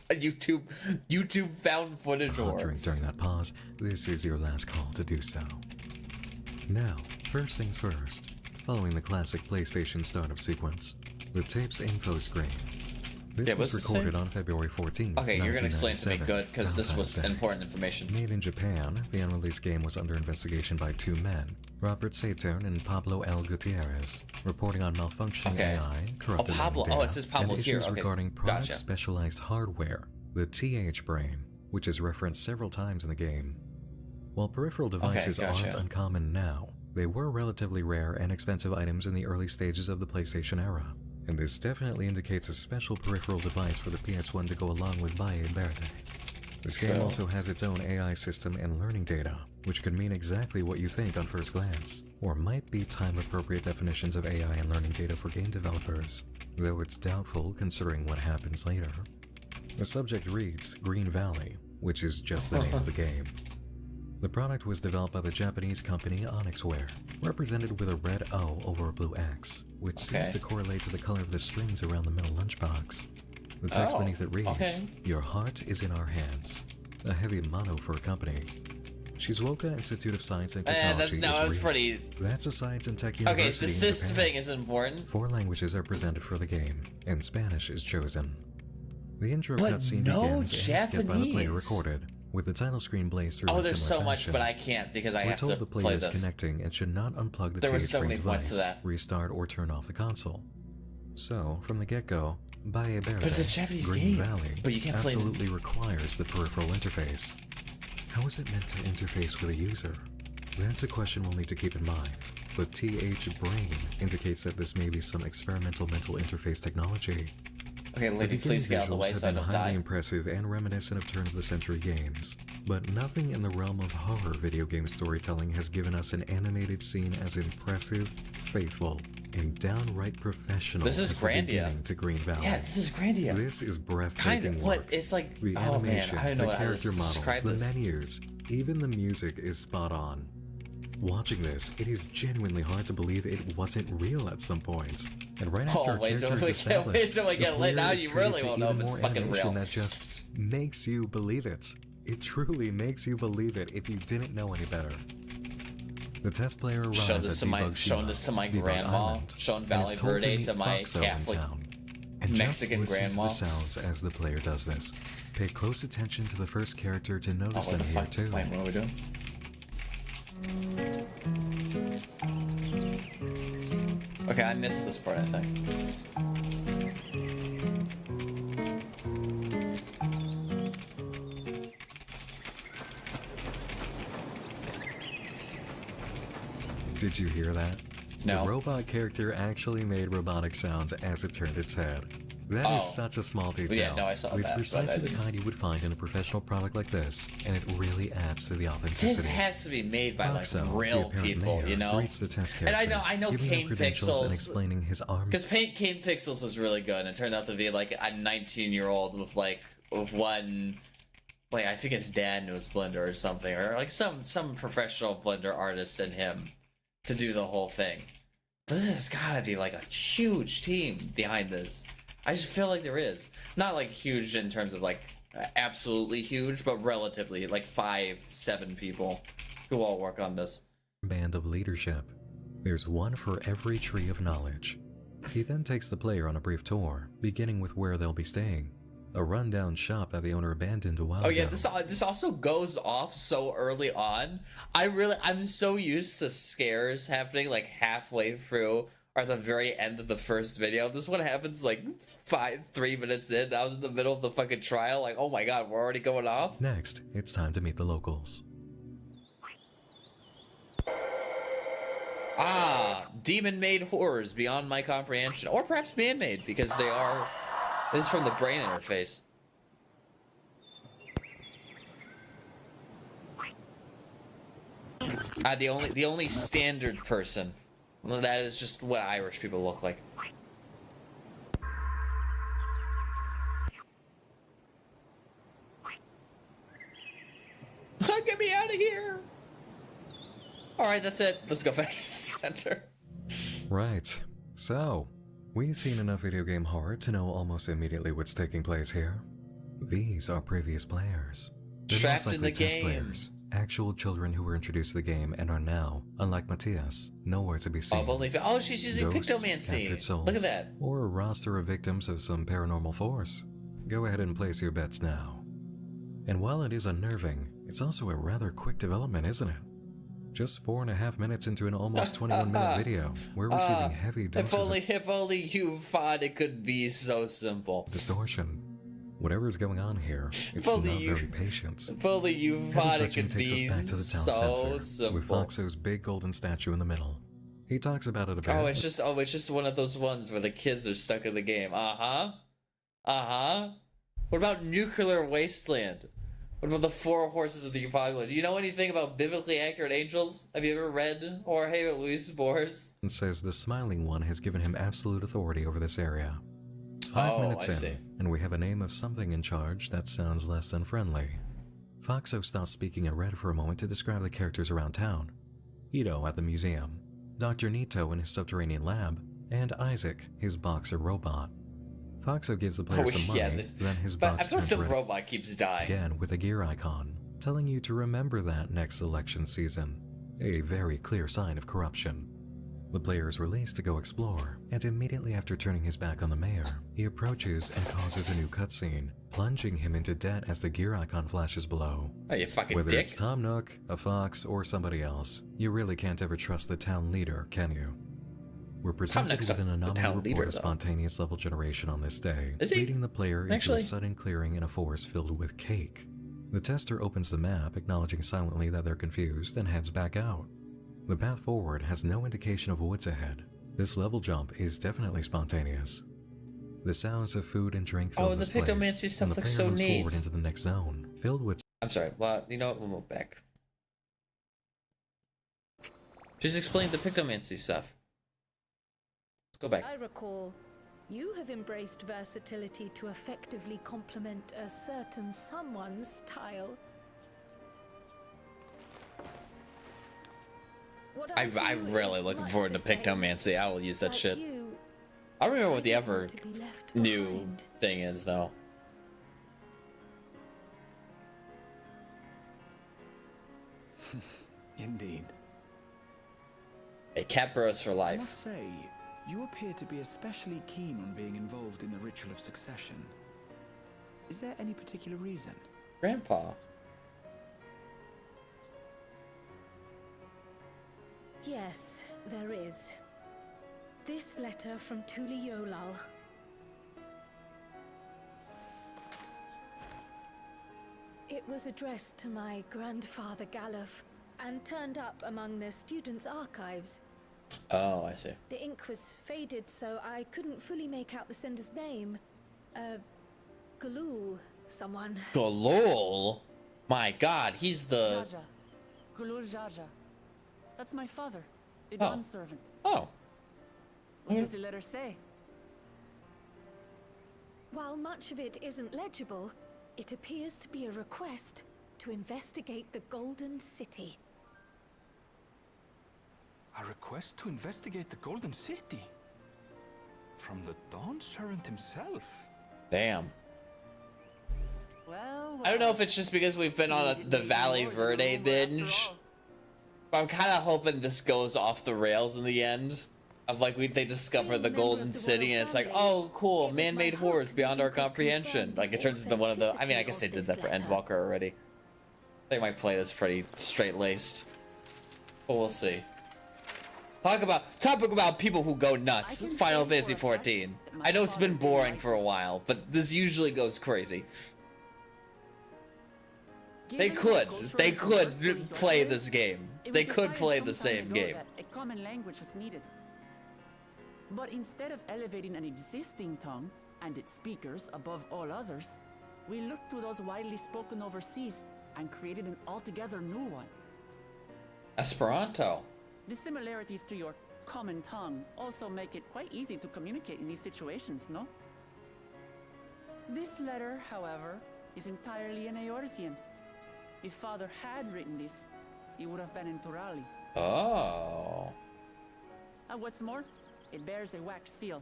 YouTube found footage horror. Drink during that pause. This is your last call to do so. Now, first things first. Following the classic PlayStation startup sequence, the tape's info screen. This was recorded on February 14th. Okay, you're gonna explain to me good, because this was important information. Made in Japan, the unreleased game was under investigation by two men, Robert Saturn and Pablo L. Gutierrez, reporting on malfunctioning AI, corrupted data, it says Pablo and here. issues regarding product-specialized hardware, the TH brain, which is referenced several times in the game. While peripheral devices aren't uncommon now, they were relatively rare and expensive items in the early stages of the PlayStation era, and this definitely indicates a special peripheral device for the PS1 to go along with Valle Verde. This game also has its own AI system and learning data, which could mean exactly what you think on first glance, or might be time-appropriate definitions of AI and learning data for game developers, though it's doubtful considering what happens later. The subject reads Green Valley, which is just the name of the game. The product was developed by the Japanese company ARMCHAIR, represented with a red O over a blue X, which seems to correlate to the color of the strings around the middle lunchbox. The text beneath it reads, Your heart is in our hands. A heavy motto for a company. Shizuoka Institute of Science and Technology That's a science and tech university the system thing is important. 4 languages are presented for the game, and Spanish is chosen. The intro cutscene begins and is skipped by the player recorded, with the title screen blazed through in there's similar so much, fashion. but I can't because I have to We're told the player play is this. connecting and should not unplug the There was TH so brain many points to device, that. restart or turn off the console. So, from the get-go, Valle Verde, But it's a Japanese Green game. Valley, But you can't play it. absolutely requires the peripheral interface. How is it meant to interface with a user? That's a question we'll need to keep in mind, but TH Brain indicates that this may be some experimental mental interface technology. Okay, lady, please get out of the way so I don't highly die. impressive and reminiscent of turn-of-the-century games, but nothing in the realm of horror video game storytelling has given us an animated scene as impressive, faithful, and downright professional This is as the Grandia. beginning to Green Valley. Yeah, this is Grandia. This is breathtaking Kind of work. what it's like. The Oh man, animation, I don't know the how to character models, describe the this. menus, even the music is spot on. Watching this, it is genuinely hard to believe it wasn't real at some points. And right after a character is established, the player now is you treated really to won't know if even it's more fucking animation real. that just makes you believe it. It truly makes you believe it if you didn't know any better. The test player arrives Showing at this to my Debug grandma, Island, showing and Valle is told Verde meet to my Foxo in Catholic town. And Mexican just listen grandma. to the sounds as the player does this. Pay close attention to the first character to notice them here too. Wait, what are we doing? Okay, I missed this part, I think. Did you hear that? No. The robot character actually made robotic sounds as it turned its head. That is such a small detail. Yeah, no, I saw It's that, precisely but I the kind you would find in a professional product like this, and it really adds to the authenticity. This has to be made by like Foxo, real the apparent people, mayor, you know. greets the test And character, I know giving him Kane credentials and Pixels, explaining his arm. because Kane Pixels was really good, and it turned out to be like a 19-year-old with one, like I think his dad knows Blender or something, or like some professional Blender artist in him to do the whole thing. But this has gotta be like a huge team behind this. I just feel like there is. Not like huge in terms of like absolutely huge, but relatively like 5-7 people who all work on this. Band of leadership. There's one for every tree of knowledge. He then takes the player on a brief tour, beginning with where they'll be staying. A rundown shop that the owner abandoned a while Oh yeah, ago. this also goes off so early on. I'm so used to scares happening like halfway through or the very end of the first video. This one happens like 3 minutes in. I was in the middle of the fucking trial, like, oh my god, we're already going off. Next, it's time to meet the locals. Demon-made horrors beyond my comprehension, or perhaps man-made because they are. This is from the brain interface. The only standard person Well, that is just what Irish people look like. Get me out of here! Alright, that's it. Let's go back to the center. Right. So, we've seen enough video game horror to know almost immediately what's taking place here. These are previous players. They're Trapped most in the likely test game. players. Actual children who were introduced to the game and are now, unlike Matthias, nowhere to be seen. Oh, she's using Ghosts, Pictomancy. captured souls, Look at that. Or a roster of victims of some paranormal force. Go ahead and place your bets now. And while it is unnerving, it's also a rather quick development, isn't it? Just 4.5 minutes into an almost 21-minute video, we're receiving heavy doses If only you thought it could be so simple. of distortion. Whatever's going on here, it's not very patient. If only you thought it could be back to the town so center, simple. with Foxo's big golden statue in the middle. He talks about it a bit. It's just one of those ones where the kids are stuck in the game. What about Nuclear Wasteland? What about the Four Horses of the Apocalypse? Do you know anything about biblically accurate angels? Have you ever read Jorge Luis Borges? And says the Smiling One has given him absolute authority over this area. 5 minutes in, and we have a name of something in charge that sounds less than friendly. Foxo stops speaking and read for a moment to describe the characters around town. Ito at the museum, Dr. Nito in his subterranean lab, and Isaac, his boxer robot. Foxo gives the player some money, then his box turns the red robot keeps dying. again with a gear icon, telling you to remember that next election season. A very clear sign of corruption. The player is released to go explore, and immediately after turning his back on the mayor, he approaches and causes a new cutscene, plunging him into debt as the gear icon flashes below. Oh, you fucking Whether dick. it's Tom Nook, a fox, or somebody else, you really can't ever trust the town leader, can you? We're presented with an anomaly report of spontaneous level generation on this day, leading the player into a sudden clearing in a forest filled with cake. The tester opens the map, acknowledging silently that they're confused, and heads back out. The path forward has no indication of woods ahead. This level jump is definitely spontaneous. The sounds of food and drink fill this place, Pictomancy stuff and the looks player so moves neat. forward into the next zone, filled with... I'm sorry. Well, you know what? We'll move back. Just explain the Pictomancy stuff. Let's go back. I recall you have embraced versatility to effectively complement a certain someone's style. I'm really looking forward to Pictomancy. I will use that shit. I don't remember what the ever new thing is, though. Indeed. A cat bros for I life. must say, you appear to be especially keen on being involved in the ritual of succession. Is there any particular reason? Grandpa. Yes, there is. This letter from Tuli Yolal. It was addressed to my grandfather Galuf and turned up among the students' archives. Oh, I see. The ink was faded, so I couldn't fully make out the sender's name. Galul, someone. Galul? My god, he's the... Jaja. Gulul Jaja. That's my father, the Oh. Dawn servant. Oh. What does the letter say? While much of it isn't legible, it appears to be a request to investigate the Golden City. A request to investigate the Golden City? From the Dawn Servant himself? Damn. Well, I don't know if it's just because we've been on the Valle Verde binge, but I'm kind of hoping this goes off the rails in the end. Of like they discover the Golden City and it's like, oh cool, man-made horrors beyond our comprehension. Like it turns into one of the. I mean, I guess they did that for Endwalker already. They might play this pretty straight-laced, but we'll see. Talk about people who go nuts. Final Fantasy XIV. I know it's been boring for a while, but this usually goes crazy. They could play this game. They could play the same game. A common language was needed. But instead of elevating an existing tongue and its speakers above all others, we looked to those widely spoken overseas and created an altogether new one. Esperanto. The similarities to your common tongue also make it quite easy to communicate in these situations, no? This letter, however, is entirely in Eorzean. If Father had written this, it would have been in Turali. Oh. And what's more, it bears a wax seal.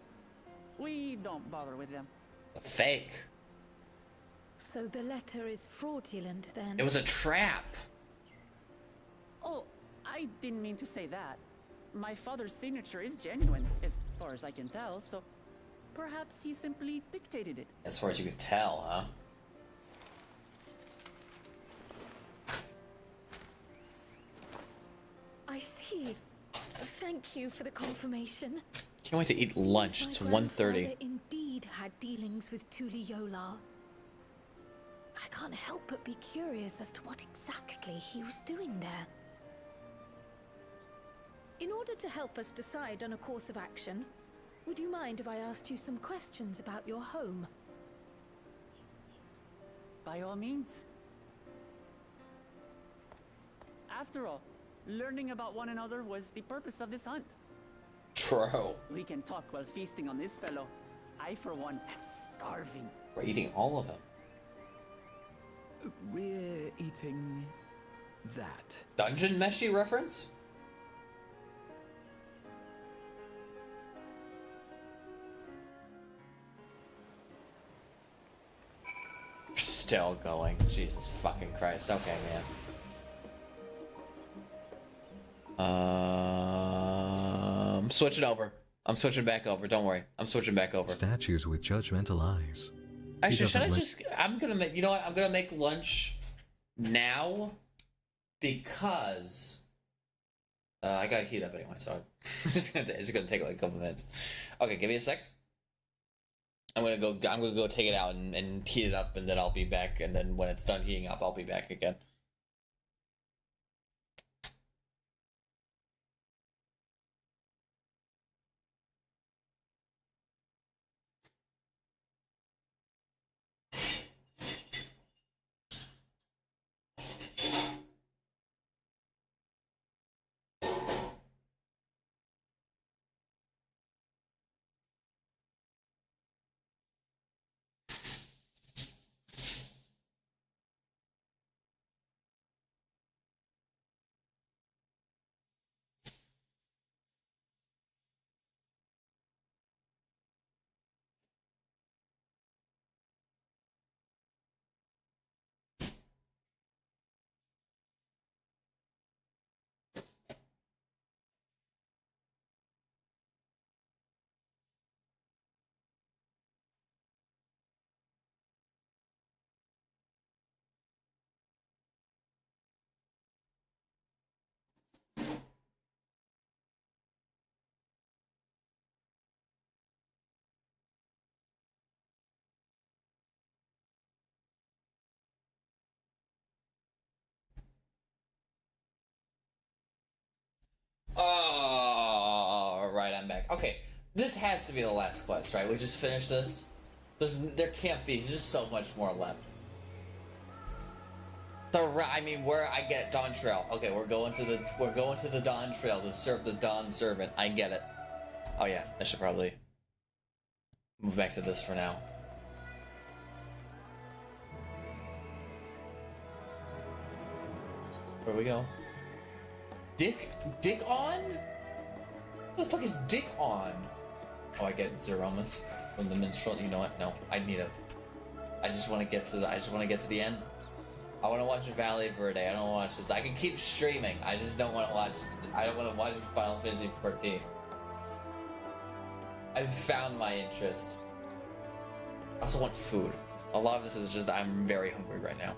We don't bother with them. Fake. So the letter is fraudulent then? It was a trap. Oh, I didn't mean to say that. My father's signature is genuine, as far as I can tell, so perhaps he simply dictated it. As far as you could tell, huh? I see. Thank you for the confirmation. Can't wait to eat lunch. It's 1:30. Father indeed had dealings with Tuli Yolar. I can't help but be curious as to what exactly he was doing there. In order to help us decide on a course of action, would you mind if I asked you some questions about your home? By all means. After all, learning about one another was the purpose of this hunt. True. We can talk while feasting on this fellow. I, for one, am starving. We're eating all of them. We're eating that. Dungeon Meshi reference? Still going. Jesus fucking Christ. Okay, man. I'm switching over. I'm switching back over. Don't worry. I'm switching back over. Statues with judgmental eyes. Actually, should I just... I'm gonna make... You know what? I'm gonna make lunch now because... I gotta heat up anyway, so it's just gonna take like a couple minutes. Okay, give me a sec. I'm gonna go take it out and heat it up, and then I'll be back, and then when it's done heating up, I'll be back again. Oh, right, I'm back. Okay, this has to be the last quest, right? We just finished this. There can't be. There's just so much more left. I mean, where I get Dawn Trail. Okay, we're going to the Dawn Trail to serve the Dawn Servant. I get it. Oh yeah, I should probably move back to this for now. Where we go? Dick on? What the fuck is Dick on? Oh, I get Zeromus from the minstrel. You know what? No, I need it. I just want to get to the end. I want to watch Valle, Verde. I don't want to watch this. I can keep streaming. I just don't want to watch. I don't want to watch Final Fantasy 14. I've found my interest. I also want food. A lot of this is just I'm very hungry right now.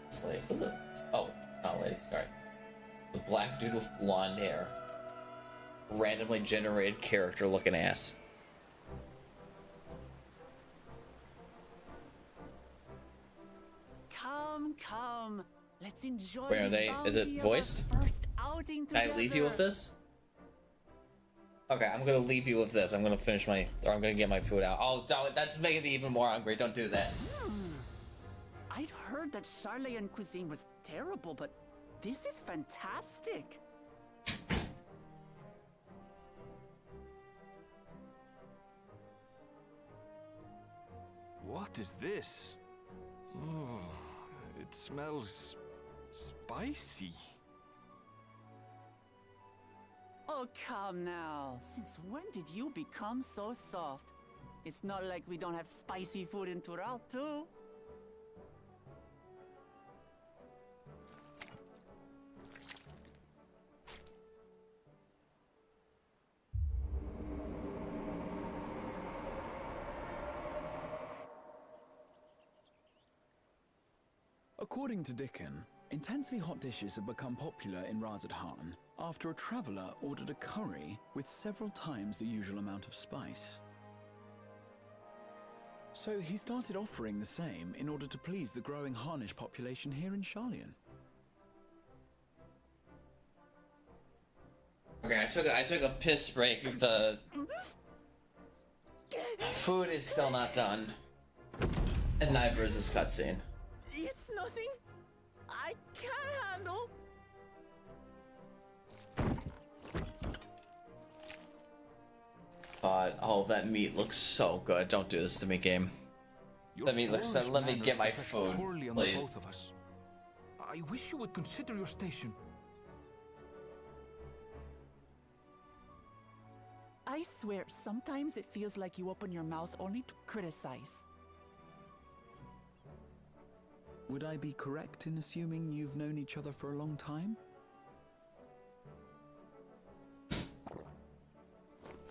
Slave. Oh, it's not a lady. Sorry. The black dude with blonde hair. Randomly generated character looking ass. Come. Let's enjoy. Where are they? Is it voiced? Can I leave you with this? Okay, I'm gonna leave you with this. I'm gonna finish my, or I'm gonna get my food out. Oh, that's making me even more hungry. Don't do that. heard that Charlayan cuisine was terrible, but this is fantastic. What is this? Oh, it smells spicy. Oh, come now. Since when did you become so soft? It's not like we don't have spicy food in Tural, too. According to Dickon, intensely hot dishes have become popular in Razadhan after a traveller ordered a curry with several times the usual amount of spice. So he started offering the same in order to please the growing Harnish population here in Charlayan. Okay, I took a piss break. The food is still not done. And neither is this cutscene. It's nothing I can't handle. God, oh, that meat looks so good. Don't do this to me, game. That meat looks so. Let me get my food, please. Both of us. I wish you would consider your station. I swear, sometimes it feels like you open your mouth only to criticize. Would I be correct in assuming you've known each other for a long time?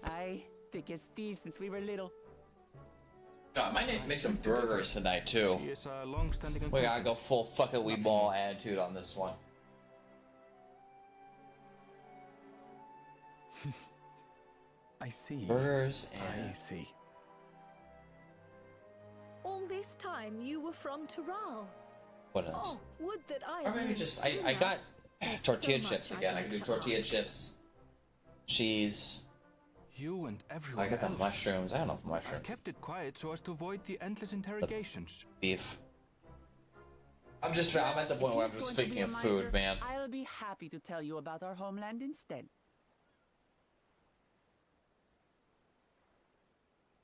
Aye, thick as thieves since we were little. No, I might make some burgers tonight too. We gotta go full fucking wee ball attitude on this one. I see. Burgers and... I see. All this time you were from Tural. What else? Oh, would that I Or maybe knew just I sooner. got There's tortilla so chips much again. I'd I can do like to tortilla ask. chips, cheese. You and everyone I got the else. mushrooms. I don't know if mushrooms. I've kept it quiet so as to avoid the endless interrogations. Beef. I'm at the point where I'm just thinking of food, man. I'll be happy to tell you about our homeland instead.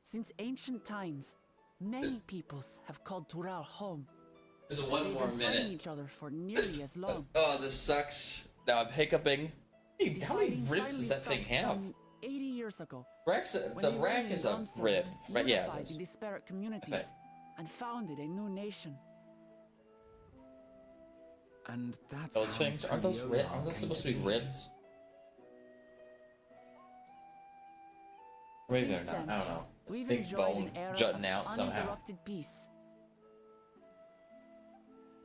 Since ancient times, many peoples have called Tural home. There's one They've more been fighting minute. each other for nearly as long. Oh, this sucks. Now I'm hiccuping. Hey, The how many fighting ribs finally does that thing stopped have? some 80 years ago. The when rack is a Iranian rib. consulate Right, yeah, it unified is. the disparate communities Okay. and founded a new nation. And that's Those how things aren't those Triola aren't those came supposed to be ribs? Maybe they're Since not. then, I don't know. We've Big enjoyed bone an era jutting of out somehow. uninterrupted peace.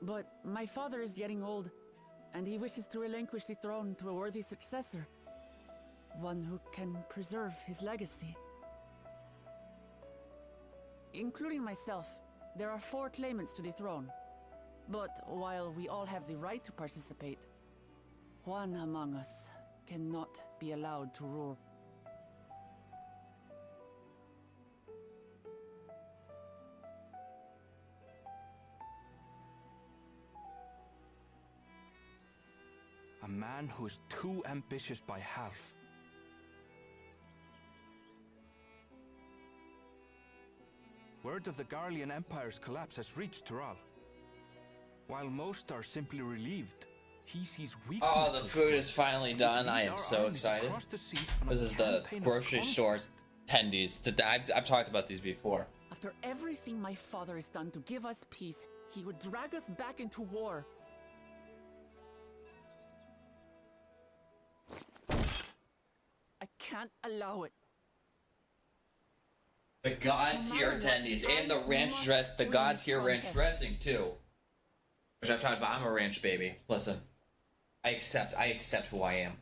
But my father is getting old, and he wishes to relinquish the throne to a worthy successor. One who can preserve his legacy. Including myself, there are 4 claimants to the throne. But while we all have the right to participate, one among us cannot be allowed to rule. A man who is too ambitious by half. Word of the Garlean Empire's collapse has reached Tural. While most are simply relieved, he sees weakness. Oh, the food is finally done. I am so excited. This is the grocery store tendies. I've talked about these before. After everything my father has done to give us peace, he would drag us back into war. I can't allow it. The god tier attendees and the ranch dress, the god tier ranch dressing too. Which I've talked about. I'm a ranch baby. Listen, I accept who I am.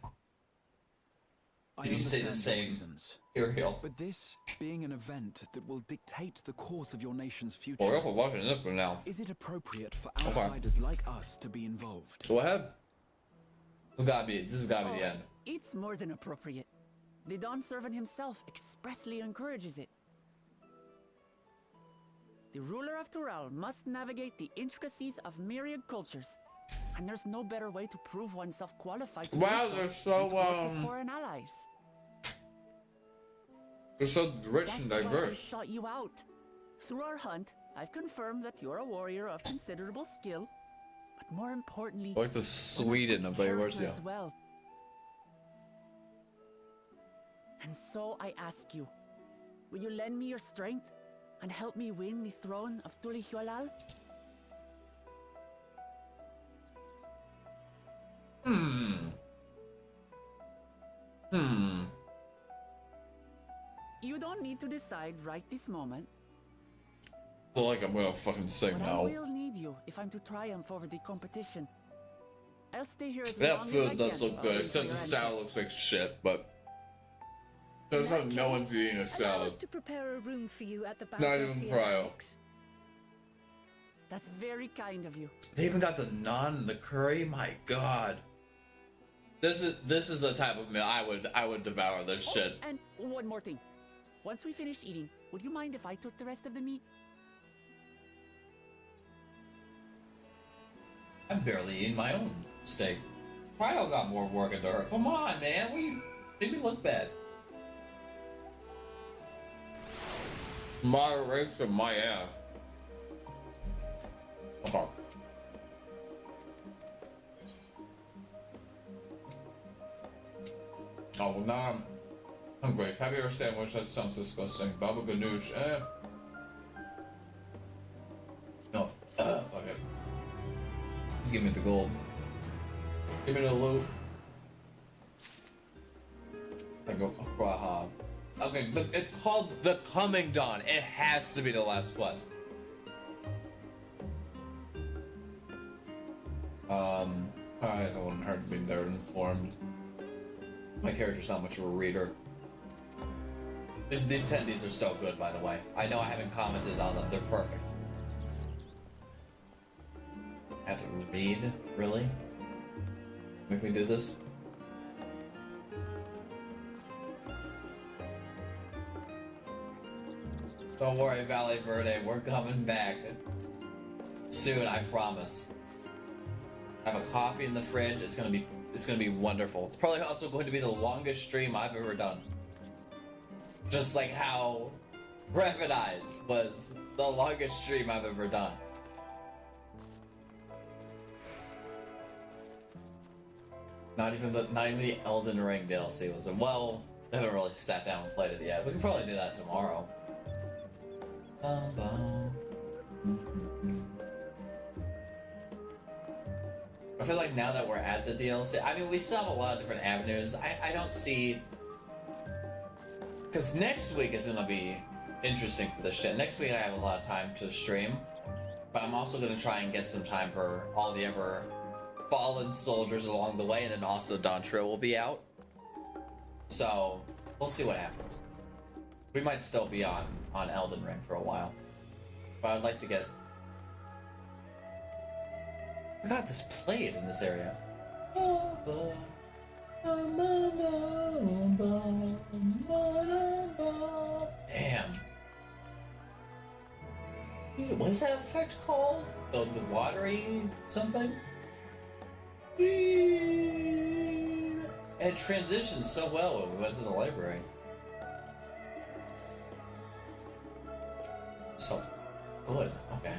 I Can you say the understand your same? reasons. Ariel. But this being an event that will dictate the course of your nation's future, Well, we're watching this one now. is it appropriate for Okay. outsiders like us to be involved? Go ahead. This has gotta be the end. It's more than appropriate. The Dawn Servant himself expressly encourages it. The ruler of Tural must navigate the intricacies of myriad cultures. And there's no better way to prove oneself qualified to wow, do so they're than so to work with foreign allies. They're so rich and That's why I diverse. sought you out. Through our hunt, I've confirmed that you're a warrior of considerable skill, but more importantly, Like the Sweden of character Belarusia. as well. And so I ask you, will you lend me your strength and help me win the throne of Tulihualal? You don't need to decide right this moment. I feel like I'm gonna fucking say But I no. will need you if I'm to triumph over the competition. I'll stay here as That long food as I does can. look good, except the salad looks like shit, but there's In that like no one's case, eating a allow salad. us to prepare a room for you at the Not even Baldesia cryo. Annex. That's very kind of you. They even got the naan and the curry. My God, this is the type of meal I would devour this shit. And one more thing. Once we finish eating, would you mind if I took the rest of the meat? I'm barely eating my own steak. Cryo got more work into her. Come on, man. We made me look bad. Moderation, my ass. Okay. Oh, well, now I'm hungry. Caviar sandwich, that sounds disgusting. Baba ganoush, No, fuck it. Just give me the gold. Give me the loot. I go, Praha. Okay, it's called The Coming Dawn. It has to be the last quest. I don't want her to be nerd informed. My character's not much of a reader. These attendees are so good, by the way. I know I haven't commented on them. They're perfect. I have to read? Really? Make me do this? Don't worry, Valle Verde. We're coming back. Soon, I promise. I have a coffee in the fridge. It's gonna be wonderful. It's probably also going to be the longest stream I've ever done. Just like how Rapid Eyes was the longest stream I've ever done. Not even the Elden Ring DLC was. Well, I haven't really sat down and played it yet. We can probably do that tomorrow. I feel like now that we're at the DLC, I mean, we still have a lot of different avenues. I don't see... Because next week is going to be interesting for this shit. Next week I have a lot of time to stream, but I'm also going to try and get some time for all the ever fallen soldiers along the way, and then also Dawn Trail will be out. So, we'll see what happens. We might still be on Elden Ring for a while, but I'd like to get... I got this played in this area. Damn. Dude, what is that effect called? The watery something? And it transitioned so well when we went to the library. So good, okay.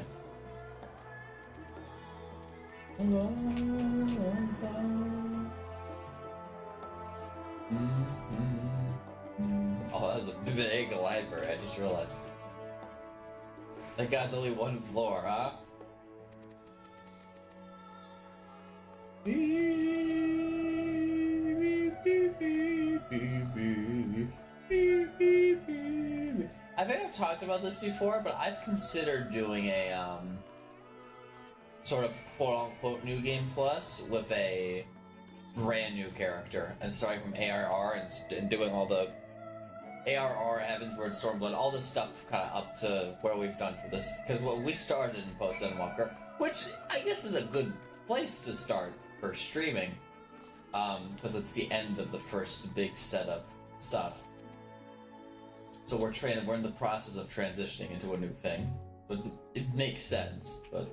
Oh, that was a big library, I just realized. That God's only one floor, huh? I think I've talked about this before, but I've considered doing a sort of quote-unquote New Game Plus with a brand new character, and starting from ARR and doing all the ARR, Heavensward, Stormblood, all this stuff kind of up to where we've done for this, because we started in Post Endwalker, which I guess is a good place to start for streaming, because it's the end of the first big set of stuff. So we're in the process of transitioning into a new thing, It makes sense, but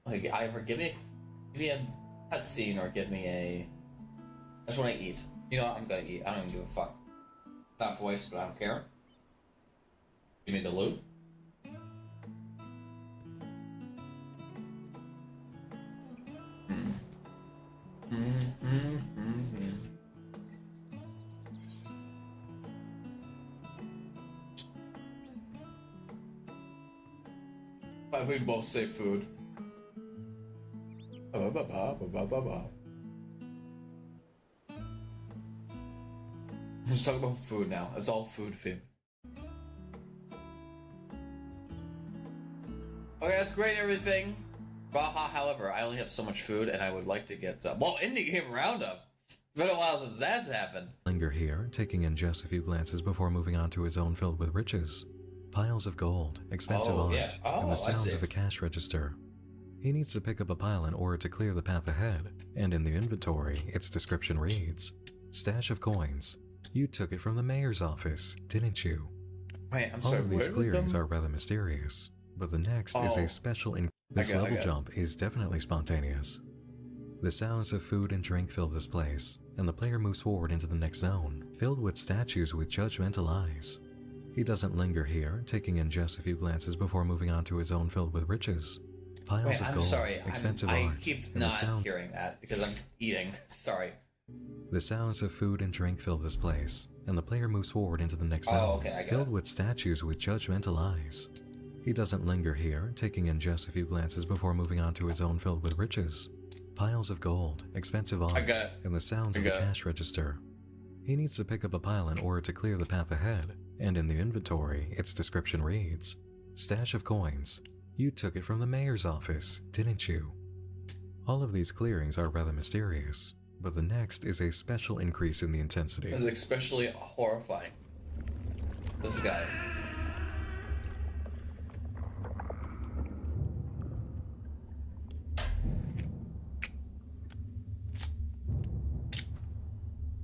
like either give me a cutscene or give me a. I just want to eat. You know what? I'm gonna eat. I don't even give a fuck. Not voice, but I don't care. Give me the loot. We both say food. Let's talk about food now. It's all food theme. Okay, that's great, everything. Baja, however, I only have so much food, and I would like to get well, indie game roundup. It's been a while since that's happened. Linger here, taking in just a few glances before moving on to a zone filled with riches. Piles of gold, expensive art, and the sounds of a cash register. He needs to pick up a pile in order to clear the path ahead, and in the inventory, its description reads, "Stash of coins. You took it from the mayor's office, didn't you?" Wait, I'm All sorry, of these clearings are rather mysterious, but the next is a special This level jump is definitely spontaneous. The sounds of food and drink fill this place, and the player moves forward into the next zone, filled with statues with judgmental eyes. He doesn't linger here, taking in just a few glances before moving on to a zone filled with riches. Piles of gold, expensive art, I keep not hearing that because I'm eating. Sorry. The sounds of food and drink fill this place, and the player moves forward into the next zone, filled with statues with judgmental eyes. He doesn't linger here, taking in just a few glances before moving on to a zone filled with riches. Piles of gold, expensive art, and the sounds of a cash register. He needs to pick up a pile in order to clear the path ahead, and in the inventory, its description reads, "Stash of coins. You took it from the mayor's office, didn't you?" All of these clearings are rather mysterious, but the next is a special increase in the intensity. It's especially horrifying. This guy.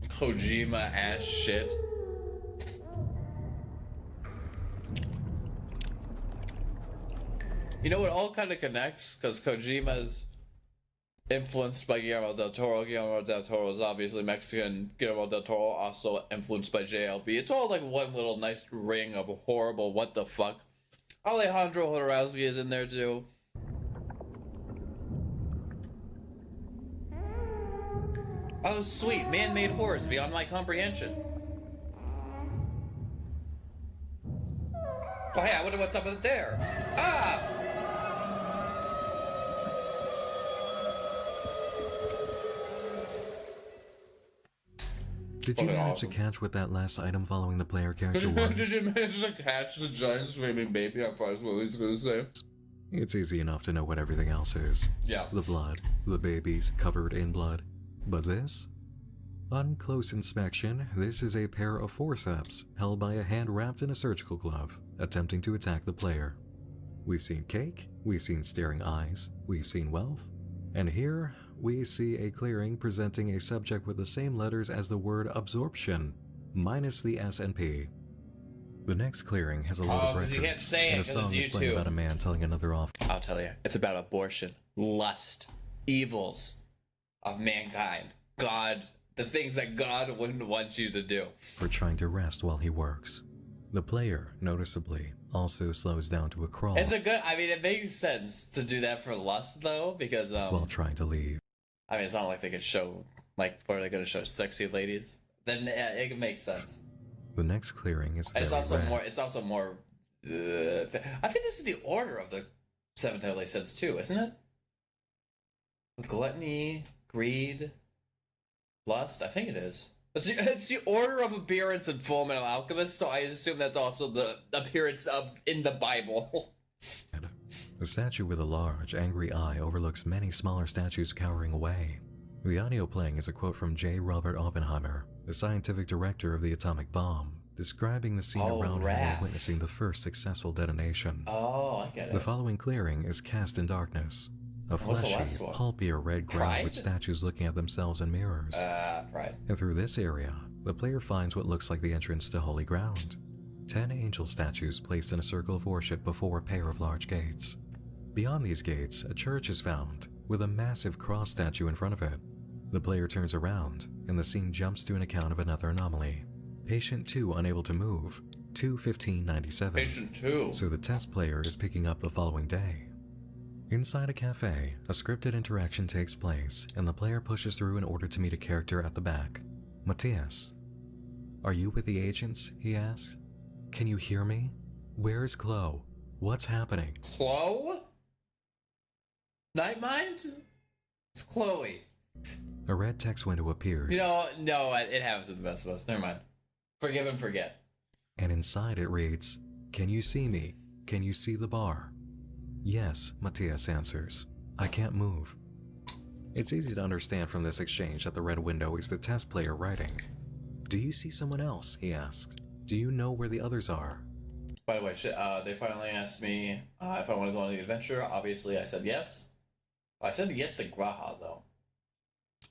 Kojima ass shit. You know, it all kind of connects because Kojima's influenced by Guillermo del Toro. Guillermo del Toro is obviously Mexican. Guillermo del Toro also influenced by JLB. It's all like one little nice ring of horrible what the fuck. Alejandro Jodorowsky is in there too. Oh, sweet. Man-made horrors beyond my comprehension. Oh, hey, I wonder what's up with there. Ah! Did you manage to catch what that last item following the player character was? Did you manage to catch the giant swimming baby? I thought that's what he was going to say. It's easy enough to know what everything else is. Yeah. The blood, the babies covered in blood. But this? On close inspection, this is a pair of forceps held by a hand wrapped in a surgical glove, attempting to attack the player. We've seen cake, we've seen staring eyes, we've seen wealth, and here we see a clearing presenting a subject with the same letters as the word absorption, minus the S and P. The next clearing has a lot of records, you can't say it and a song is playing about a man telling another off. I'll tell you, it's about abortion, lust, evils of mankind, God, the things that God wouldn't want you to do. For trying to rest while he works. The player, noticeably, also slows down to a crawl. It's a good, I mean, it makes sense to do that for lust, though, because, while trying to leave. I mean, it's not like they could show, like, what are they going to show, sexy ladies? Then it can make sense. The next clearing is very it's also rare. more, I think this is the order of the seven deadly sins, too, isn't it? Gluttony, greed, lust, I think it is. It's the order of appearance in Full Metal Alchemist, so I assume that's also the appearance of in the Bible. The statue with a large, angry eye overlooks many smaller statues cowering away. The audio playing is a quote from J. Robert Oppenheimer, the scientific director of the atomic bomb, describing the scene around him while witnessing the first successful detonation. Oh, I get it. The following clearing is cast in darkness. A fleshy, pulpier red ground with statues looking at themselves in mirrors. Pride. And through this area, the player finds what looks like the entrance to holy ground. 10 angel statues placed in a circle of worship before a pair of large gates. Beyond these gates, a church is found, with a massive cross statue in front of it. The player turns around, and the scene jumps to an account of another anomaly. Patient 2 unable to move, 2/15/97. Patient 2. So the test player is picking up the following day. Inside a cafe, a scripted interaction takes place, and the player pushes through in order to meet a character at the back. Matthias. "Are you with the agents?" he asks. "Can you hear me? Where is Chloe? What's happening?" Chloe? Nightmind? It's Chloe. A red text window appears. No, it happens with the best of us. Never mind. Forgive and forget. And inside it reads, "Can you see me? Can you see the bar?" "Yes," Matthias answers. "I can't move." It's easy to understand from this exchange that the red window is the test player writing. "Do you see someone else?" he asked. "Do you know where the others are?" By the way, they finally asked me if I want to go on the adventure. Obviously, I said yes. I said yes to Graha, though.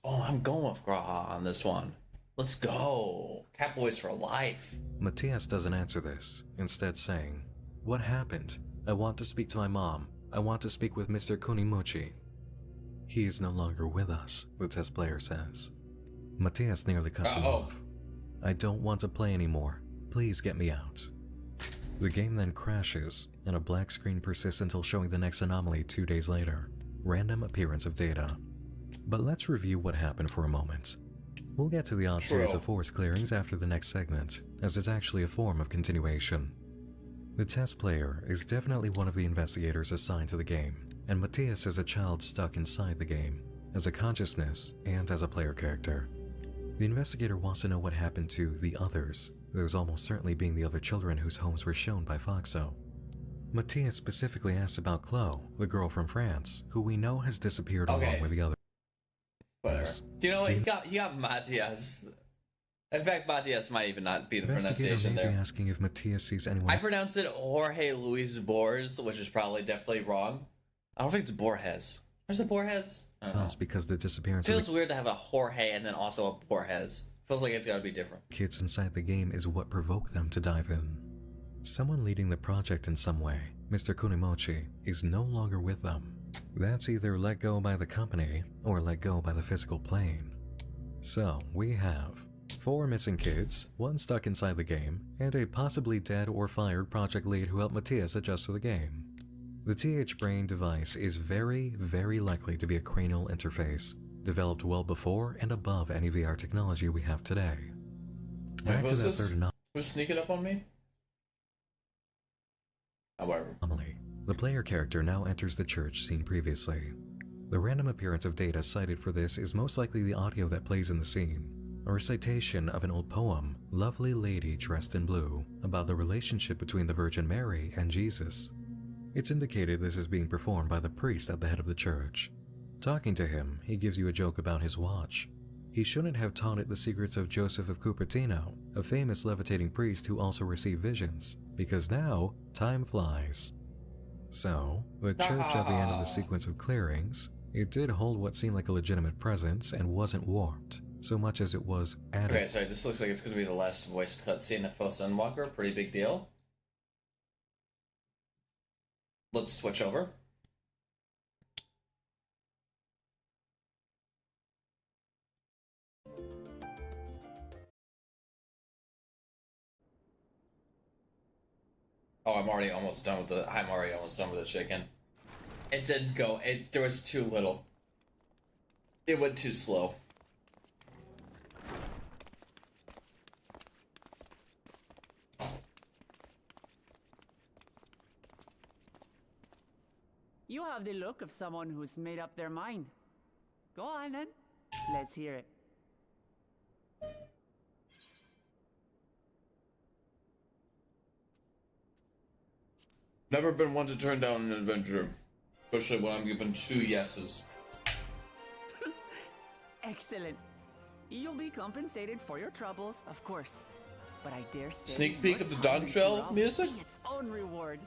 Oh, I'm going with Graha on this one. Let's go. Catboys for life. Matthias doesn't answer this, instead saying, "What happened? I want to speak to my mom. I want to speak with Mr. Kunimochi." "He is no longer with us," the test player says. Matthias nearly cuts him off. "I don't want to play anymore. Please get me out." The game then crashes, and a black screen persists until showing the next anomaly 2 days later. Random appearance of data. But let's review what happened for a moment. We'll get to the odd series of force clearings after the next segment, as it's actually a form of continuation. The test player is definitely one of the investigators assigned to the game, and Matthias is a child stuck inside the game, as a consciousness and as a player character. The investigator wants to know what happened to the others, those almost certainly being the other children whose homes were shown by Foxo. Matthias specifically asks about Chloe, the girl from France, who we know has disappeared along with the others. Whatever. Do you know what? He got Matthias. In fact, Matthias might even not be the pronunciation there. Asking if Matthias sees anyone. I pronounce it Jorge Luis Borges, which is probably definitely wrong. I don't think it's Borges. Or is it Borges? I don't know. That's because the disappearance. It feels weird to have a Jorge and then also a Borges. Feels like it's got to be different. Kids inside the game is what provoked them to dive in. Someone leading the project in some way, Mr. Kunimochi, is no longer with them. That's either let go by the company or let go by the physical plane. So we have 4 missing kids, 1 stuck inside the game, and a possibly dead or fired project lead who helped Matthias adjust to the game. The TH Brain device is very, very likely to be a cranial interface, developed well before and above any VR technology we have today. Wait, who's this? Who's sneaking up on me? However. The player character now enters the church seen previously. The random appearance of data cited for this is most likely the audio that plays in the scene, a recitation of an old poem, Lovely Lady Dressed in Blue, about the relationship between the Virgin Mary and Jesus. It's indicated this is being performed by the priest at the head of the church. Talking to him, he gives you a joke about his watch. He shouldn't have taught it the secrets of Joseph of Cupertino, a famous levitating priest who also received visions, because now, time flies. So, the church at the end of the sequence of clearings, it did hold what seemed like a legitimate presence and wasn't warped, so much as it was added. Okay, sorry, this looks like it's going to be the last voiced cutscene of Post Sunwalker. Pretty big deal. Let's switch over. Oh, I'm already almost done with the chicken. It didn't go. There was too little. It went too slow. You have the look of someone who's made up their mind. Go on then. Let's hear it. Never been one to turn down an adventure, especially when I'm given 2 yeses. Excellent. You'll be compensated for your troubles, of course. But I dare say sneak peek of the Dawn Trail music? Its own reward.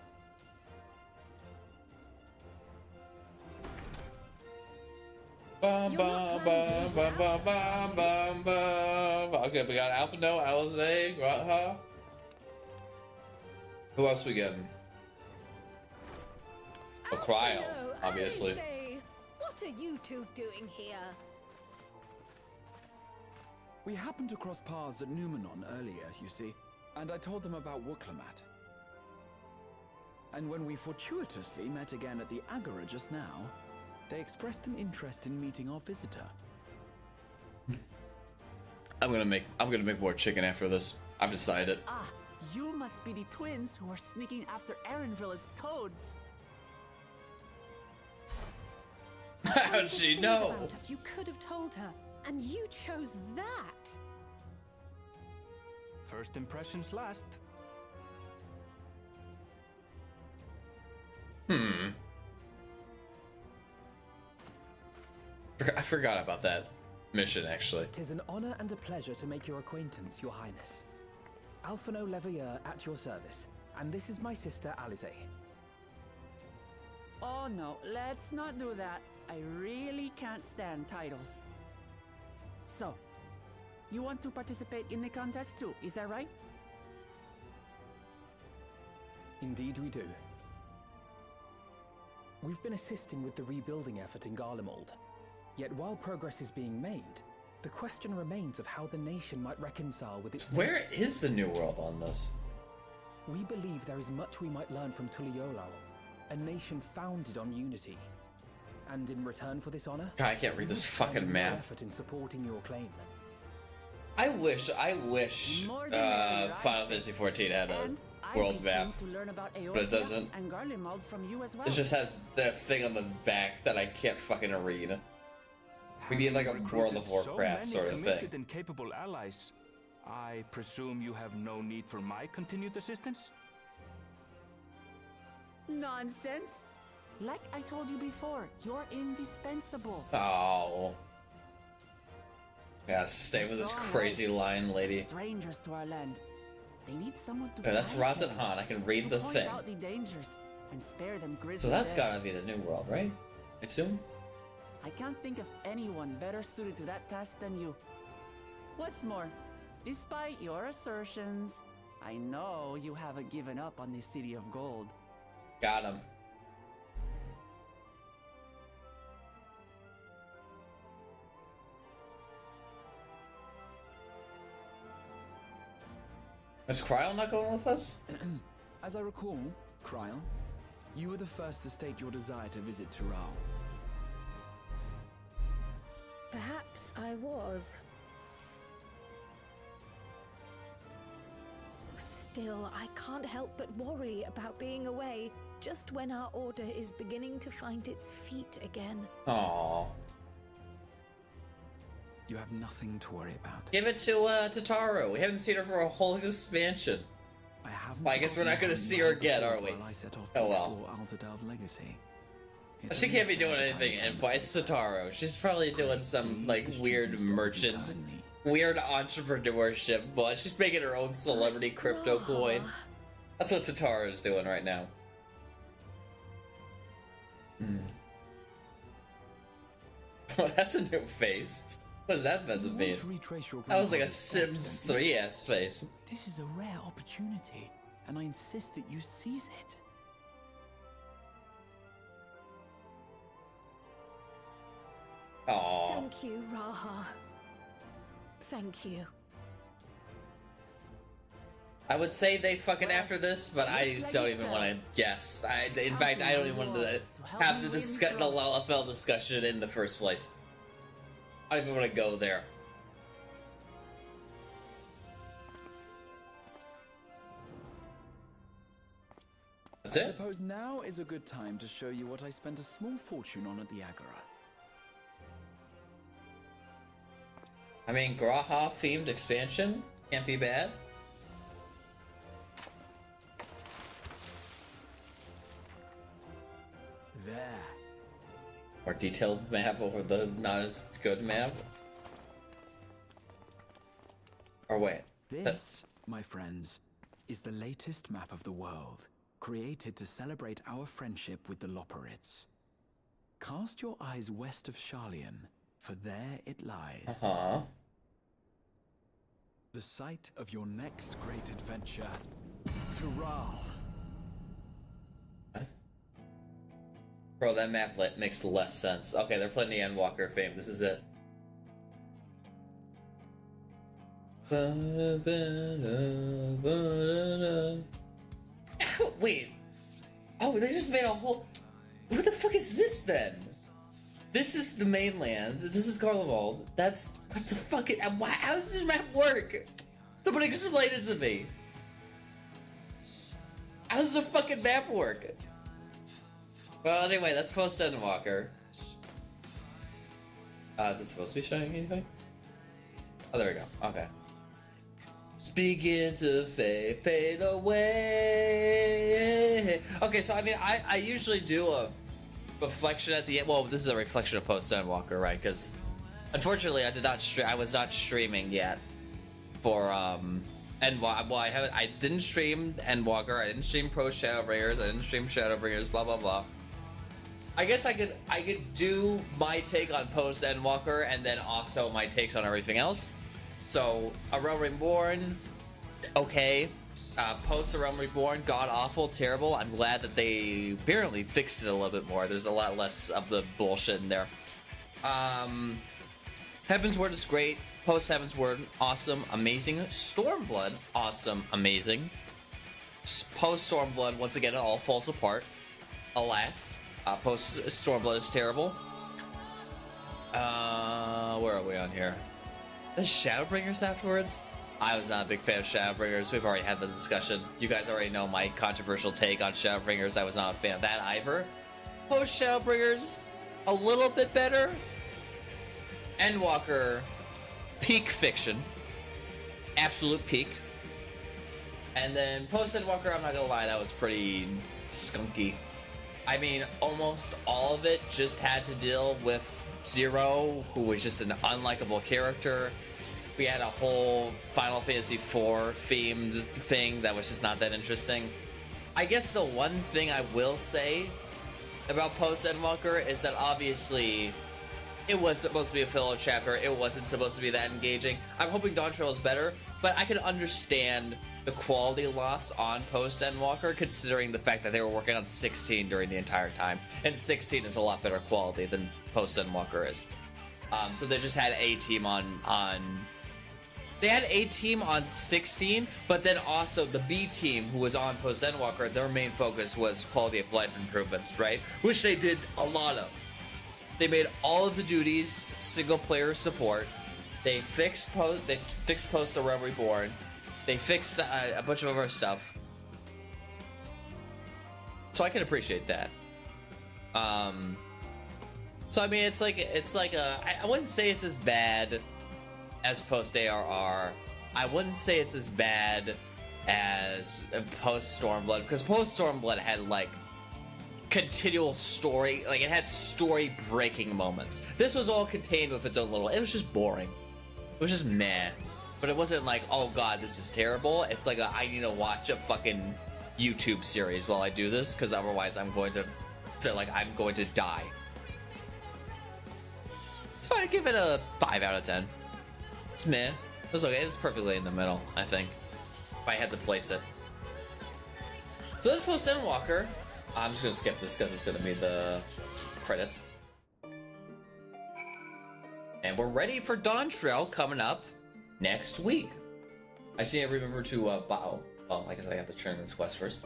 Bum, bum, bum, bum, bum, bum, bum, bum. Okay, we got Alpha No, Alize, Gratha. Who else we getting? A cryo, obviously. I say, what are you two doing here? We happened to cross paths at Numenon earlier, you see, and I told them about Wuklamat. And when we fortuitously met again at the Agora just now, they expressed an interest in meeting our visitor. I'm gonna make more chicken after this. I've decided. Ah, you must be the twins who are sneaking after Erenville as toads. How'd she know? About us, you could have told her, and you chose that. First impressions last. I forgot about that mission, actually. 'Tis an honor and a pleasure to make your acquaintance, Your Highness. Alphino Leveilleur at your service, and this is my sister Alize. Oh no, let's not do that. I really can't stand titles. So, you want to participate in the contest too, is that right? Indeed we do. We've been assisting with the rebuilding effort in Garlemald. Yet while progress is being made, the question remains of how the nation might reconcile with its Where neighbors. is the New World on this? We believe there is much we might learn from Tuliolal, a nation founded on unity. And in return for this honor, God, I can't read this fucking map. effort in supporting your claim. I wish Final Fantasy XIV had a world map, but it doesn't. And Garlemald from you as well. It just has the thing on the back that I can't fucking read. We need like a World of Warcraft sort of thing. Committed and capable allies. I presume you have no need for my continued assistance? Nonsense. Like I told you before, you're indispensable. Oh. Gotta stay with this crazy lion lady. Strangers to our land. They need someone to That's guide Razat them, Han. I can read the point thing. out the dangers and spare them grisly So that's deaths. gotta be the New World, right? I assume? I can't think of anyone better suited to that task than you. What's more, despite your assertions, I know you haven't given up on the City of Gold. Got him. Is Cryo not going with us? As I recall, Cryle, you were the first to state your desire to visit Tural. Perhaps I was. Still, I can't help but worry about being away just when our order is beginning to find its feet again. Aww. You have nothing to worry about. Give it to Taro. We haven't seen her for a whole expansion. Well, I guess we're not gonna see her again, are we? Oh well. Legacy. She can't be doing anything in It's Sataro. She's probably doing some like weird merchant, weird entrepreneurship, but she's making her own celebrity crypto coin. That's what Sataro is doing right now. Oh, that's a new face. What is that meant to mean? That was like a Sims 3 ass face. This is a rare opportunity, and I insist that you seize it. Aww. Thank you, Raha. Thank you. I would say they fucking after this, but I don't even want to guess. In fact, I don't even want to have the LFL discussion in the first place. I don't even want to go there. That's I it? suppose now is a good time to show you what I spent a small fortune on at the Agora. I mean, Graha themed expansion can't be bad. There. More detailed map over the not as good map. Or wait. This, my friends, is the latest map of the world, created to celebrate our friendship with the Loporrits. Cast your eyes west of Sharlayan, for there it lies. The site of your next great adventure, Tural. Bro, that map makes less sense. Okay, they're playing the Endwalker fame. This is it. Wait. Oh, they just made a whole... What the fuck is this then? This is the mainland. This is Garlemald. That's... What the fuck? How does this map work? Somebody explain it to me. How does the fucking map work? Well, anyway, that's post Endwalker. Is it supposed to be showing anything? Oh, there we go. Okay. Begin to fade away. Okay, so I mean, I usually do a reflection at the end. Well, this is a reflection of post Endwalker, right? Because unfortunately, I was not streaming yet for Endwalker. Well, I didn't stream Endwalker. I didn't stream Pro Shadowbringers. I didn't stream Shadowbringers. Blah blah blah. I guess I could do my take on post Endwalker and then also my takes on everything else. So, A Realm Reborn, okay. Post A Realm Reborn, god awful, terrible. I'm glad that they apparently fixed it a little bit more. There's a lot less of the bullshit in there. Heaven's Word is great. Post Heaven's Word, awesome, amazing. Stormblood, awesome, amazing. Post Stormblood, once again, it all falls apart. Alas. Post Stormblood is terrible. Where are we on here? The Shadowbringers afterwards? I was not a big fan of Shadowbringers. We've already had the discussion. You guys already know my controversial take on Shadowbringers. I was not a fan of that either. Post Shadowbringers, a little bit better. Endwalker, peak fiction. Absolute peak. And then post Endwalker, I'm not gonna lie, that was pretty skunky. I mean, almost all of it just had to deal with Zero, who was just an unlikable character. We had a whole Final Fantasy IV themed thing that was just not that interesting. I guess the one thing I will say about post Endwalker is that obviously it was supposed to be a filler chapter. It wasn't supposed to be that engaging. I'm hoping Dawn Trail is better, but I can understand the quality loss on post Endwalker considering the fact that they were working on 16 during the entire time, and 16 is a lot better quality than post Endwalker is. So they just had a team they had a team on 16, but then also the B team who was on post Endwalker, their main focus was quality of life improvements, right? Which they did a lot of. They made all of the duties single player support. They fixed post The Realm Reborn. They fixed a bunch of other stuff. So I can appreciate that. So I mean, it's like I wouldn't say it's as bad as post ARR. I wouldn't say it's as bad as post Stormblood, because post Stormblood had like continual story, like it had story breaking moments. This was all contained with its own little, it was just boring. It was just meh. But it wasn't like, oh god, this is terrible. It's like I need to watch a fucking YouTube series while I do this, because otherwise I'm going to feel like I'm going to die. So I'd give it a 5 out of 10. It's meh. It was okay. It was perfectly in the middle, I think, if I had to place it. So this post Endwalker, I'm just gonna skip this because it's gonna be the credits. And we're ready for Dawn Trail coming up next week. I just need to remember to well, I guess I have to turn this quest first.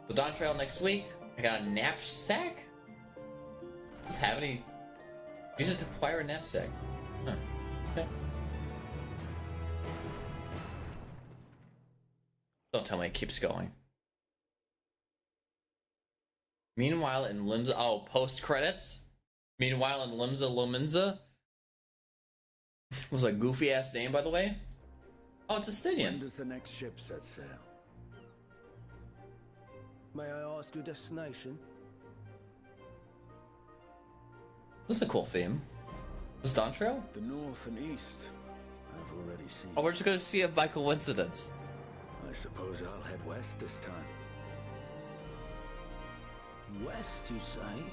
So Dawn Trail next week. I got a knapsack. Does it have any? You just acquire a knapsack. Huh. Okay. Don't tell me it keeps going. Meanwhile, in Limsa, oh, post credits. Meanwhile, in Limsa Lominsa. Was a goofy ass name, by the way. Oh, it's a Stydian. When does the next ship set sail? May I ask your destination? This is a cool theme. This Dawn Trail? The north and east. I've already seen. Oh, we're just gonna see it by coincidence. I suppose I'll head west this time. West, you say?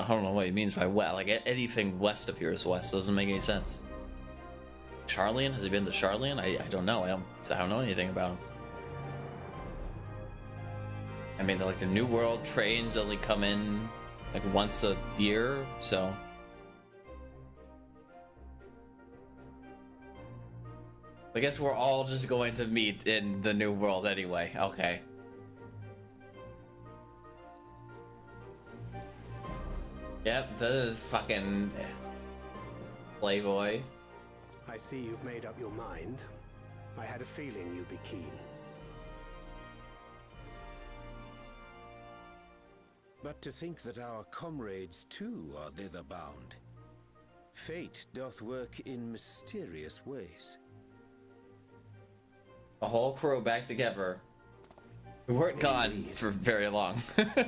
I don't know what he means by west. Like anything west of here is west. Doesn't make any sense. Charlian? Has he been to Charlian? I don't know. I don't know anything about him. I mean, like the New World trains only come in like once a year, so. I guess we're all just going to meet in the New World anyway. Okay. Yep, the fucking playboy. I see you've made up your mind. I had a feeling you'd be keen. But to think that our comrades too are thither bound. Fate doth work in mysterious ways. The whole crew back together. We weren't gone for very long.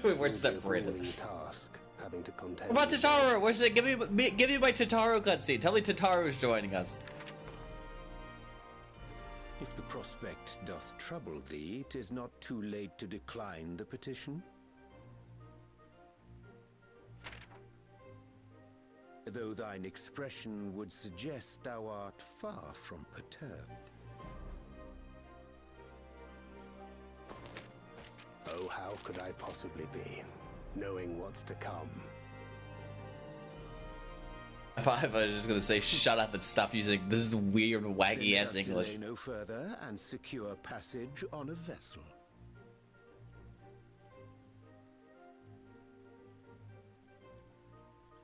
We weren't separated. Task, having to contend. What about Tataru? Where's it? Give me my Tataru cutscene. Tell me Tataru's joining us. If the prospect doth trouble thee, 'tis not too late to decline the petition. Though thine expression would suggest thou art far from perturbed. Oh, how could I possibly be, knowing what's to come? If I was just gonna say shut up and stop using this is weird, waggy ass English. Delay no further and secure passage on a vessel.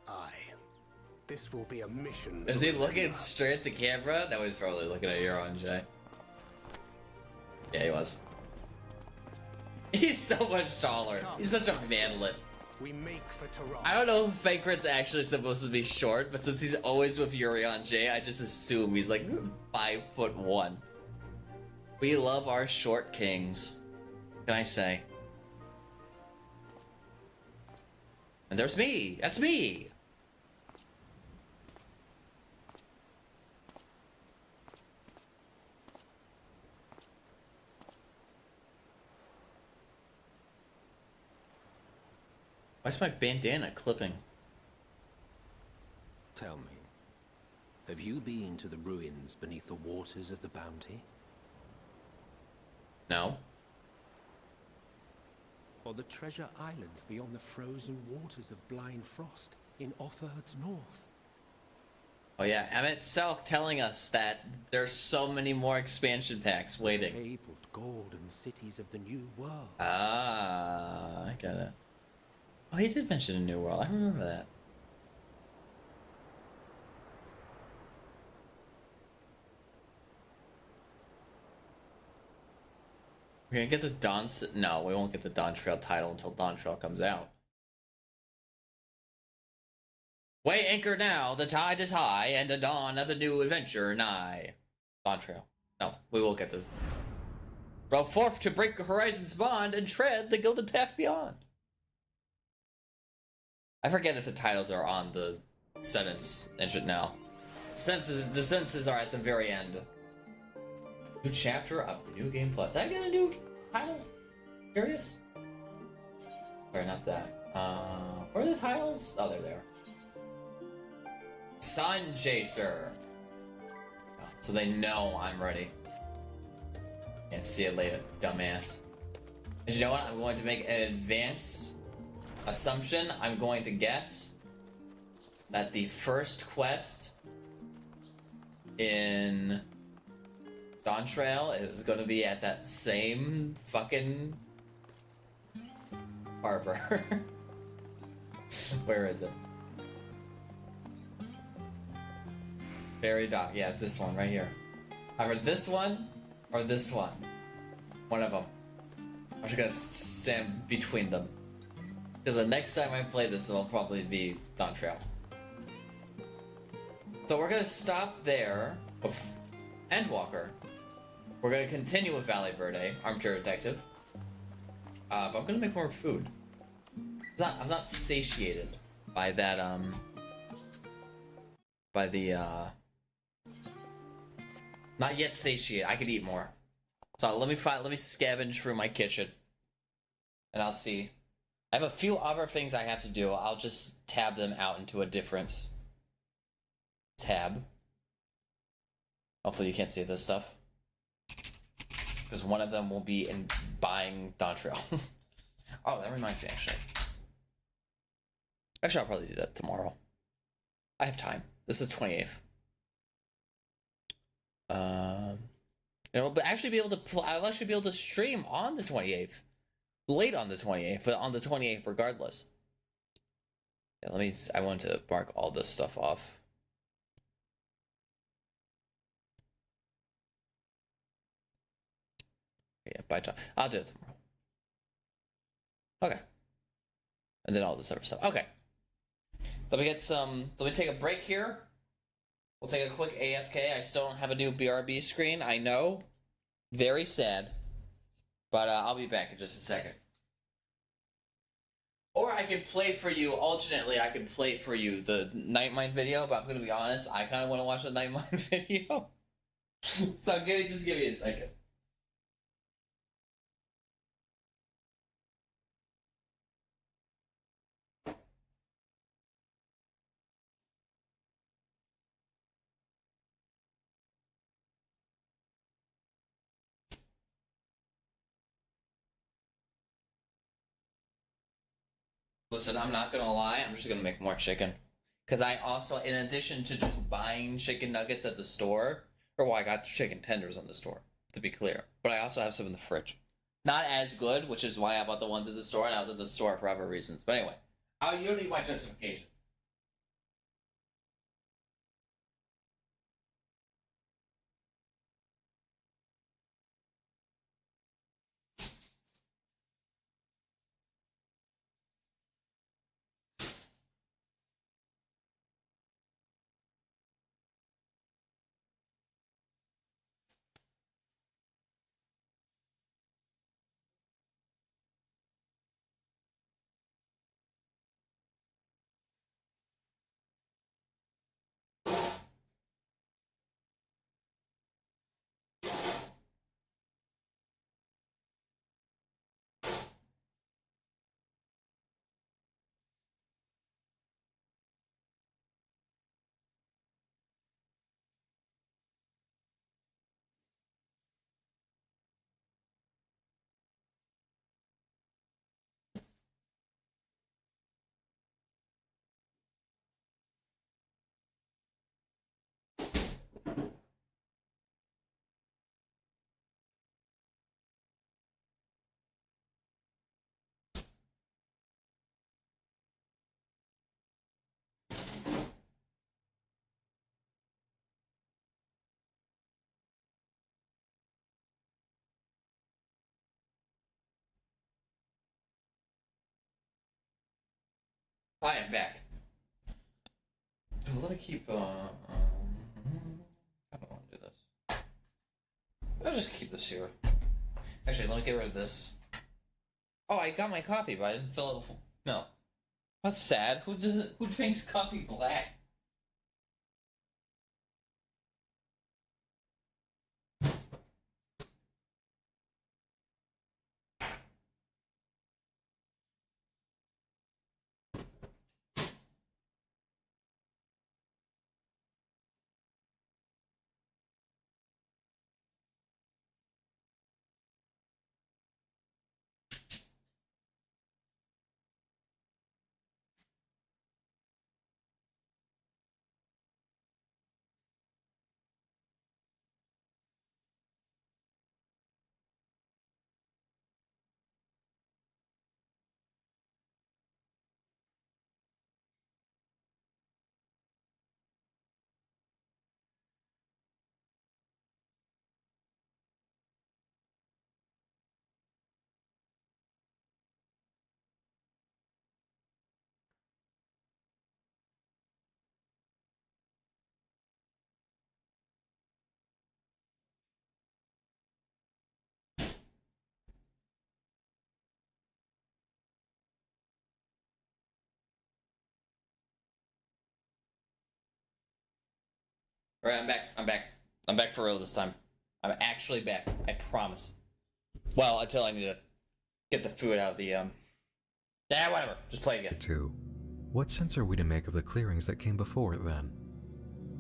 Aye. This will be a mission. Is he looking straight at the camera? No, he's probably looking at Euron J. Yeah, he was. He's so much taller. He's such a manlet. We make for Toronto. I don't know if Fakrit's actually supposed to be short, but since he's always with Euron J, I just assume he's like 5'1". We love our short kings. What can I say? And there's me. That's me. Why's my bandana clipping? Tell me, have you been to the ruins beneath the waters of the Bounty? No. Or the treasure islands beyond the frozen waters of Blind Frost in Offerd's north? Oh yeah, Emmett Selk telling us that there's so many more expansion packs waiting. The fabled golden cities of the New World. Ah, I get it. Oh, he did mention a New World. I remember that. We're gonna get the Dawn... No, we won't get the Dawn Trail title until Dawn Trail comes out. Weigh anchor now, the tide is high, and the dawn of a new adventure nigh. Dawn Trail. No, we will get the... Row forth to break horizon's bond and tread the gilded path beyond. I forget if the titles are on the sentence engine now. The sentences are at the very end. New chapter of the new game plus. Did I get a new title? Curious? Or not that. Where are the titles? Oh, they're there. Sun Chaser. Oh, so they know I'm ready. Can't see it later, dumbass. And you know what? I'm going to make an advance assumption. I'm going to guess that the first quest in Dawn Trail is going to be at that same fucking harbor. Where is it? Ferry dock. Yeah, this one right here. Either this one or this one. One of them. I'm just gonna stand between them. Because the next time I play this, it'll probably be Dawn Trail. So we're gonna stop there with Endwalker. We're gonna continue with Valle Verde, Armchair Detective. But I'm gonna make more food. I was not satiated by that, by the, not yet satiated. I could eat more. So let me scavenge through my kitchen. And I'll see I have a few other things I have to do. I'll just tab them out into a different tab. Hopefully you can't see this stuff. Because one of them will be in buying Dawntrail. Oh, that reminds me, actually. Actually, I'll probably do that tomorrow. I have time. This is the 28th. But actually be able to. I'll actually be able to stream on the 28th, late on the 28th, but on the 28th regardless. Yeah, let me. I want to mark all this stuff off. Yeah, by time. I'll do it tomorrow. Okay. And then all this other stuff. Okay. Let me get some. Let me take a break here. We'll take a quick AFK. I still don't have a new BRB screen. I know. Very sad. But I'll be back in just a second. Or I can play for you, alternately, I can play for you the Nightmind video, but I'm going to be honest, I kind of want to watch the Nightmind video. So just give me a second. Listen, I'm not gonna lie, I'm just gonna make more chicken. Because I also, in addition to just buying chicken nuggets at the store, I got chicken tenders in the store, to be clear. But I also have some in the fridge. Not as good, which is why I bought the ones at the store, and I was at the store for other reasons. But anyway, you don't need my justification. I am back. Let me keep, I don't want to do this. I'll just keep this here. Actually, let me get rid of this. Oh, I got my coffee, but I didn't fill it with milk. That's sad. Who drinks coffee black? Alright, I'm back. I'm back. I'm back for real this time. I'm actually back. I promise. Well, until I need to get the food out of the Yeah, whatever. Just play again. 2. What sense are we to make of the clearings that came before it then?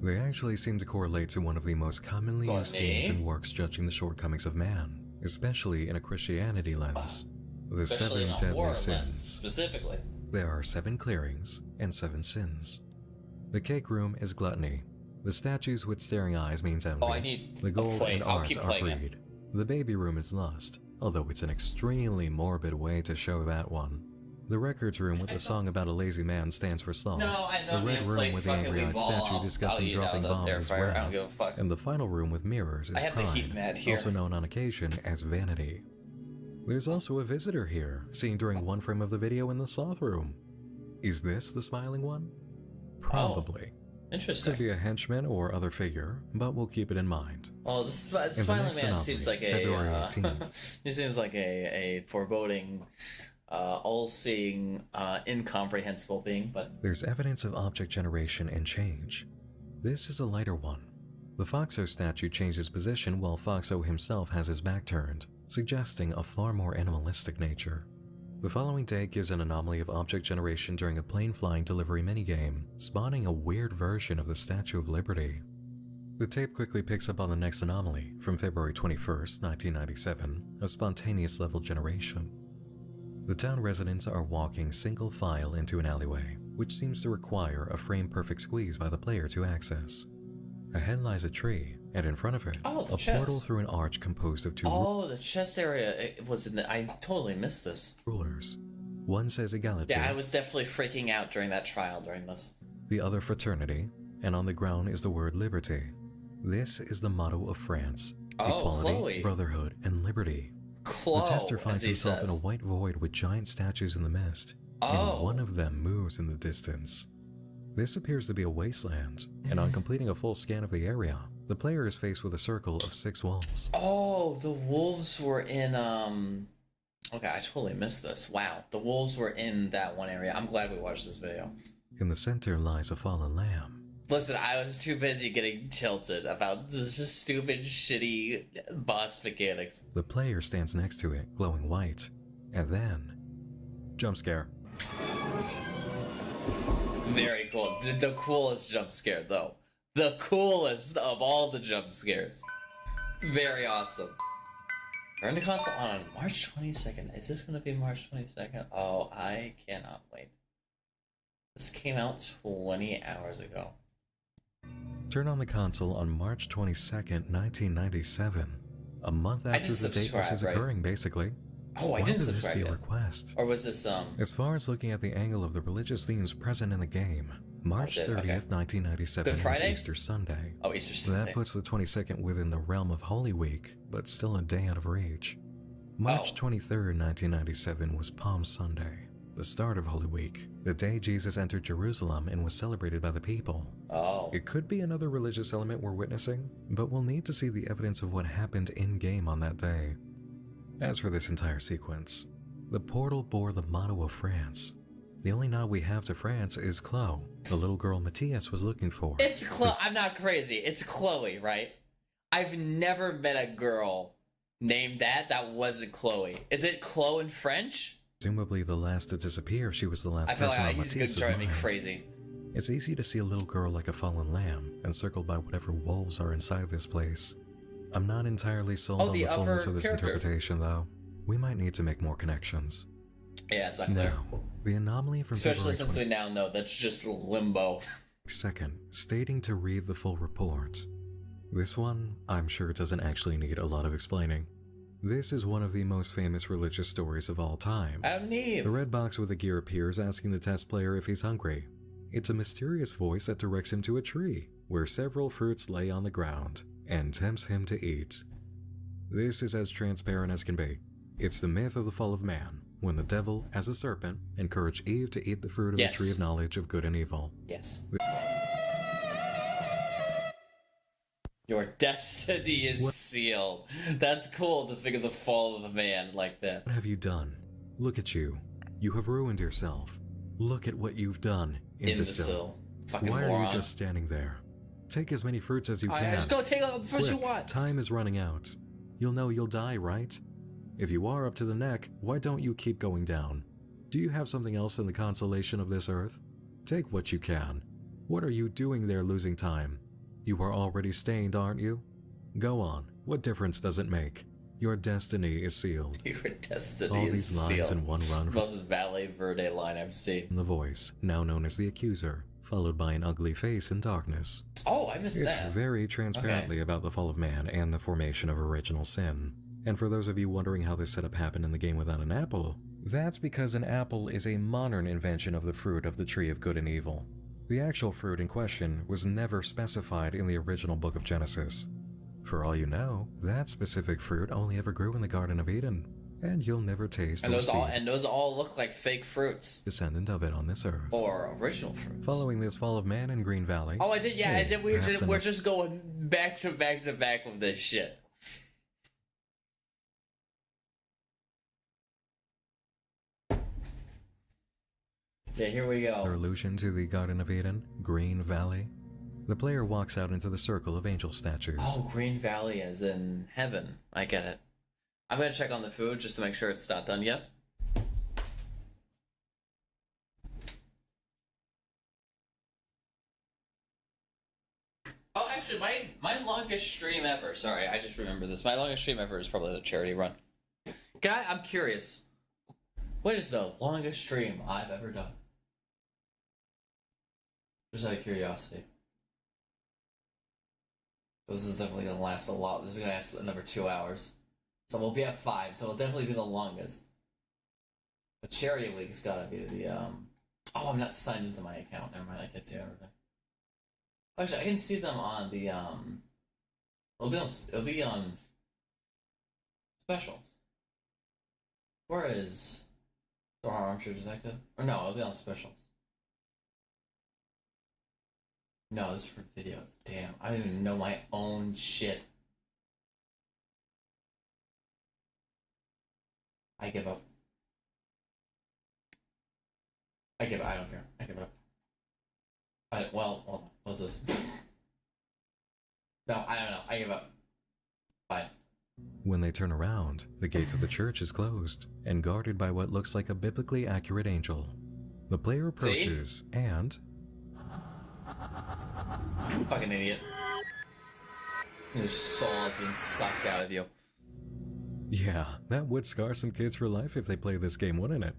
They actually seem to correlate to one of the most commonly used themes in works judging the shortcomings of man, especially in a Christianity lens. The Especially 7 in a deadly war sins. lens, specifically. There are 7 clearings and 7 sins. The cake room is gluttony. The statues with staring eyes means envy. Oh, I need the gold a plate. and I'll art keep are playing greed. The baby room is lust, although it's an extremely morbid way to show that one. The records room with the song about a lazy man stands for sloth. No, I don't The red room with the angry-eyed statue discussing dropping bombs is I don't wrath. give a fuck. And the final room with mirrors is I have the heat pride, mat here. also known on occasion as vanity. There's also a visitor here, seen during one frame of the video in the sloth room. Is this the smiling one? Probably. Interesting. Could be a henchman or other figure, but we'll keep it in mind. Well, the smiling man seems like February a 18th. he seems like a foreboding, all-seeing, incomprehensible being. But There's evidence of object generation and change. This is a lighter one. The Foxo statue changes position while Foxo himself has his back turned, suggesting a far more animalistic nature. The following day gives an anomaly of object generation during a plane flying delivery minigame, spawning a weird version of the Statue of Liberty. The tape quickly picks up on the next anomaly, from February 21st, 1997, of spontaneous level generation. The town residents are walking single file into an alleyway, which seems to require a frame-perfect squeeze by the player to access. Ahead lies a tree, and in front of it, a portal through an arch composed of 2 the chest area it was in the, I totally missed this. rulers. One says equality, Yeah, I was definitely freaking out during that trial during this. the other fraternity, and on the ground is the word liberty. This is the motto of France: equality, Chloe. brotherhood, and liberty. Chloe, the tester finds as he himself in a says. white void with giant statues in the mist, and one of them moves in the distance. This appears to be a wasteland, and on completing a full scan of the area, the player is faced with a circle of 6 wolves. Oh, the wolves were in okay, I totally missed this. Wow, the wolves were in that one area. I'm glad we watched this video. In the center lies a fallen lamb. Listen, I was too busy getting tilted about this just stupid, shitty boss mechanics. The player stands next to it, glowing white, and then jump scare. Very cool. The coolest jump scare, though. The coolest of all the jump scares. Very awesome. Return to console on March 22nd. Is this going to be March 22nd? Oh, I cannot wait. This came out 20 hours ago. Turn on the console on March 22nd, 1997. A month after the date this is occurring, basically. Oh, I Why didn't would this subscribe be a yet. request? Or was this, As far as looking at the angle of the religious themes present in the game, March 30th, 1997 Good was Friday? Easter Sunday. Oh, Easter So Sunday. that puts the 22nd within the realm of Holy Week, but still a day out of reach. March 23rd, 1997 was Palm Sunday, the start of Holy Week, the day Jesus entered Jerusalem and was celebrated by the people. Oh. It could be another religious element we're witnessing, but we'll need to see the evidence of what happened in-game on that day. As for this entire sequence, the portal bore the motto of France. The only nod we have to France is Chloe, the little girl Matthias was looking for. It's Chloe. I'm not crazy. It's Chloe, right? I've never met a girl named that wasn't Chloe. Is it Chloe in French? Presumably the last to disappear, she was the last I feel person like on he's gonna Matthias's drive me mind. crazy. It's easy to see a little girl like a fallen lamb, encircled by whatever wolves are inside this place. I'm not entirely sold on the fullness of this interpretation, though. We might need to make more connections. Yeah, it's not clear. Now, the anomaly from Especially February since we now know that's just limbo. 22nd, stating to read the full report. This one, I'm sure, doesn't actually need a lot of explaining. This is one of the most famous religious stories of all time. Adam and Eve. The red box with the gear appears, asking the test player if he's hungry. It's a mysterious voice that directs him to a tree, where several fruits lay on the ground, and tempts him to eat. This is as transparent as can be. It's the myth of the fall of man, when the devil, as a serpent, encouraged Eve to eat the fruit of the tree of knowledge of good and evil. Yes. Your destiny is sealed. That's cool to figure the fall of a man like that. What have you done? Look at you. You have ruined yourself. Look at what you've done, imbecile. Fucking Why moron. are you just standing there? Take as many fruits as you can. Just go take all the fruits you Quick, want. Time is running out. You'll know you'll die, right? If you are up to the neck, why don't you keep going down? Do you have something else than the consolation of this earth? Take what you can. What are you doing there losing time? You are already stained, aren't you? Go on. What difference does it make? Your destiny is sealed. Your destiny All is these lines sealed. in one run. Most Valle Verde line I've seen. The voice, now known as the accuser, followed by an ugly face in darkness. Oh, I missed that. It's very transparently about the fall of man and the formation of original sin. And for those of you wondering how this setup happened in the game without an apple, that's because an apple is a modern invention of the fruit of the tree of good and evil. The actual fruit in question was never specified in the original book of Genesis. For all you know, that specific fruit only ever grew in the Garden of Eden, and you'll never taste or see those all look like fake fruits. Descendant of it on this earth. Or original fruits. Following this fall of man in Green Valley. Oh, I did, yeah, I did. We're just going back to back to back with this shit. Yeah, here we go. Their allusion to the Garden of Eden, Green Valley. The player walks out into the circle of angel statues. Oh, Green Valley as in heaven. I get it. I'm gonna check on the food just to make sure it's not done yet. Oh, actually, my longest stream ever. Sorry, I just remember this. My longest stream ever is probably the charity run. Guy, I'm curious. What is the longest stream I've ever done? Just out of curiosity. This is definitely gonna last a lot. This is gonna last another 2 hours. So we'll be at 5, so it'll definitely be the longest. But Charity Week's gotta be the, Oh, I'm not signed into my account. Never mind, I can't see everything. Actually, I can see them on the, It'll be on specials. Where is Armchair Detective? Or no, it'll be on specials. No, this is for videos. Damn, I don't even know my own shit. I give up. I don't care. I give up. Well, what's this? No, I don't know. I give up. Bye. When they turn around, the gate of the church is closed and guarded by what looks like a biblically accurate angel. The player approaches and... Fucking idiot. Your soul has been sucked out of you. Yeah, that would scar some kids for life if they play this game, wouldn't it?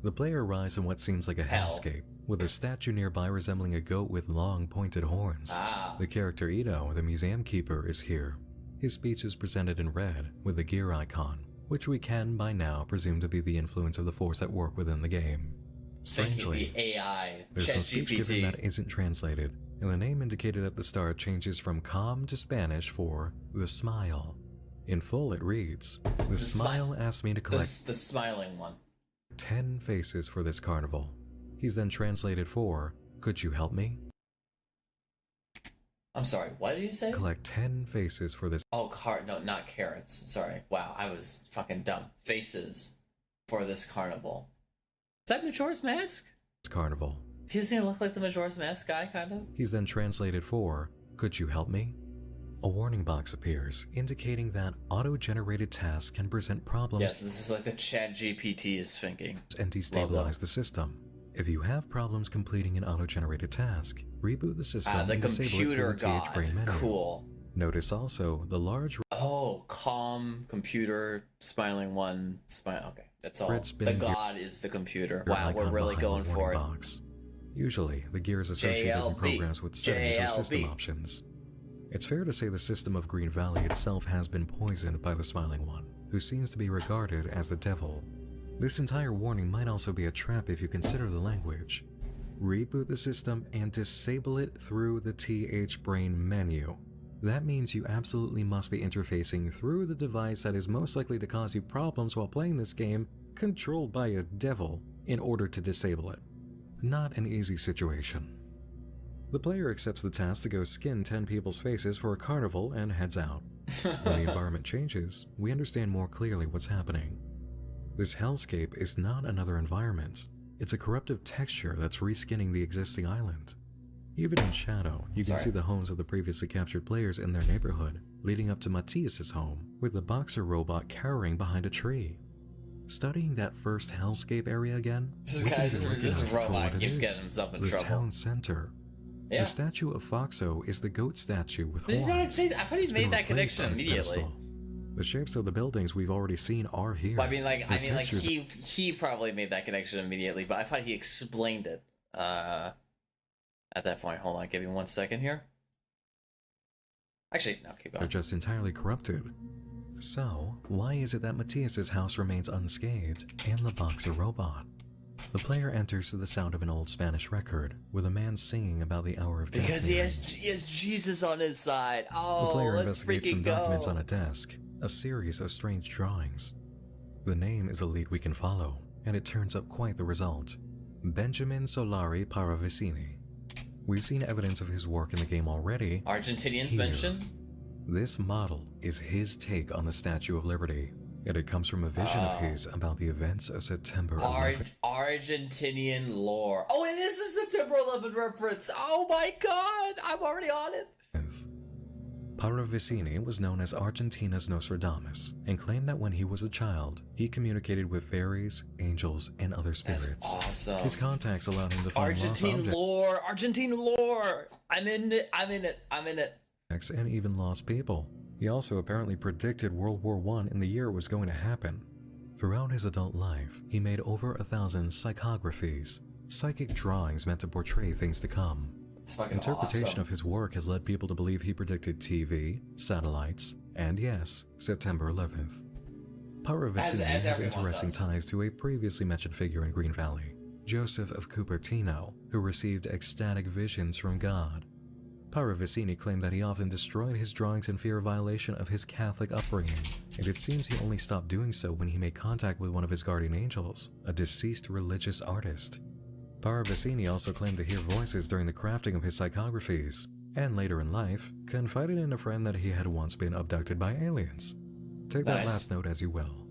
The player arrives in what seems like a hellscape, with a statue nearby resembling a goat with long pointed horns. The character Ito, the museum keeper, is here. His speech is presented in red, with the gear icon, which we can by now presume to be the influence of the force at work within the game. Strangely, the AI, there's some speech given that isn't translated, and the name indicated at the start changes from calm to Spanish for the smile. In full it reads, the smile asked me to collect the smiling one. 10 faces for this carnival. He's then translated for, could you help me? I'm sorry, what did you say? Collect 10 faces for this. Oh, no, not carrots. Sorry. Wow, I was fucking dumb. Faces for this carnival. Is that Majora's Mask? Carnival. Doesn't he look like the Majora's Mask guy, kind of? He's then translated for, could you help me? A warning box appears, indicating that auto-generated tasks can present problems. Yes, this is like the Chat GPT is thinking. And destabilize the system. If you have problems completing an auto-generated task, reboot the system the and disable it computer through the TH brain menu. Cool. Notice also the large... Oh, calm, computer, smiling one, smile. Okay, that's all. The god is the computer. Wow, we're really going for it. Box. Usually, the gear is associated in programs with settings or system options. It's fair to say the system of Green Valley itself has been poisoned by the Smiling One, who seems to be regarded as the devil. This entire warning might also be a trap if you consider the language. Reboot the system and disable it through the TH brain menu. That means you absolutely must be interfacing through the device that is most likely to cause you problems while playing this game, controlled by a devil, in order to disable it. Not an easy situation. The player accepts the task to go skin 10 people's faces for a carnival and heads out. When the environment changes, we understand more clearly what's happening. This hellscape is not another environment. It's a corruptive texture that's reskinning the existing island. Even in shadow, you can see the homes of the previously captured players in their neighborhood, leading up to Matthias's home, with the boxer robot cowering behind a tree. Studying that first hellscape area again, this robot keeps getting himself in the trouble. Town center. Yeah. The statue of Foxo is the goat statue with Did horns. I thought he It's made been that replaced connection on its immediately. pedestal. The shapes of the buildings we've already seen are here. Well, I mean, The textures- he probably made that connection immediately, but I thought he explained it. At that point, hold on, give me 1 second here. Actually, no, keep They're going. just entirely corrupted. So, why is it that Matthias's house remains unscathed and the boxer robot? The player enters to the sound of an old Spanish record, with a man singing about the hour of death. Because he has Jesus on his side. The Oh, player let's investigates some freaking documents go. on a desk, a series of strange drawings. The name is a lead we can follow, and it turns up quite the result. Benjamin Solari Paravicini. We've seen evidence of his work in the game already. Argentinians Here. mentioned? This model is his take on the Statue of Liberty, and it comes from a vision of his about the events of September 11th. Argentinian lore. Oh, it is a September 11 reference. Oh my god, I'm already on it. Paravicini was known as Argentina's Nostradamus, and claimed that when he was a child, he communicated with fairies, angels, and other spirits. That's awesome. His contacts allowed him to find lost Argentine lore. I'm in it. objects and even lost people. He also apparently predicted World War I in the year it was going to happen. Throughout his adult life, he made over 1,000 psychographies, psychic drawings meant to portray things to come. Interpretation awesome. of his work has led people to believe he predicted TV, satellites, and yes, September 11th. Paravicini As has everyone interesting does. ties to a previously mentioned figure in Green Valley, Joseph of Cupertino, who received ecstatic visions from God. Paravicini claimed that he often destroyed his drawings in fear of violation of his Catholic upbringing, and it seems he only stopped doing so when he made contact with one of his guardian angels, a deceased religious artist. Paravicini also claimed to hear voices during the crafting of his psychographies, and later in life, confided in a friend that he had once been abducted by aliens. Take that Nice. last note as you will.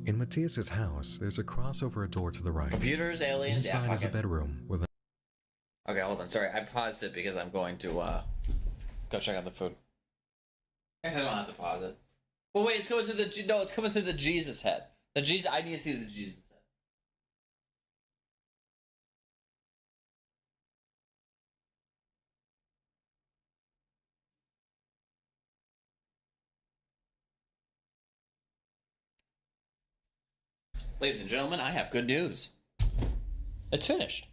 In Matthias's house, there's a cross over a door to the right. Computers, aliens, yeah, Inside fuck is a it. bedroom with a Okay, hold on. Sorry, I paused it because I'm going to go check out the food. Actually, I don't have to pause it. Well, wait, it's coming through it's coming through the Jesus head. The Jesus. I need to see the Jesus head. Ladies and gentlemen, I have good news. It's finished.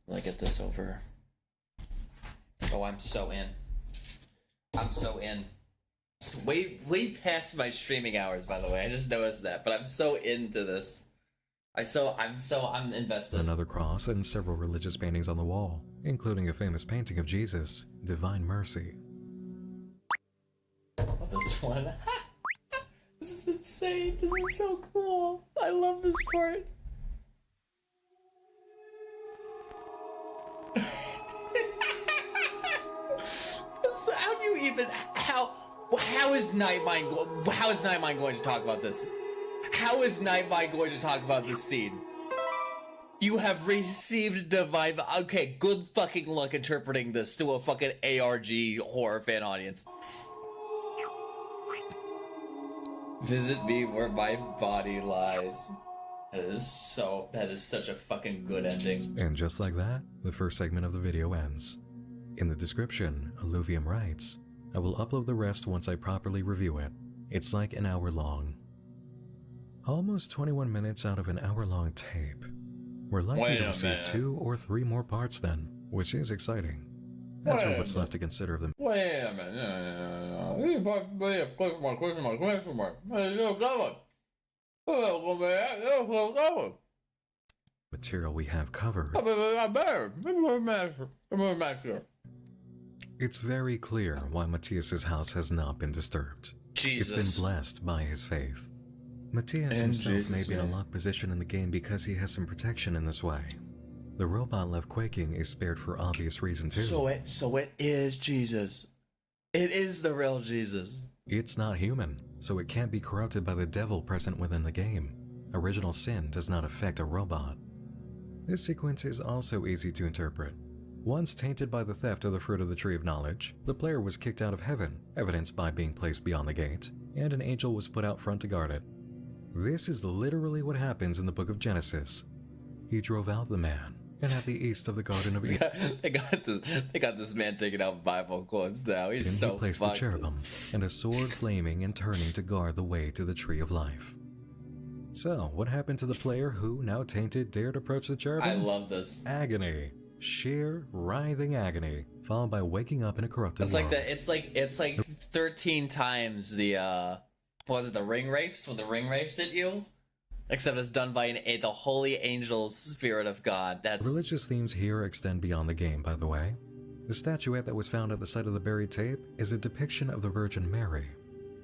Let me get this over. Oh, I'm so in. I'm so in. It's way past my streaming hours, by the way. I just noticed that, but I'm so into this. I'm invested. another cross and several religious paintings on the wall, including a famous painting of Jesus, Divine Mercy. Love this one. This is insane. This is so cool. I love this part. How do you even how is Nightmind going to talk about this? How is Nightmind going to talk about this scene? You have received divine. Okay, good fucking luck interpreting this to a fucking ARG horror fan audience. Visit me where my body lies. That is such a fucking good ending. And just like that, the first segment of the video ends. In the description, Alluvium writes, I will upload the rest once I properly review it. It's like an hour long. Almost 21 minutes out of an hour-long tape. We're likely to receive 2 or 3 more parts then, which is exciting. As for what's left to consider of the Wait a minute. Question mark. material we have covered, it's very clear why Matthias's house has not been disturbed. Jesus. It's been blessed by his faith. Matthias And himself may Jesus' be in a name. locked position in the game because he has some protection in this way. The robot left quaking is spared for obvious reason too. So it is Jesus. It is the real Jesus. It's not human, so it can't be corrupted by the devil present within the game. Original sin does not affect a robot. This sequence is also easy to interpret. Once tainted by the theft of the fruit of the tree of knowledge, the player was kicked out of heaven, evidenced by being placed beyond the gate, and an angel was put out front to guard it. This is literally what happens in the book of Genesis. He drove out the man, and at the east of the Garden of Eden, they got this man taking out Bible quotes now. He's so he placed fucked. the cherubim, and a sword flaming and turning to guard the way to the tree of life. So, what happened to the player who, now tainted, dared approach the cherubim? I love this. Agony. Sheer, writhing agony, followed by waking up in a corrupted world. It's like 13 times the was it the ring wraiths when the ring wraiths hit you? Except it's done by the holy angel's spirit of God. That's Religious themes here extend beyond the game, by the way. The statuette that was found at the site of the buried tape is a depiction of the Virgin Mary.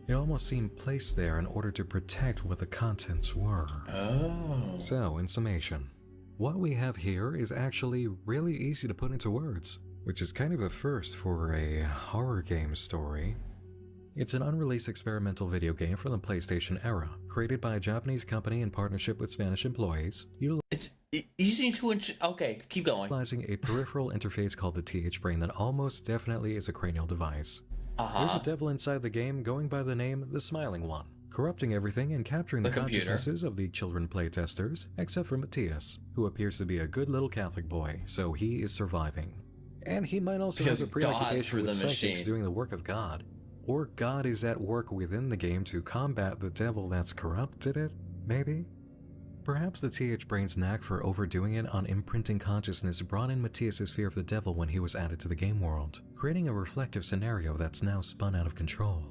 It almost seemed placed there in order to protect what the contents were. Oh. So, in summation, what we have here is actually really easy to put into words, which is kind of a first for a horror game story. It's an unreleased experimental video game from the PlayStation era, created by a Japanese company in partnership with Spanish employees. It's easy to okay, keep going. Utilizing a peripheral interface called the TH Brain that almost definitely is a cranial device. There's a devil inside the game going by the name The Smiling One, corrupting everything and capturing the consciousnesses of the children playtesters, except for Matthias, who appears to be a good little Catholic boy, so he is surviving. And he might also have a preoccupation with psychics doing the work of God. Or God is at work within the game to combat the devil that's corrupted it, maybe? Perhaps the TH Brain's knack for overdoing it on imprinting consciousness brought in Matthias' fear of the devil when he was added to the game world, creating a reflective scenario that's now spun out of control.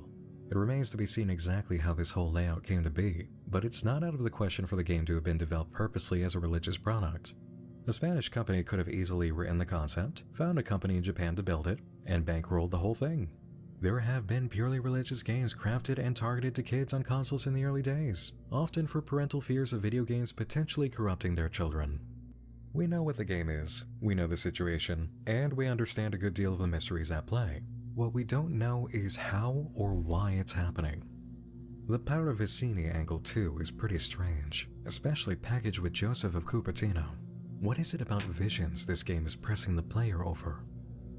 It remains to be seen exactly how this whole layout came to be, but it's not out of the question for the game to have been developed purposely as a religious product. A Spanish company could have easily written the concept, found a company in Japan to build it, and bankrolled the whole thing. There have been purely religious games crafted and targeted to kids on consoles in the early days, often for parental fears of video games potentially corrupting their children. We know what the game is, we know the situation, and we understand a good deal of the mysteries at play. What we don't know is how or why it's happening. The Paravicini angle too is pretty strange, especially packaged with Joseph of Cupertino. What is it about visions this game is pressing the player over?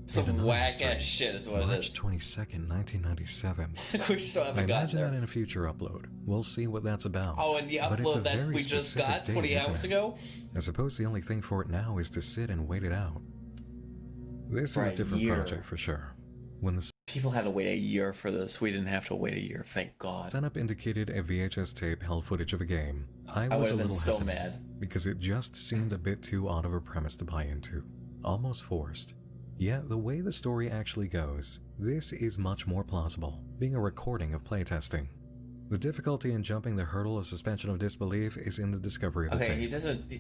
Some whack-ass shit is what it is. March 22nd, 1997. We still haven't I gotten imagine there. that in a future upload. We'll see what that's about. Oh, and the But it's a upload that very we just specific got date, 20 isn't hours it? ago? I suppose the only thing for it now is to sit and wait it out. This For is a a different year. project for sure. When the People had to wait a year for this. We didn't have to wait a year, thank God. setup indicated a VHS tape held footage of a game, I I was a would've been little so hesitant mad. because it just seemed a bit too odd of a premise to buy into. Almost forced. Yet the way the story actually goes, this is much more plausible, being a recording of playtesting. The difficulty in jumping the hurdle of suspension of disbelief is in the discovery of the Okay, tape.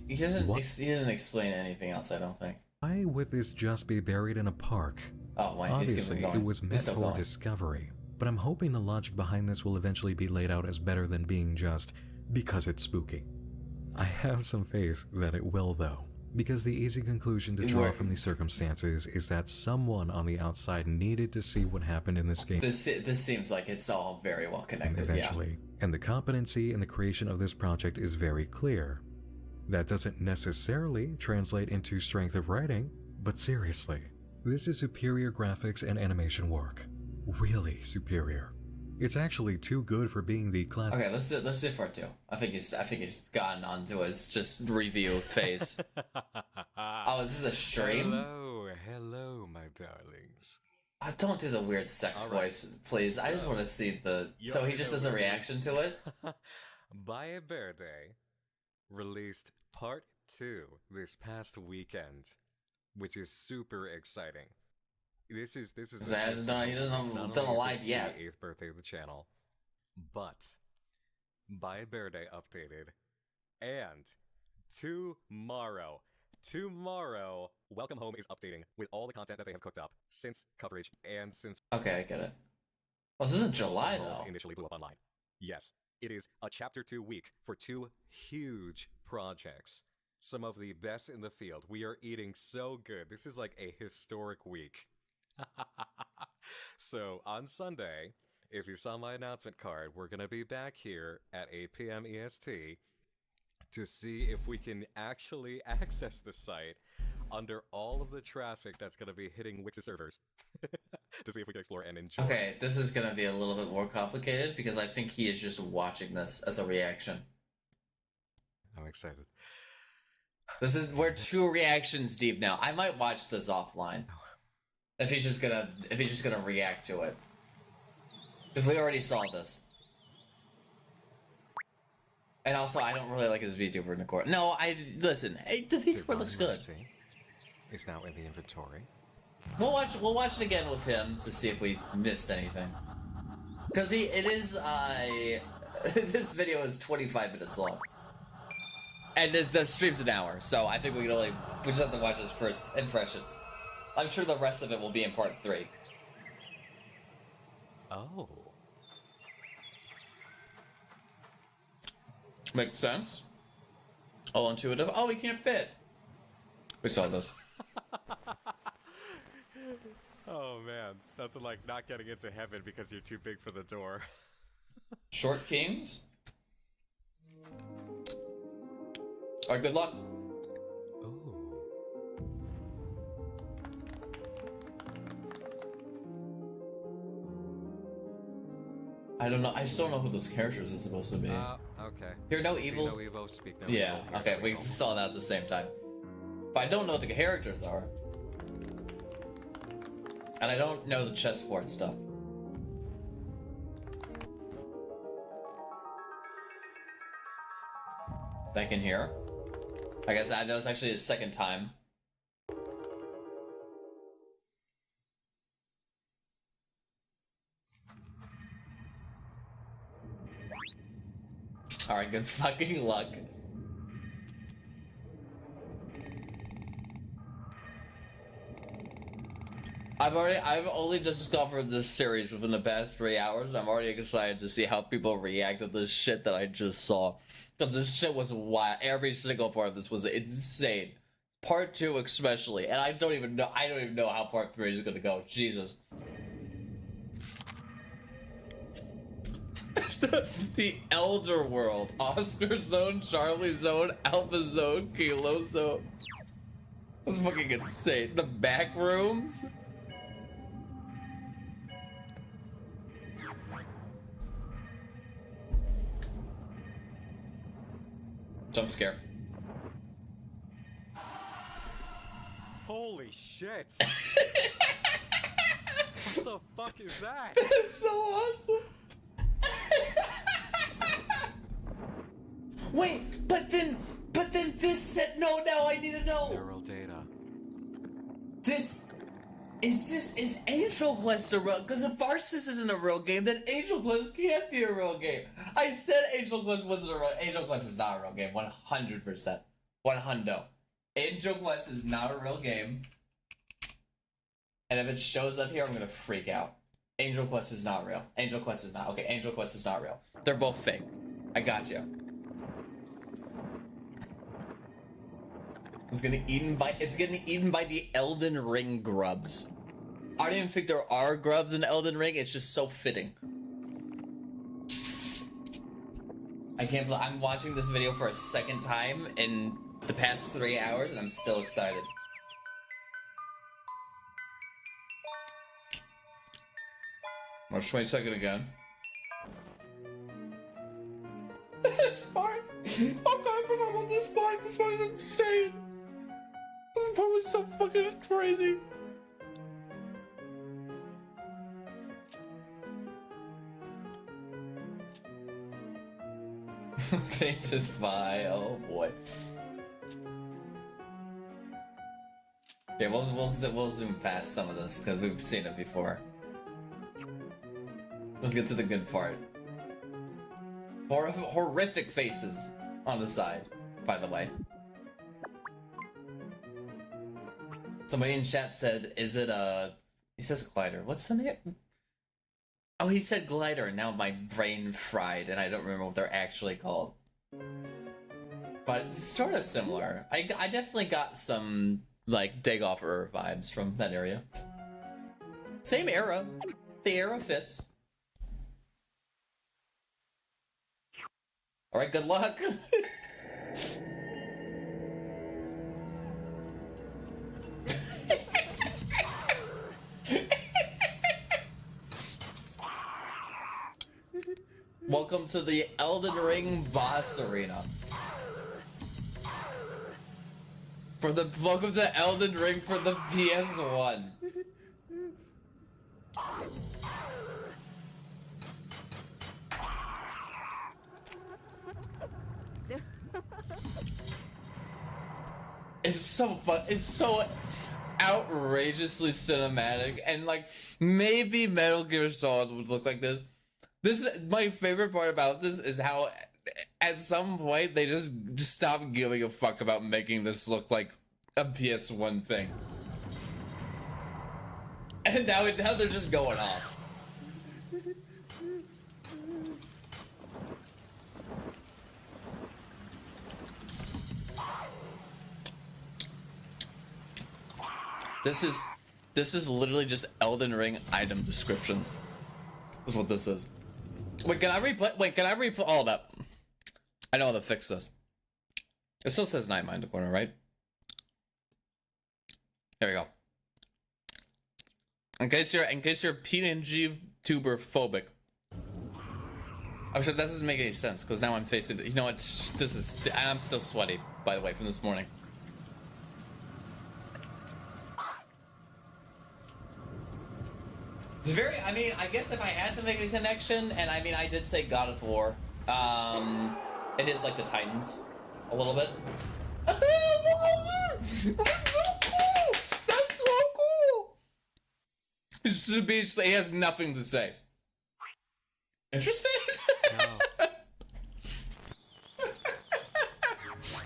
he doesn't explain anything else, I don't think. Why would this just be buried in a park? Oh, why? He's Obviously, keeping it going. was He's meant still for going. discovery, but I'm hoping the logic behind this will eventually be laid out as better than being just because it's spooky. I have some faith that it will, though, because the easy conclusion to draw from these circumstances is that someone on the outside needed to see what happened in this game This seems like it's all very well connected, eventually, and the competency in the creation of this project is very clear. That doesn't necessarily translate into strength of writing, but seriously, this is superior graphics and animation work. Really superior. It's actually too good for being the classic. Okay, let's do part two. I think he's gotten onto his just review phase. Oh, is this a stream? Hello, my darlings. Don't do the weird sex voice, please. I just want to see the. So he just does a reaction to it. Valle Verde released part 2 this past weekend, which is super exciting. This is He doesn't have done a live yet. The 8th birthday of the channel, but Valle Verde updated, and tomorrow, Welcome Home is updating with all the content that they have cooked up since coverage and since. Okay, I get it. Oh, this isn't July though. Initially blew up online. Yes, it is a Chapter 2 week for 2 huge projects. Some of the best in the field. We are eating so good. This is like a historic week. So on Sunday, if you saw my announcement card, we're going to be back here at 8 p.m. EST to see if we can actually access the site under all of the traffic that's going to be hitting Wix's servers. to see if we can explore and enjoy. Okay, this is gonna be a little bit more complicated because I think he is just watching this as a reaction. I'm excited. We're 2 reactions deep now. I might watch this offline. If he's just gonna react to it. Because we already saw this. And also, I don't really like his VTuber in the court. No, listen. Hey, the VTuber looks good. It's now in the inventory. We'll watch it again with him to see if we missed anything. Because this video is 25 minutes long. And the stream's an hour, so I think we just have to watch his first impressions. I'm sure the rest of it will be in part 3. Oh. Makes sense. All intuitive. Oh, he can't fit. We saw this. Oh man, nothing like not getting into heaven because you're too big for the door. Short kings? Alright, good luck. Ooh. I don't know. I still don't know who those characters are supposed to be. Okay. Hear no See evil? no evil, speak no Yeah, evil. okay, we saw that at the same time. But I don't know what the characters are. And I don't know the chessboard stuff. Back in here. I guess that was actually his second time. Alright, good fucking luck. I've only discovered this series within the past 3 hours. I'm already excited to see how people react to this shit that I just saw. Because this shit was wild. Every single part of this was insane. Part 2 especially. And I don't even know how part 3 is gonna go. Jesus. The Elder World. Oscar Zone, Charlie Zone, Alpha Zone, Kilo Zone. That's fucking insane. The back rooms? Jump scare. Holy shit! What the fuck is that? That's so awesome! Wait, but then this said no. Now I need to know. Neural data. Is Angel Quest a real? Because if Arceus isn't a real game, then Angel Quest can't be a real game. I said Angel Quest wasn't a real. Angel Quest is not a real game. 100%. 100. Angel Quest is not a real game. And if it shows up here, I'm gonna freak out. Angel Quest is not real. Angel Quest is not. Okay, Angel Quest is not real. They're both fake. I got you. It's getting eaten by the Elden Ring grubs. I don't even think there are grubs in Elden Ring. It's just so fitting. I can't believe I'm watching this video for a second time in the past 3 hours, and I'm still excited. March 22nd again. This part! Oh god, I forgot about this part! This part is insane! This part was so fucking crazy! Faces by, oh boy. Okay, we'll zoom past some of this because we've seen it before. Let's get to the good part. Horrific faces on the side, by the way. Somebody in chat said, is it a... He says glider. What's the name? Oh, he said glider, and now my brain fried, and I don't remember what they're actually called. But it's sort of similar. I definitely got some, like, Dig Off vibes from that area. Same era. The era fits. Alright, good luck. welcome to the Elden Ring boss arena. Welcome to Elden Ring for the PS1. It's so fun. It's so outrageously cinematic, and like maybe Metal Gear Solid would look like this. This is my favorite part about this is how at some point they just stopped giving a fuck about making this look like a PS1 thing, and now they're just going off. This is literally just Elden Ring item descriptions. That's what this is. Wait, can I replay? Wait, can I replay? Hold up. I know how to fix this. It still says Nightmare in the corner, right? There we go. In case you're PNG tuber phobic. Actually, that doesn't make any sense because now I'm facing. You know what? This is. I'm still sweaty, by the way, from this morning. It's very, I mean, I guess if I had to make a connection, and I mean, I did say God of War, it is like the Titans, a little bit. That's so cool! That's so cool! He has nothing to say. Interesting? No.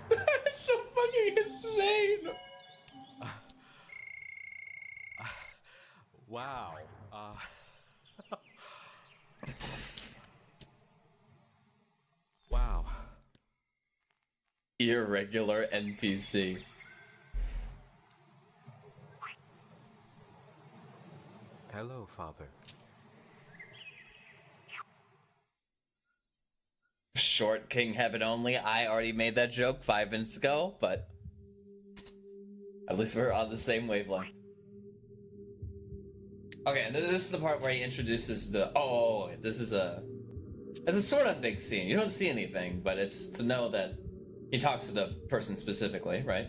That's so fucking insane! Wow. Wow. Irregular NPC. Hello, Father. Short King Heaven only. I already made that joke 5 minutes ago, but at least we're on the same wavelength. Okay, and this is the part where he introduces the. Oh, this is it's a sort of big scene. You don't see anything, but it's to know that he talks to the person specifically, right?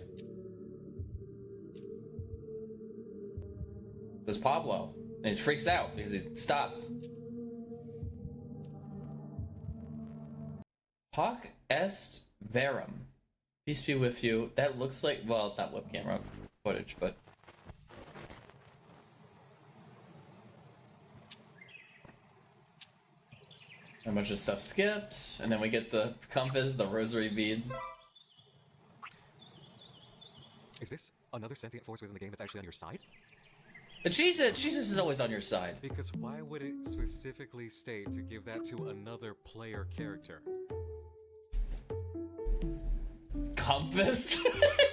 There's Pablo, and he freaks out because he stops. Hoc est verum. Peace be with you. That looks like, well, it's not web camera footage, but. A bunch of stuff skipped, and then we get the compass, the rosary beads. Is this another sentient force within the game that's actually on your side? But Jesus is always on your side. Because why would it specifically state to give that to another player character? Compass?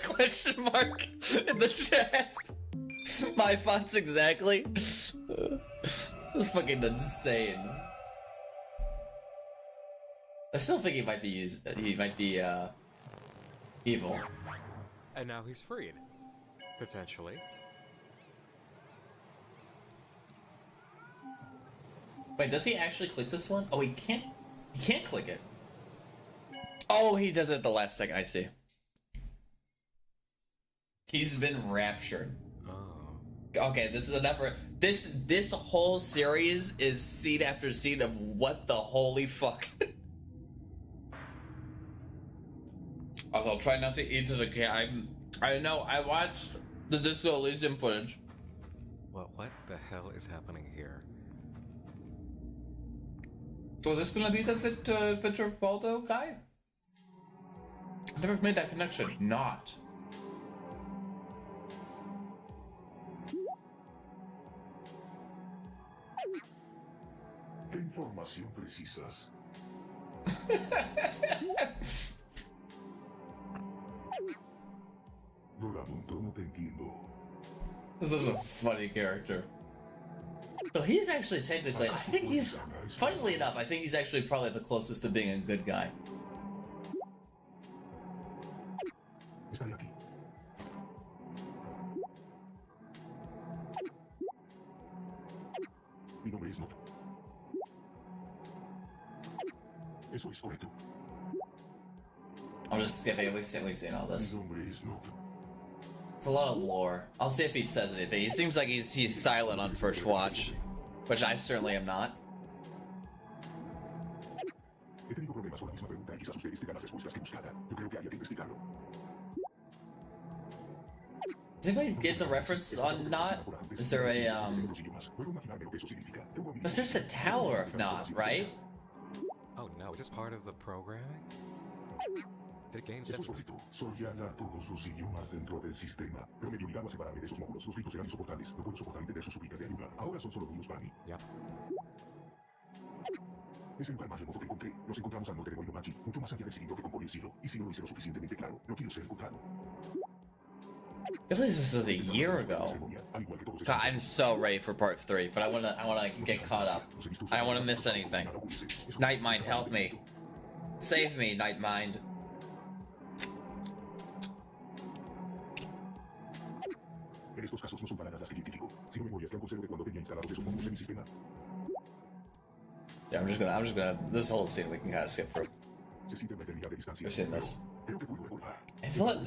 Question mark in the chat. My fonts exactly. That's fucking insane. I still think he might be evil. And now he's freed. Potentially. Wait, does he actually click this one? Oh, he can't click it. Oh, he does it at the last second, I see. He's been raptured. Oh. Okay, this is enough for this whole series is scene after scene of what the holy fuck. I'll try not to eat to the cat. I know, I watched the Disco Elysium footage. Well, what the hell is happening here? Was this gonna be the Victor Faldo guy? I never made that connection. Not. ¿Qué información precisas? No te entiendo. This is a funny character. So he's actually technically, I think he's, funnily enough, I think he's actually probably the closest to being a good guy. Estaré aquí. Mi nombre es Noto. I'm just skipping. We've seen all this. It's a lot of lore. I'll see if he says anything. He seems like he's silent on first watch, which I certainly am not. Does anybody get the reference on Not? Is there a There's just a tower of Not, right? Oh no, is this part of the programming? Did it gain Eso es correcto. Solía hablar todos los idiomas dentro del sistema, pero me obligaba a separarme de esos módulos. Los gritos eran insoportables. No puedo soportar entender sus súplicas de ayuda. Ahora son solo ruidos para mí. Ya. Es el lugar más remoto que encontré. Nos encontramos al norte de Moinomachi, mucho más allá del cilindro que compone el cielo. Y si no lo hice lo suficientemente claro, no quiero ser encontrado. I feel like this is a year ago. God, I'm so ready for part 3, but I wanna get caught up. I don't wanna miss anything. Nightmind, help me. Save me, Nightmind. En estos casos no son palabras las que identifico, sino memorias que conservo de cuando tenía instalados esos módulos en mi sistema. Yeah, I'm just gonna. This whole scene we can kind of skip through. We've seen this. I thought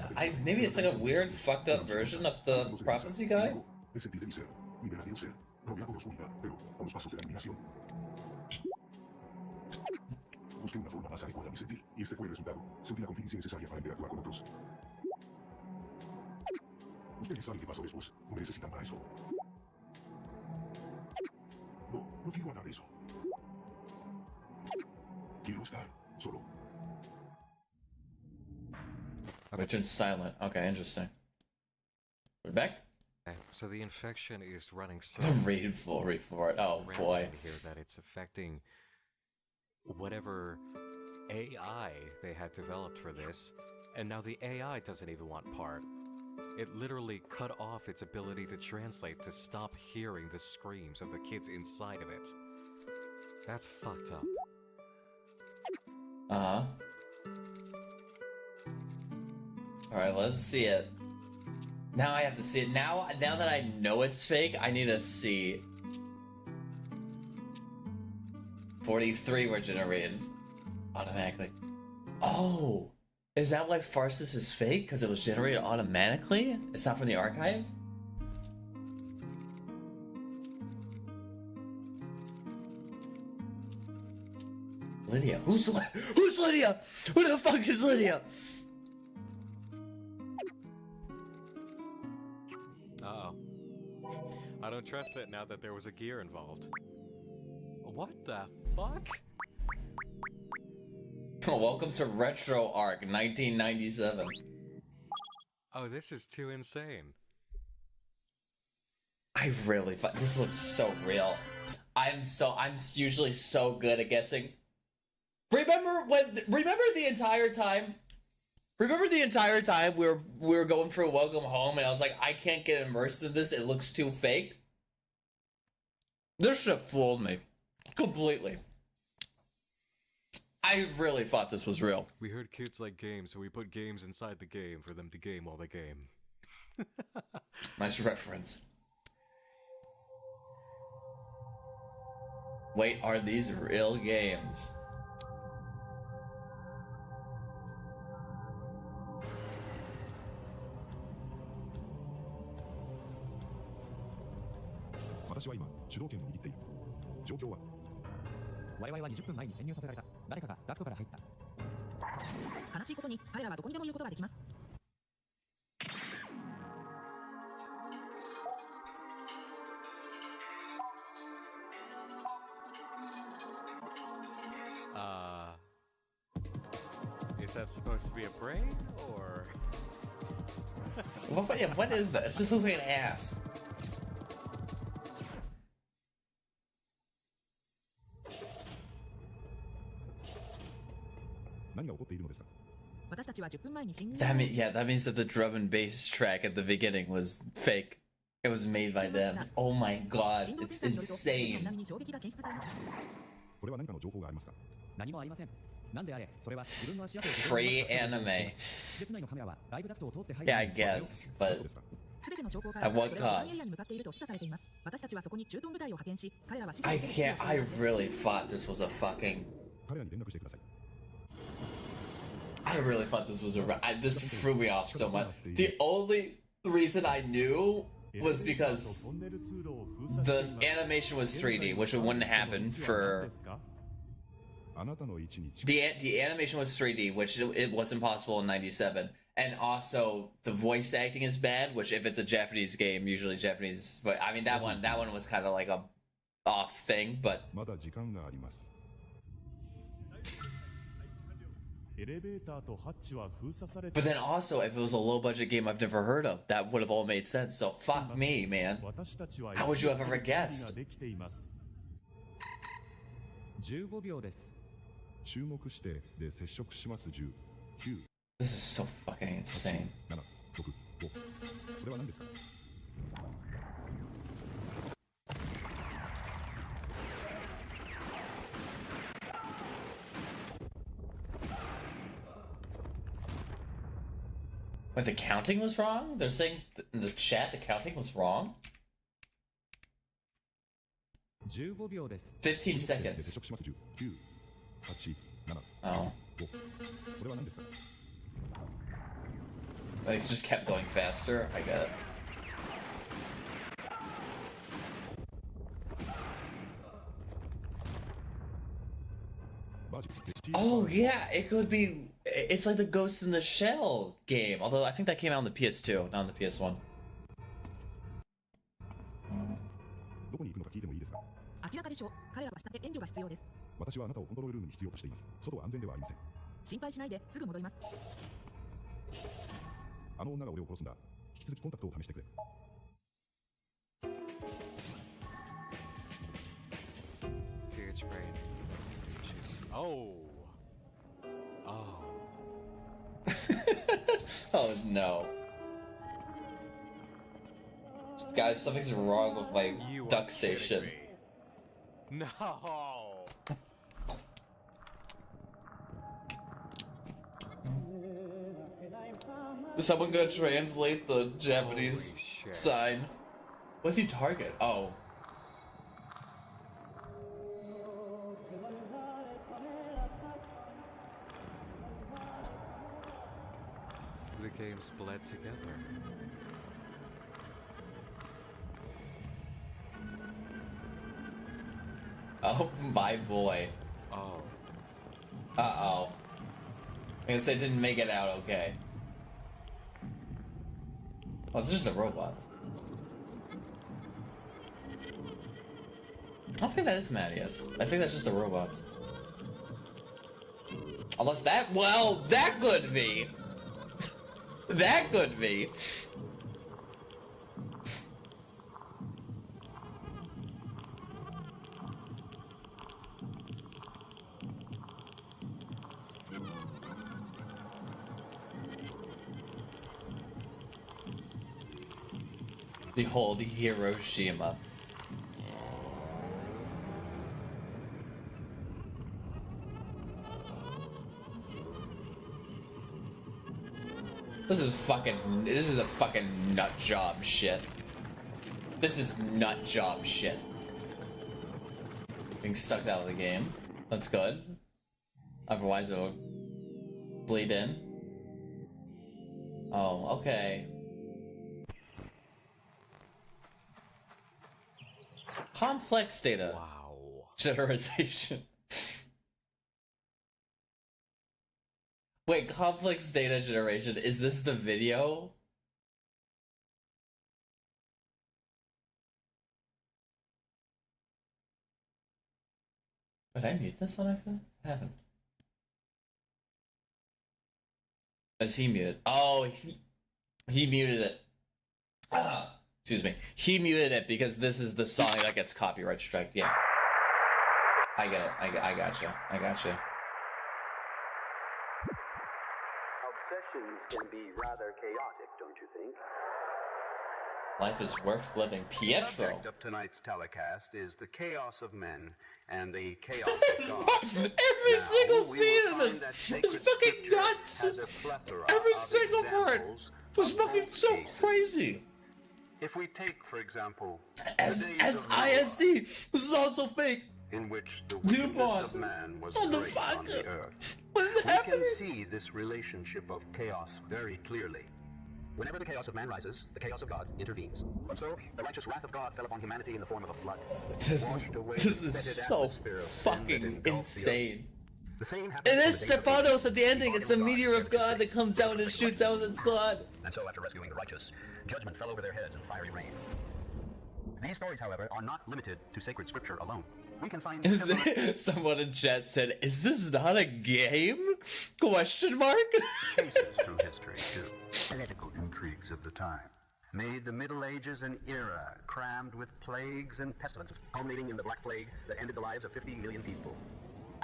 maybe it's like a weird, fucked up version of the prophecy guy. Busqué una forma más adecuada de sentir, y este fue el resultado. Sentí la confianza necesaria para interactuar con otros. Ustedes saben qué pasó después. No me necesitan para eso. No quiero hablar de eso. Quiero estar solo. Richard's silent. Okay, interesting. We're back? Okay, so the infection is running so read for it. Oh boy. Here that it's affecting whatever AI they had developed for this, and now the AI doesn't even want part. It literally cut off its ability to translate to stop hearing the screams of the kids inside of it. That's fucked up. Uh-huh. Alright, let's see it. Now I have to see it. Now that I know it's fake, I need to see. 43 were generated automatically. Oh! Is that why Farsis is fake? Because it was generated automatically? It's not from the archive? Lydia. Who's Lydia? Who the fuck is Lydia? Uh-oh. I don't trust it now that there was a gear involved. What the fuck? Welcome to Retro Arc 1997. Oh, this is too insane. I really this looks so real. I'm usually so good at guessing. Remember the entire time we were going through Welcome Home and I was like, I can't get immersed in this, it looks too fake. This should have fooled me completely. I really thought this was real. We heard kids like games, so we put games inside the game for them to game while they game. Nice reference. Wait, are these real games? Is that supposed to be a brain, or...? What is that? It just looks like an ass. That means that the drum and bass track at the beginning was fake. It was made by them. Oh my god, it's insane. Free anime. Yeah, I guess, but at what cost? I really thought this was a fucking I really thought this was this threw me off so much. The only reason I knew was because the animation was 3D, which wouldn't happen for... The animation was 3D, which it wasn't possible in 97. And also, the voice acting is bad, which if it's a Japanese game, usually Japanese... But I mean, that one was kind of like a off thing, but... But then also, if it was a low-budget game I've never heard of, that would have all made sense. So fuck me, man. How would you have ever guessed? This is so fucking insane. Wait, the counting was wrong? They're saying in the chat the counting was wrong? 15 seconds. Oh. Like, it just kept going faster? I get it. Oh yeah, it could be... It's like the Ghost in the Shell game. Although I think that came out on the PS2, not on the PS1. 明らかでしょう。彼らは下で援助が必要です。私はあなたをコントロールルームに必要としています。外は安全ではありません。心配しないで、すぐ戻ります。あの女が俺を殺すんだ。引き続きコンタクトを試してくれ。Oh. Oh. Oh no. Guys, something's wrong with my duck station. No. Is someone gonna translate the Japanese sign? What do you target? Oh. The games bled together. Oh my boy. Oh. Uh-oh. I guess they didn't make it out okay. Oh, it's just the robots. I don't think that is Mattias. I think that's just the robots. Unless that... Well, that could be! That could be! Behold Hiroshima. This is a fucking nut job shit. This is nut job shit. Being sucked out of the game. That's good. Otherwise it'll bleed in. Oh, okay. Complex data. Wow. Generalization. Wait, complex data generation. Is this the video? Did I mute this on accident? I haven't. Is he muted? Oh, he muted it. Excuse me. He muted it because this is the song that gets copyright striked. Yeah. I get it. I gotcha. I gotcha. Obsessions can be rather chaotic, don't you think? Life is worth living. Pietro. The subject of tonight's telecast is the chaos of men and the chaos of God. Every single scene in this is fucking nuts. Every single part was fucking so crazy. If we take, for example, SISD, this is also fake. In which the wickedness of man was great on the earth. What is happening? We can see this relationship of chaos very clearly. Whenever the chaos of man rises, the chaos of God intervenes. And so, the righteous wrath of God fell upon humanity in the form of a flood. This is so fucking insane. It is Stephanos at the ending. It's the meteor of God that comes out and shoots out its blood. And so, after rescuing the righteous, judgment fell over their heads in fiery rain. These stories, however, are not limited to sacred scripture alone. We can find someone in chat said, "Is this not a game?" Question mark. Cases through history too. Political intrigues of the time made the Middle Ages an era crammed with plagues and pestilences, culminating in the Black Plague that ended the lives of 50 million people.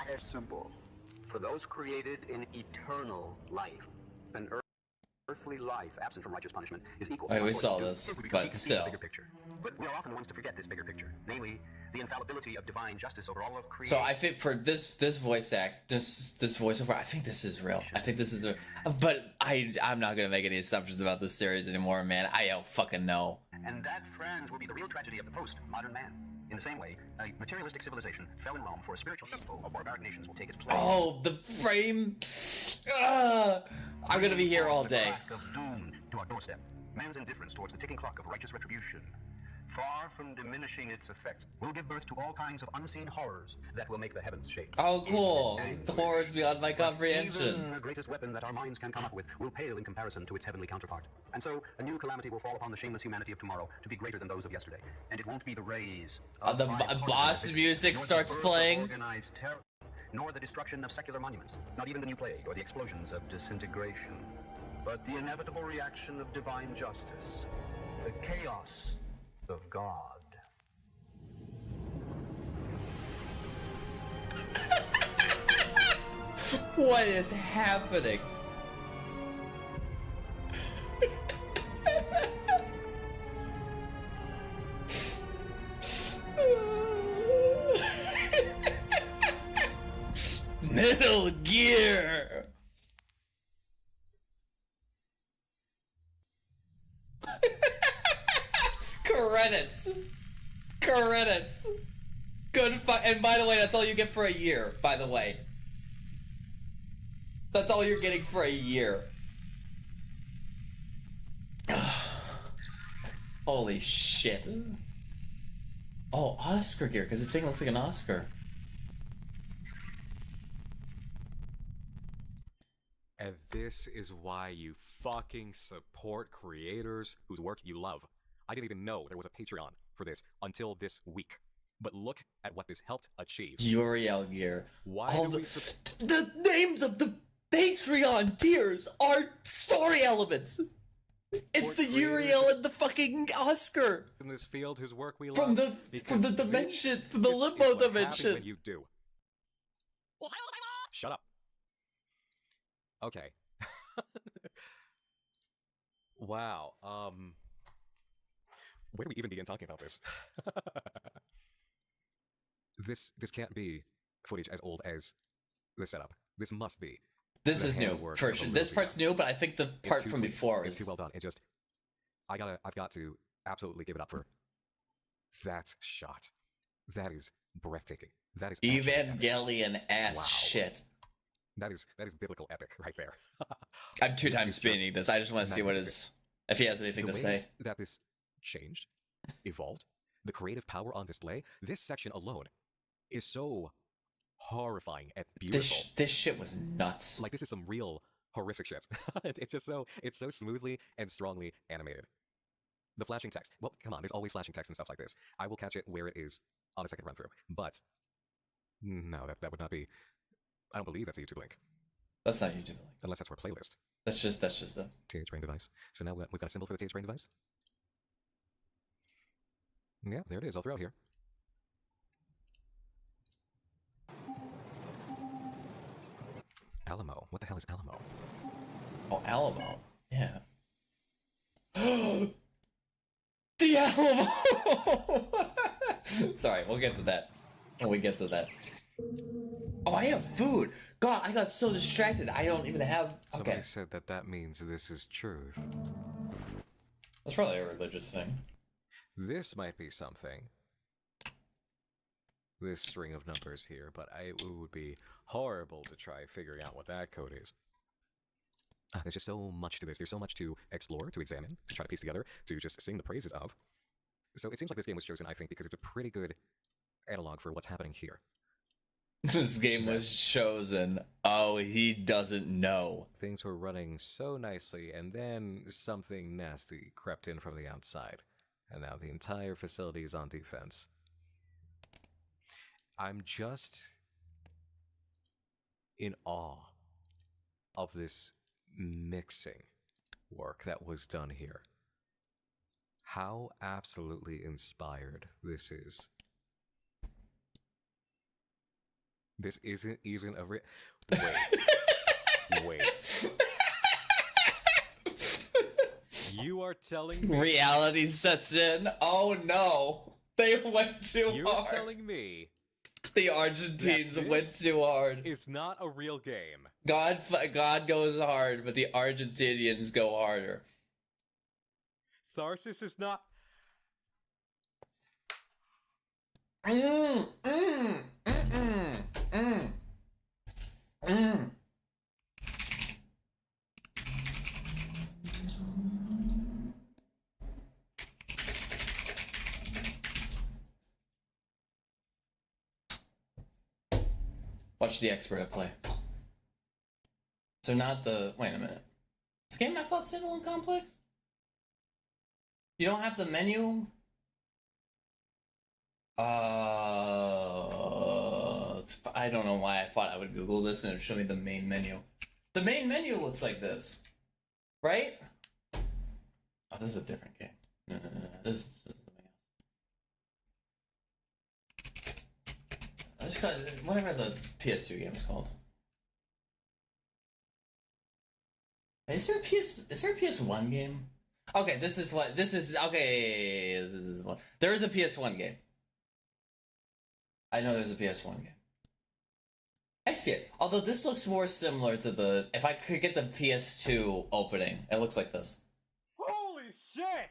They're simple. For those created in eternal life, an earthly life absent from righteous punishment is equal. We saw this, but still. But we are often the ones to forget this bigger picture, namely the infallibility of divine justice over all of creation. So I think for this voice act, this voiceover, I think this is real. I think this is but I'm not gonna make any assumptions about this series anymore, man. I don't fucking know. And that, friends, will be the real tragedy of the post-modern man. In the same way, a materialistic civilization fell in Rome for a spiritual festival of barbaric nations will take its place. Oh, the frame! I'm gonna be here all day. Of doom to our doorstep. Man's indifference towards the ticking clock of righteous retribution, far from diminishing its effects, will give birth to all kinds of unseen horrors that will make the heavens shake. Oh, cool. The horrors beyond my comprehension. Even the greatest weapon that our minds can come up with will pale in comparison to its heavenly counterpart. And so, a new calamity will fall upon the shameless humanity of tomorrow to be greater than those of yesterday. And it won't be the rays of the boss music starts playing. Terror, nor the destruction of secular monuments, not even the new plague or the explosions of disintegration, but the inevitable reaction of divine justice, the chaos of God. What is happening? Metal Gear. Credits. Credits. Good and by the way, that's all you get for a year, by the way. That's all you're getting for a year. Holy shit. Oh, Oscar gear, because the thing looks like an Oscar. And this is why you fucking support creators whose work you love. I didn't even know there was a Patreon for this until this week. But look at what this helped achieve. Uriel gear. Why all do we the names of the Patreon tiers are story elements. It's the Uriel and the fucking Oscar. In this field whose work we love. From the dimension, from the limbo dimension. When you do. Shut up. Okay. Wow. Where do we even begin talking about this? This can't be footage as old as the setup. This must be. This is new. For sure. This part's new, but I think the part from before is too well done. It just I've got to absolutely give it up for that shot. That is breathtaking. That is Evangelion ass shit. That is biblical epic right there. I'm 2 times speeding this. I just want to see what is if he has anything to say. That this changed, evolved, the creative power on display. This section alone is so horrifying and beautiful. This shit was nuts. Like, this is some real horrific shit. It's so smoothly and strongly animated. The flashing text. Well, come on, there's always flashing text and stuff like this. I will catch it where it is on a second run through. But no, that would not be. I don't believe that's a YouTube link. That's not a YouTube link. Unless that's for a playlist. That's just the TH brain device. So now we've got a symbol for the TH brain device. Yeah, there it is, all throughout here. Alamo. What the hell is Alamo? Oh, Alamo. Yeah. The Alamo! Sorry, we'll get to that. When we get to that. Oh, I have food! God, I got so distracted. I don't even have... Somebody said that means this is truth. That's probably a religious thing. This might be something this string of numbers here, but it would be horrible to try figuring out what that code is. There's just so much to this. There's so much to explore, to examine, to try to piece together, to just sing the praises of. So it seems like this game was chosen, I think, because it's a pretty good analog for what's happening here. This game was chosen. Oh, he doesn't know. Things were running so nicely, and then something nasty crept in from the outside. And now the entire facility is on defense. I'm just in awe of this mixing work that was done here. How absolutely inspired this is. This isn't even a Wait. You are telling me... Reality sets in. Oh no. They went too hard. You're telling me... The Argentines went too hard. It's not a real game. God goes hard, but the Argentinians go harder. Tharsis is not... Watch the expert at play. So not the... Wait a minute. Is this game not called Standalone Complex? You don't have the menu? I don't know why I thought I would Google this and it would show me the main menu. The main menu looks like this. Right? Oh, this is a different game. No. This is something else. Whatever the PS2 game is called. Is there a PS1 game? Okay, this is one. There is a PS1 game. I know there's a PS1 game. I see it. Although this looks more similar to the... If I could get the PS2 opening, it looks like this. Holy shit!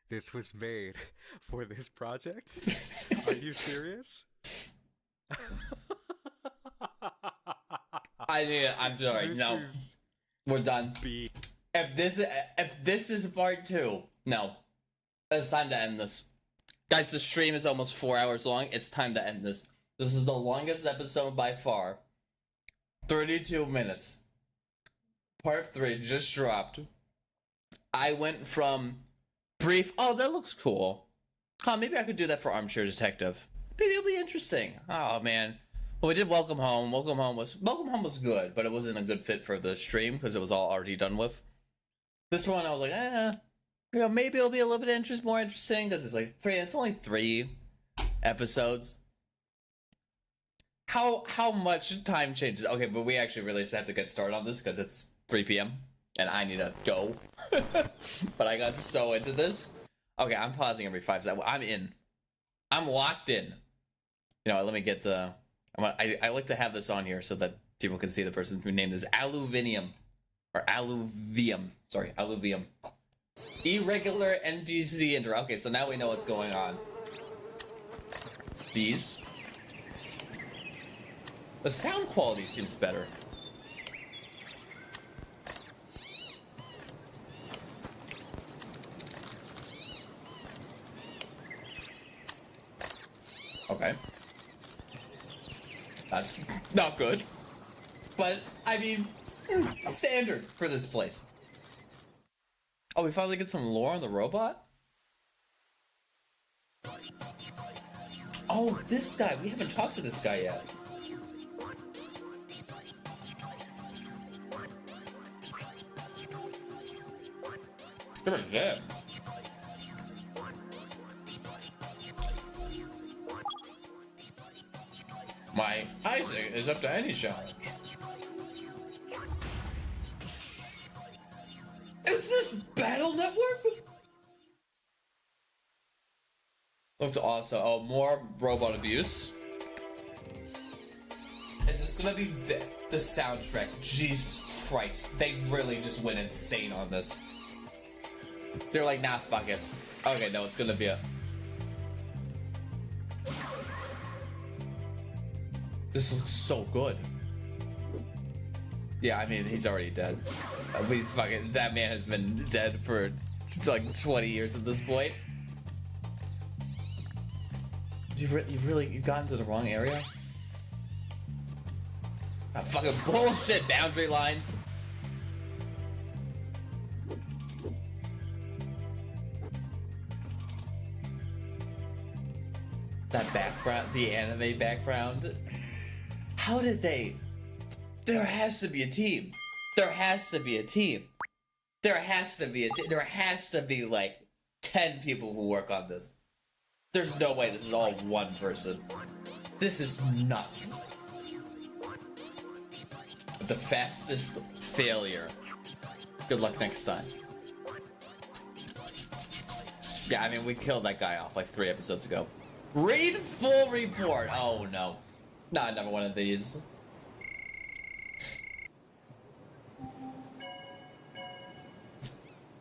This was made for this project? Are you serious? I'm sorry. No. We're done. If this is part 2, no. It's time to end this. Guys, the stream is almost 4 hours long. It's time to end this. This is the longest episode by far. 32 minutes. Part 3 just dropped. I went from brief, oh, that looks cool. Huh, maybe I could do that for Armchair Detective. Maybe it'll be interesting. Oh, man. Well, we did Welcome Home. Welcome Home was good, but it wasn't a good fit for the stream because it was all already done with. This one, I was like, maybe it'll be a little bit more interesting because it's only 3 episodes. How much time changes? Okay, but we actually really have to get started on this because it's 3 p.m. and I need to go. But I got so into this. Okay, I'm pausing every 5 seconds. I'm in. I'm locked in. You know, let me get the... I like to have this on here so that people can see the person who named this Alluvium. Or Alluvium. Sorry, Alluvium. Irregular NPC intro. Okay, so now we know what's going on. These. The sound quality seems better. Okay. That's not good. But, I mean, standard for this place. Oh, we finally get some lore on the robot? Oh, this guy. We haven't talked to this guy yet. Good at that. My Isaac is up to any challenge. Is this Battle Network? Looks awesome. Oh, more robot abuse. Is this gonna be the soundtrack? Jesus Christ. They really just went insane on this. They're like, nah, fuck it. Okay, no, it's gonna be a... This looks so good. Yeah, I mean, he's already dead. That man has been dead for like 20 years at this point. You've gotten to the wrong area? Fucking bullshit boundary lines. That background, the anime background. How did they? There has to be a team. There has to be a team. There has to be there has to be like 10 people who work on this. There's no way this is all one person. This is nuts. The fastest failure. Good luck next time. Yeah, I mean, we killed that guy off like 3 episodes ago. Read full report. Oh no. Not another one of these.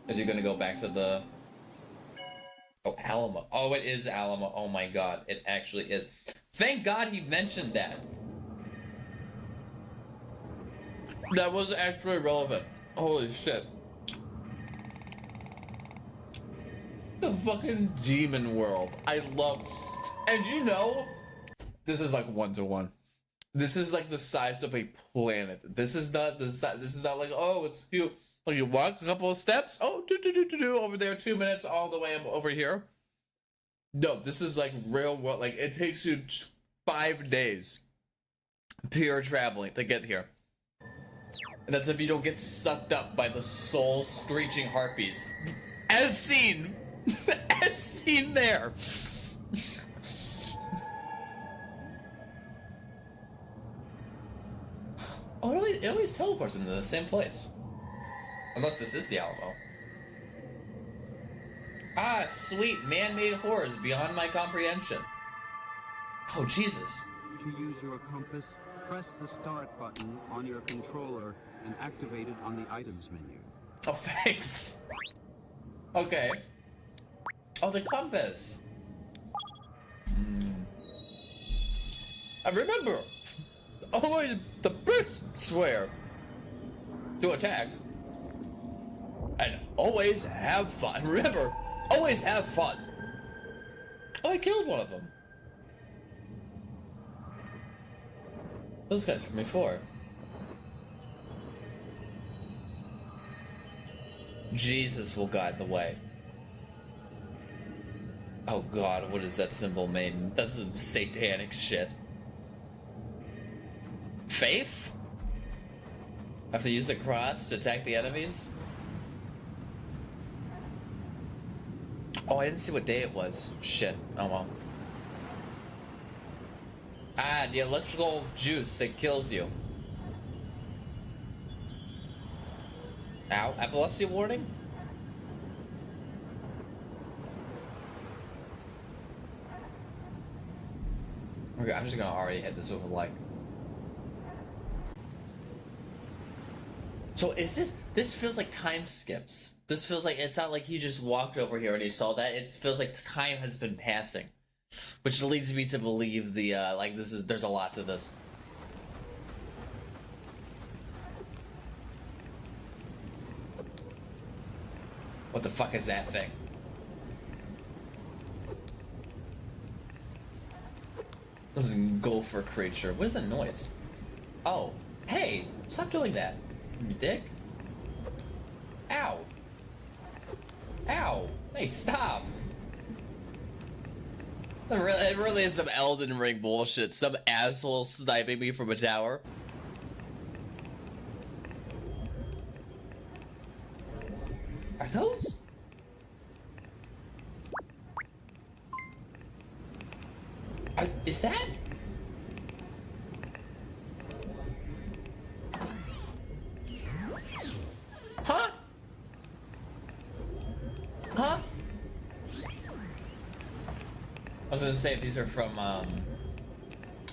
Is he gonna go back to the... Oh, Alamo. Oh, it is Alamo. Oh my god, it actually is. Thank God he mentioned that. That was actually relevant. Holy shit. The fucking demon world. I love... And you know, this is like 1-to-1. This is like the size of a planet. This is not the size. This is not like, oh, it's you. Like you walk a couple of steps. Oh, over there, 2 minutes all the way over here. No, this is like real world. Like it takes you 5 days pure traveling to get here. And that's if you don't get sucked up by the soul screeching harpies, as seen, as seen there. Oh, it always teleports them to the same place. Unless this is the Alamo. Ah, sweet man-made horrors beyond my comprehension. Oh, Jesus. To use your compass, press the start button on your controller and activate it on the items menu. Oh, thanks. Okay. Oh, the compass. I remember. Always the best swear to attack. And always have fun. Remember, always have fun. Oh, I killed one of them. Those guys from before. Jesus will guide the way. Oh God, what does that symbol mean? That's some satanic shit. Faith? Have to use the cross to attack the enemies? Oh, I didn't see what day it was. Shit. Oh well. Ah, the electrical juice that kills you. Ow. Epilepsy warning? Okay, I'm just gonna already hit this with a like. So is this feels like time skips. This feels like, it's not like he just walked over here and he saw that. It feels like time has been passing. Which leads me to believe there's a lot to this. What the fuck is that thing? This is a gopher creature. What is that noise? Oh, hey, stop doing that, you dick. Ow. Ow. Hey, stop. It really is some Elden Ring bullshit. Some asshole sniping me from a tower. Are those? Is that? Huh? Huh? I was gonna say if these are from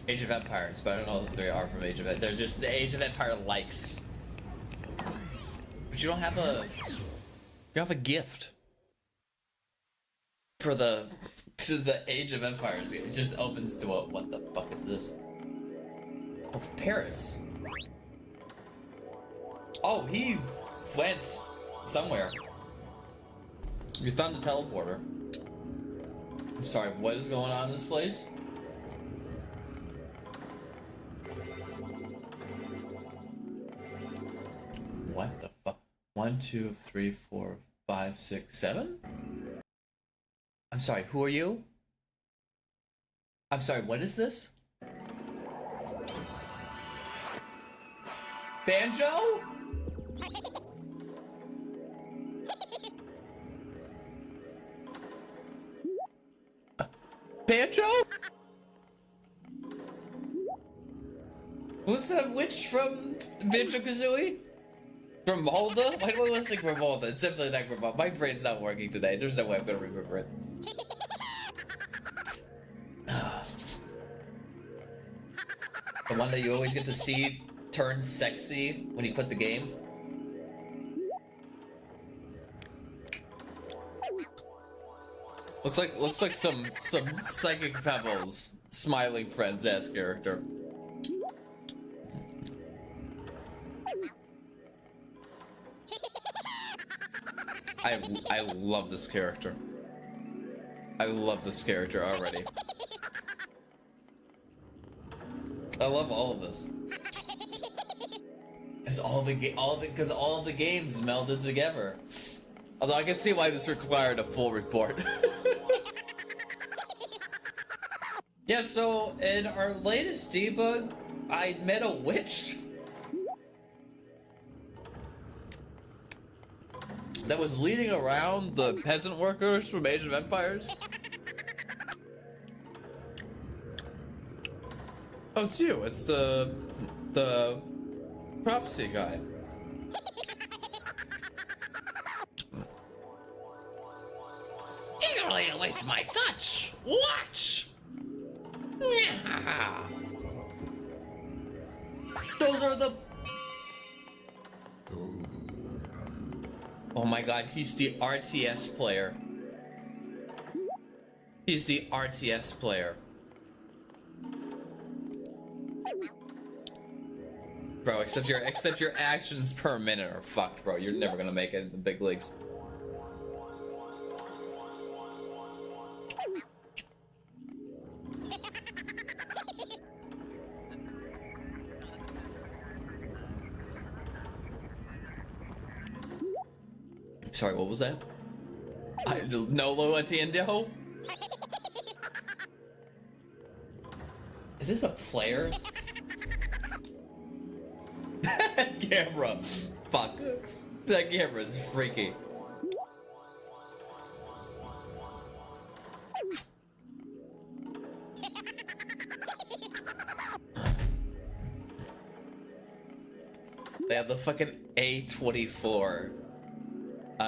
Age of Empires, but I don't know if they are from Age of Empires. They're just the Age of Empire likes. But you don't have a... You have a gift. for the Age of Empires game. It just opens to a, what the fuck is this? Oh, Paris. Oh, he went somewhere. We found the teleporter. I'm sorry, what is going on in this place? What the fuck? 1, 2, 3, 4, 5, 6, 7? I'm sorry, who are you? I'm sorry, what is this? Banjo? Banjo? Who's that witch from Banjo-Kazooie? Grimalda? Why do I want to say Grimalda? It's definitely not Grimalda. My brain's not working today. There's no way I'm gonna remember it. The one that you always get to see turn sexy when you quit the game. Looks like some Psychic Pebbles Smiling Friends ass character. I love this character. I love this character already. I love all of this. It's all of the games melded together. Although I can see why this required a full report. Yeah, so in our latest debug, I met a witch that was leading around the peasant workers from Age of Empires. Oh, it's you. It's the prophecy guy. Eagerly awaits my touch. Watch. Those are the. Oh my god, he's the RTS player. He's the RTS player. Bro, except your actions per minute are fucked, bro. You're never gonna make it in the big leagues. Sorry, what was that? No lo entiendo? Is this a player? Camera. Fuck. That camera's freaky. They have the fucking A24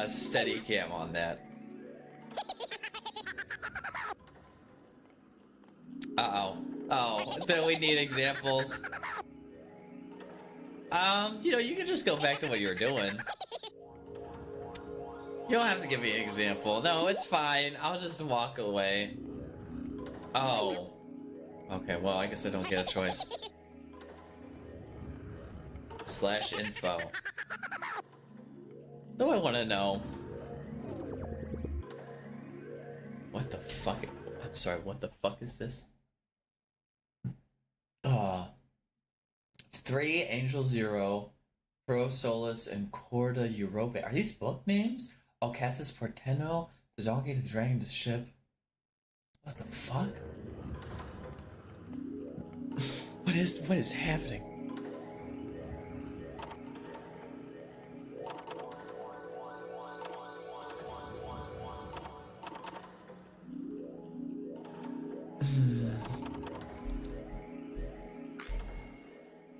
steady cam on that. Uh-oh. Oh, do we need examples? You know, you can just go back to what you were doing. You don't have to give me an example. No, it's fine. I'll just walk away. Oh. Okay, well, I guess I don't get a choice. /info. Do I want to know? What the fuck? I'm sorry, what the fuck is this? 3 Angel Zero, Pro Solus, and Corda Europa. Are these book names? Alcasis Porteno, the Donkey, the Dragon, the Ship. What the fuck? What is happening?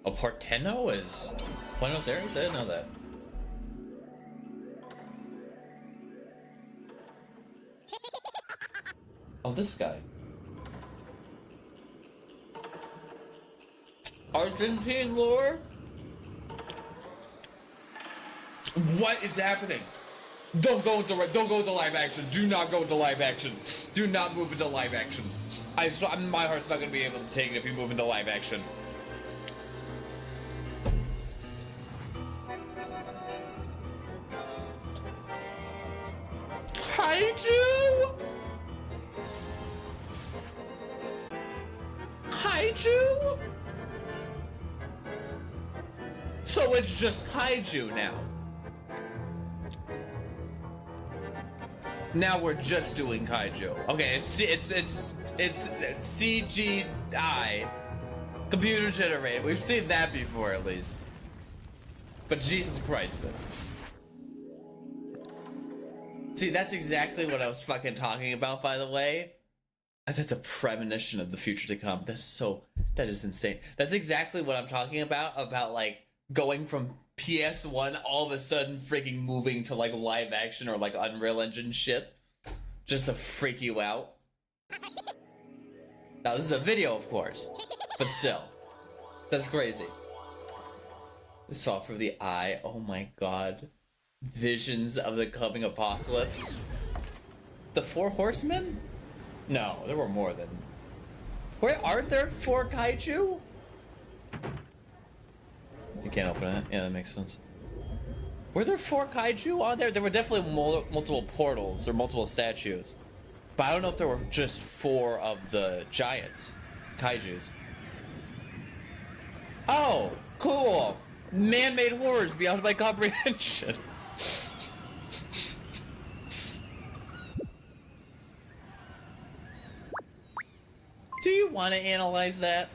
Oh, Porteno is Buenos Aires? I didn't know that. Oh, this guy. Argentine lore? What is happening? Don't go into live action. Do not go into live action. Do not move into live action. My heart's not gonna be able to take it if you move into live action. Kaiju? Kaiju? So it's just kaiju now. Now we're just doing kaiju. Okay, it's CGI, computer generated. We've seen that before at least. But Jesus Christ. See, that's exactly what I was fucking talking about, by the way. That's a premonition of the future to come. That is insane. That's exactly what I'm talking about like going from PS1 all of a sudden freaking moving to like live action or like Unreal Engine shit. Just to freak you out. Now this is a video, of course, but still. That's crazy. This all for the eye. Oh my god. Visions of the coming apocalypse. The 4 horsemen? No, there were more than... Wait, aren't there 4 kaiju? You can't open it. Yeah, that makes sense. Were there 4 kaiju on there? There were definitely multiple portals or multiple statues. But I don't know if there were just 4 of the giants. Kaijus. Oh, cool. Man-made horrors beyond my comprehension. Do you want to analyze that?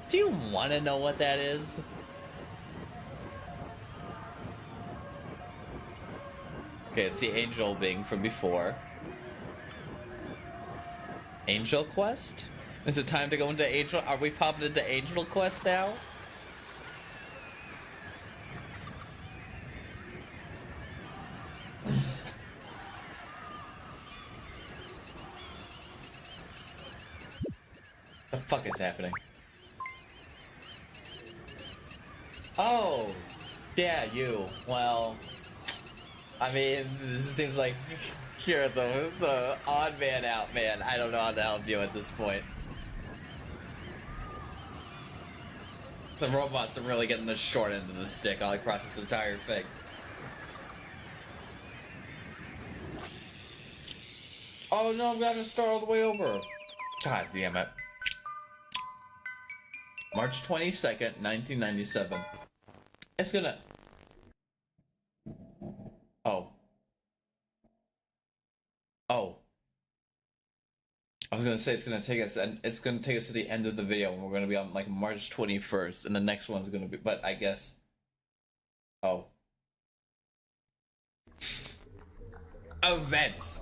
Do you want to know what that is? Okay, it's the angel being from before. Angel Quest? Is it time to go into Angel? Are we popping into Angel Quest now? The fuck is happening? Oh, yeah, you. Well, I mean, this seems like you're the odd man out, man. I don't know how to help you at this point. The robots are really getting the short end of the stick all across this entire thing. Oh no, I'm gonna start all the way over. God damn it. March 22nd, 1997. It's gonna... Oh. Oh. I was gonna say it's gonna take us to the end of the video and we're gonna be on like March 21st and the next one's gonna be, but I guess... Oh. Events.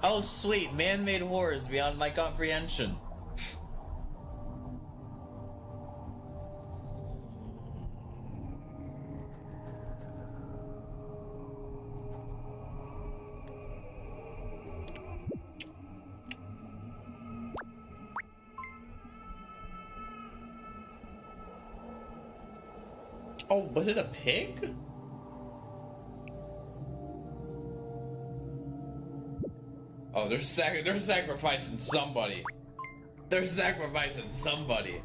Oh sweet, man-made horrors beyond my comprehension. Oh, was it a pig? Oh, they're sacrificing somebody. They're sacrificing somebody.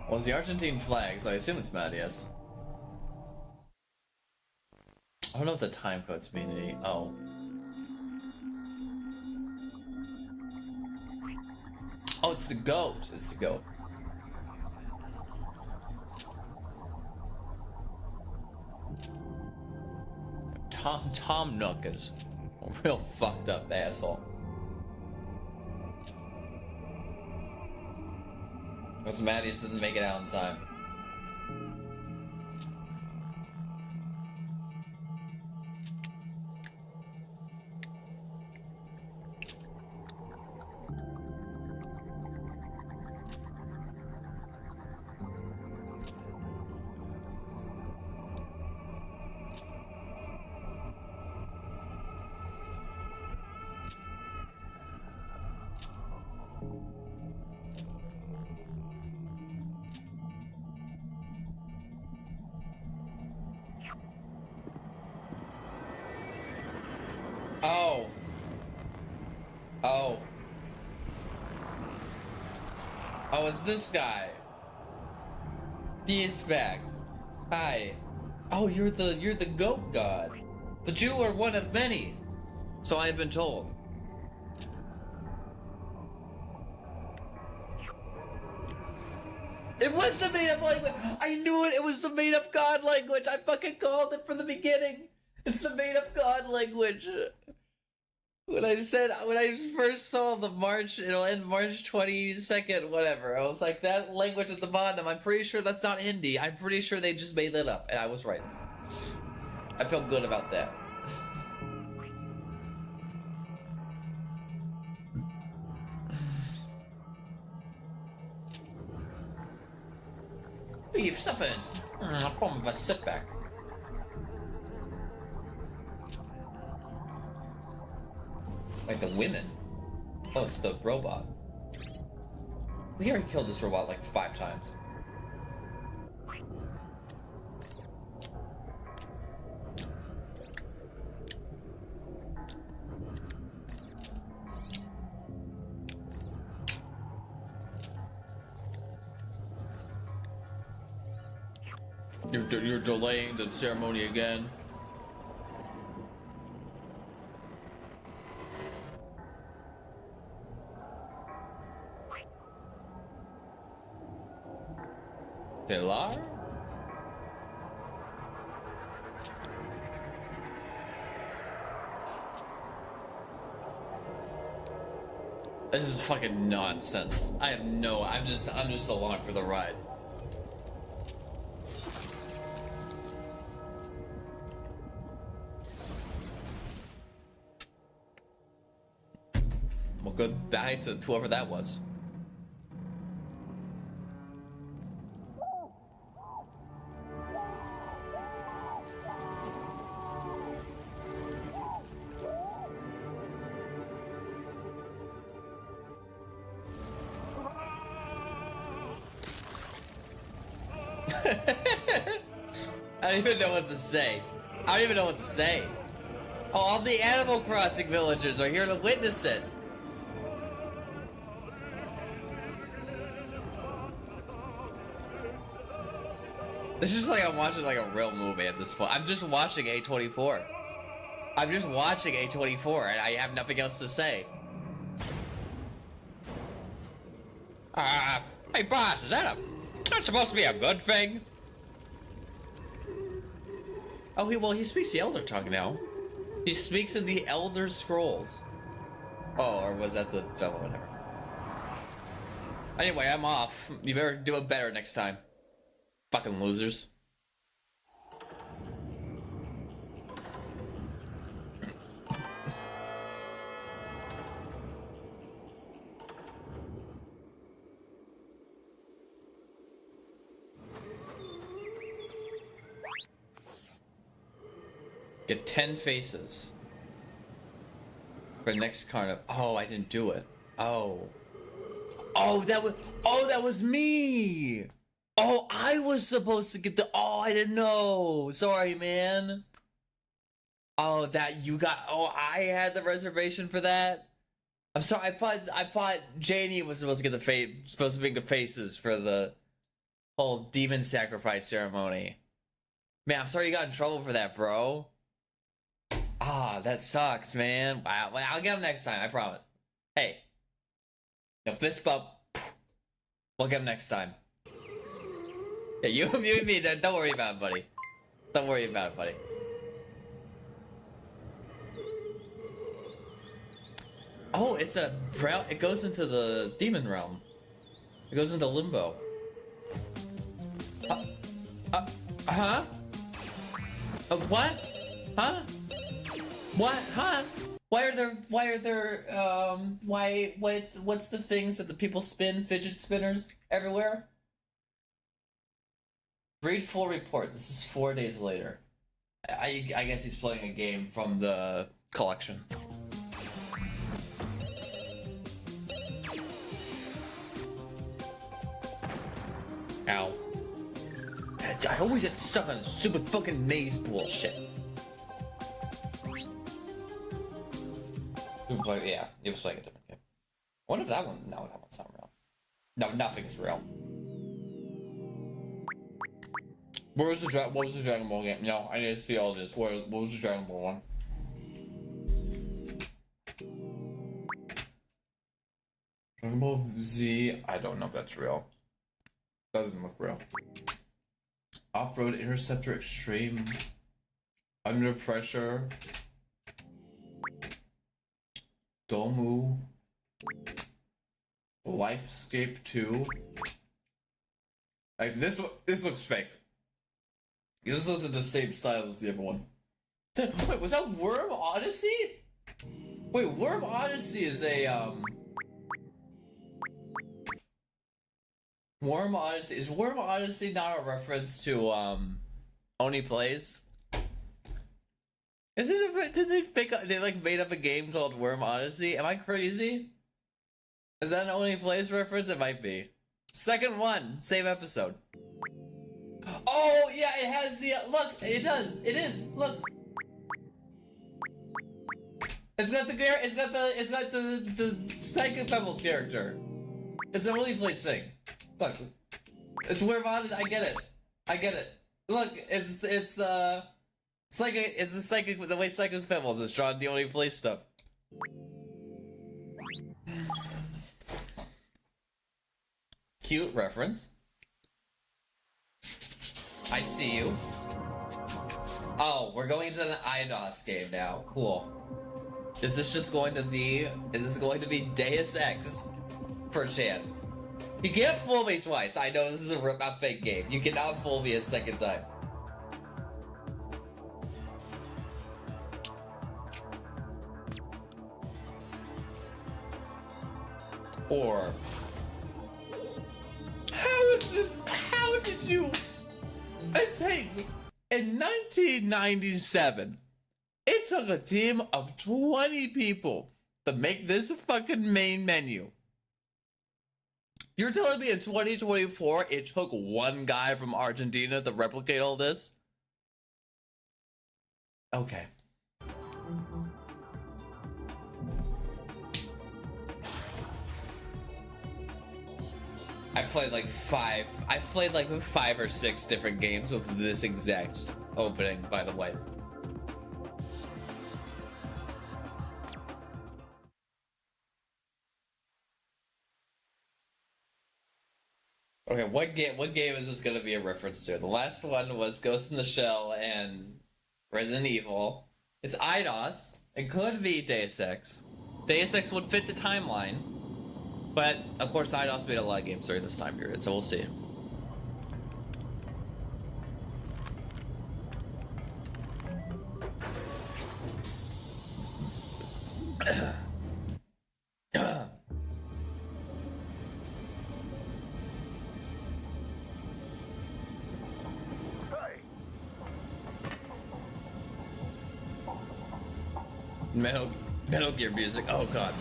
Well, it's the Argentine flag, so I assume it's mad, yes. I don't know if the time codes mean any. Oh. Oh, it's the goat. It's the goat. Tom Nook is a real fucked up asshole. Because Maddie just didn't make it out in time. Oh. Oh. Oh, it's this guy. He is back. Hi. Oh, you're the goat god. But you are one of many. So I have been told. It was the made-up language! I knew it! It was the made-up god language! I fucking called it from the beginning! It's the made-up god language! When I first saw the March, it'll end March 22nd, whatever, I was like, that language at the bottom, I'm pretty sure that's not Hindi. I'm pretty sure they just made that up, and I was right. I feel good about that. You've suffered a form of a setback. Like the women. Oh, it's the robot. We already killed this robot like 5 times. You're delaying the ceremony again. Pilar? This is fucking nonsense. I'm just along for the ride. Well, goodbye to whoever that was. I don't even know what to say. I don't even know what to say. Oh, all the Animal Crossing villagers are here to witness it. This is like I'm watching like a real movie at this point. I'm just watching A24. I'm just watching A24 and I have nothing else to say. Hey boss, is that not supposed to be a good thing? Oh, he speaks the Elder tongue now. He speaks in the Elder Scrolls. Oh, or was that the fellow? Whatever. Anyway, I'm off. You better do it better next time. Fucking losers. Get 10 faces. For the next carnival. Oh, I didn't do it. Oh, that was me! Oh, I was supposed to get the... Oh, I didn't know. Sorry, man. Oh, that you got... Oh, I had the reservation for that. I'm sorry. I thought Janie was supposed to get supposed to bring the faces for the whole demon sacrifice ceremony. Man, I'm sorry you got in trouble for that, bro. Ah, that sucks, man. Wow. Well, I'll get him next time. I promise. Hey. No fist bump. We'll get him next time. Yeah, you and me, don't worry about it, buddy. Don't worry about it, buddy. Oh, it's a realm. It goes into the demon realm. It goes into limbo. Huh? What? Huh? What? Huh? What's the things that the people spin? Fidget spinners everywhere? Read full report. This is 4 days later. I guess he's playing a game from the collection. Ow. I always get stuck on stupid fucking maze bullshit. Yeah, he was playing a different game. I wonder if that one... No, that one's not real. No, nothing's real. What was the Dragon Ball game? No, I need to see all this. What was the Dragon Ball one? Dragon Ball Z... I don't know if that's real. Doesn't look real. Off-road Interceptor Extreme. Under Pressure. Domu. Lifescape 2. Like this looks fake. This looks like the same style as the other one. Wait, was that Worm Odyssey? Wait, Worm Odyssey is a Worm Odyssey, is Worm Odyssey not a reference to Oni Plays? Is it they like made up a game called Worm Odyssey? Am I crazy? Is that an Oni Plays reference? It might be. Second one, same episode. Oh yeah, it has the look. It does. It is. Look. It's got the Psycho Pebbles character. It's an Oni Plays thing. Look, it's Worm Odyssey. I get it. I get it. Look, it's the psychic, the way Psycho Pebbles is drawn the Oni Plays stuff. Cute reference. I see you. Oh, we're going to an IDOS game now. Cool. Is this going to be Deus Ex? Perchance. You can't fool me twice. I know this is a fake game. You cannot fool me a second time. Or... How did you... In 1997, it took a team of 20 people to make this fucking main menu. You're telling me in 2024, it took one guy from Argentina to replicate all this? Okay. I've played like 5 or 6 different games with this exact opening, by the way. Okay, what game is this gonna be a reference to? The last one was Ghost in the Shell and Resident Evil. It's IDOS. It could be Deus Ex. Deus Ex would fit the timeline. But, of course, IDOS made a lot of games during this time period, so we'll see. Metal Gear music, oh god.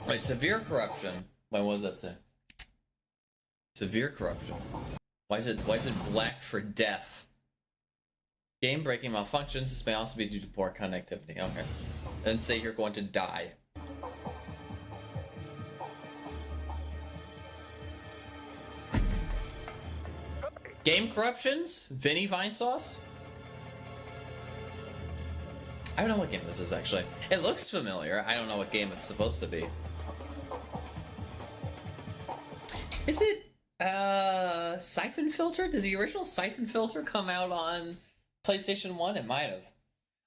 Wait, severe corruption. When was that say? Severe corruption. Why is it black for death? Game breaking malfunctions. This may also be due to poor connectivity. Okay. Doesn't say you're going to die. Game corruptions? Vinny Vine Sauce? I don't know what game this is actually. It looks familiar. I don't know what game it's supposed to be. Is it Siphon Filter? Did the original Siphon Filter come out on PlayStation 1? It might have.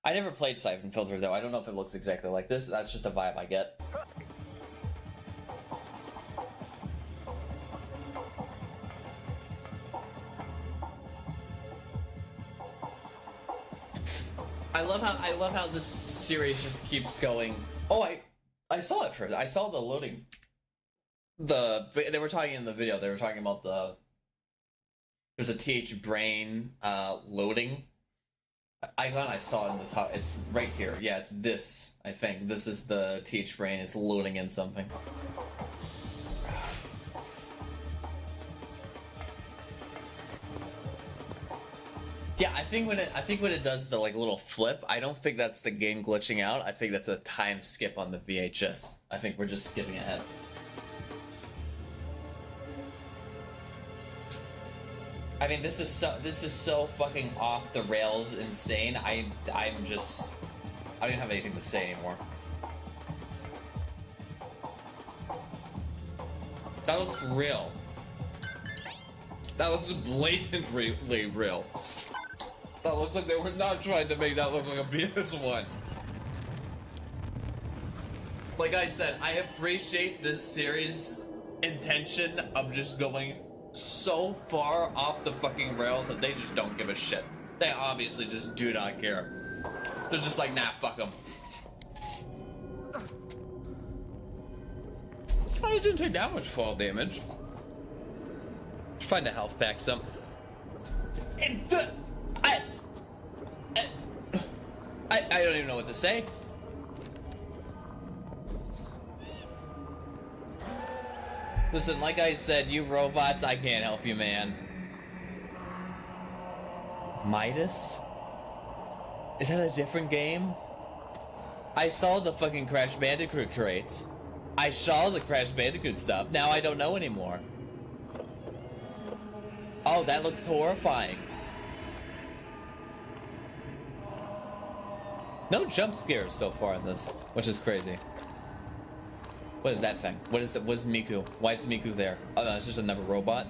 I never played Siphon Filter though. I don't know if it looks exactly like this. That's just a vibe I get. I love how this series just keeps going. Oh, I saw it first. I saw the loading. They were talking in the video. They were talking about there's a TH Brain loading icon. I saw it in the top. It's right here. Yeah, it's this. I think this is the TH Brain. It's loading in something. Yeah, I think when it does the like little flip, I don't think that's the game glitching out. I think that's a time skip on the VHS. I think we're just skipping ahead. I mean, this is so fucking off the rails, insane. I don't even have anything to say anymore. That looks real. That looks blatantly real. That looks like they were not trying to make that look like a PS1. Like I said, I appreciate this series' intention of just going so far off the fucking rails that they just don't give a shit. They obviously just do not care. They're just like, nah, fuck them. Oh, you didn't take that much fall damage. Let's find a health pack some. I don't even know what to say. Listen, like I said, you robots, I can't help you, man. Midas? Is that a different game? I saw the fucking Crash Bandicoot crates. I saw the Crash Bandicoot stuff. Now I don't know anymore. Oh, that looks horrifying. No jump scares so far in this, which is crazy. What is that thing? What is Miku? Why is Miku there? Oh no, it's just another robot.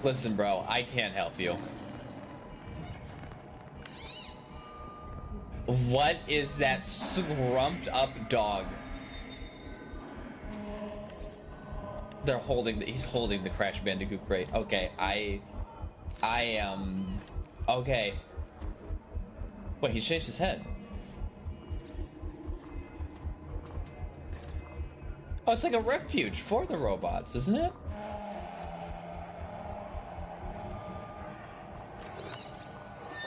Listen, bro, I can't help you. What is that scrumped up dog? He's holding the Crash Bandicoot crate. Okay, I am okay. Wait, he changed his head. Oh, it's like a refuge for the robots, isn't it?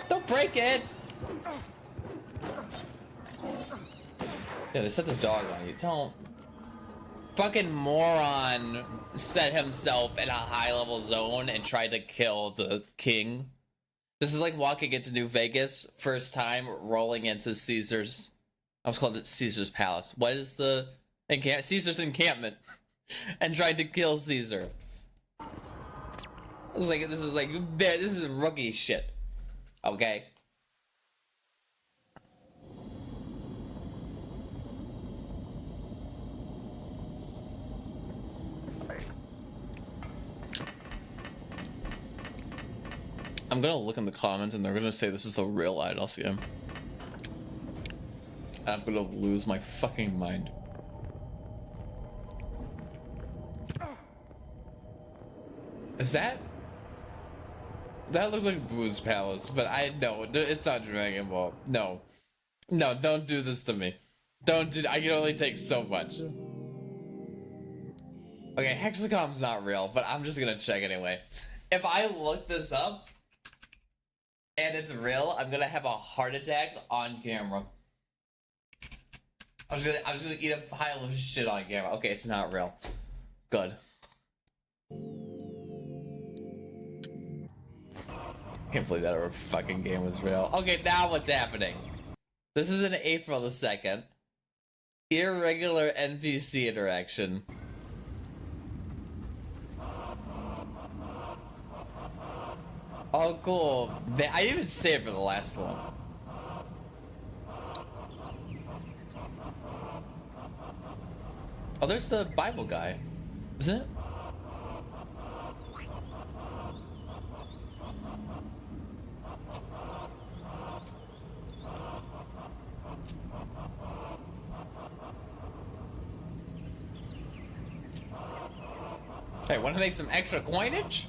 Don't break it! Yeah, they set the dog on you. Don't. Fucking moron set himself in a high-level zone and tried to kill the king. This is like walking into New Vegas, first time rolling into Caesar's. I was called it Caesar's Palace. What is the Caesar's encampment, and tried to kill Caesar. This is rookie shit. Okay. I'm gonna look in the comments and they're gonna say this is a real IDLCM. And I'm gonna lose my fucking mind. Is that? That looked like Boo's Palace, but I know it's not Dragon Ball. No. No, don't do this to me. Don't do, I can only take so much. Okay, Hexacom's not real, but I'm just gonna check anyway. If I look this up and it's real, I'm gonna have a heart attack on camera. I was gonna eat a pile of shit on camera. Okay, it's not real. Good. Can't believe that our fucking game was real. Okay, now what's happening? This is in April the 2nd. Irregular NPC interaction. Oh, cool. I didn't even say it for the last one. Oh, there's the Bible guy. Isn't it? Hey, want to make some extra coinage?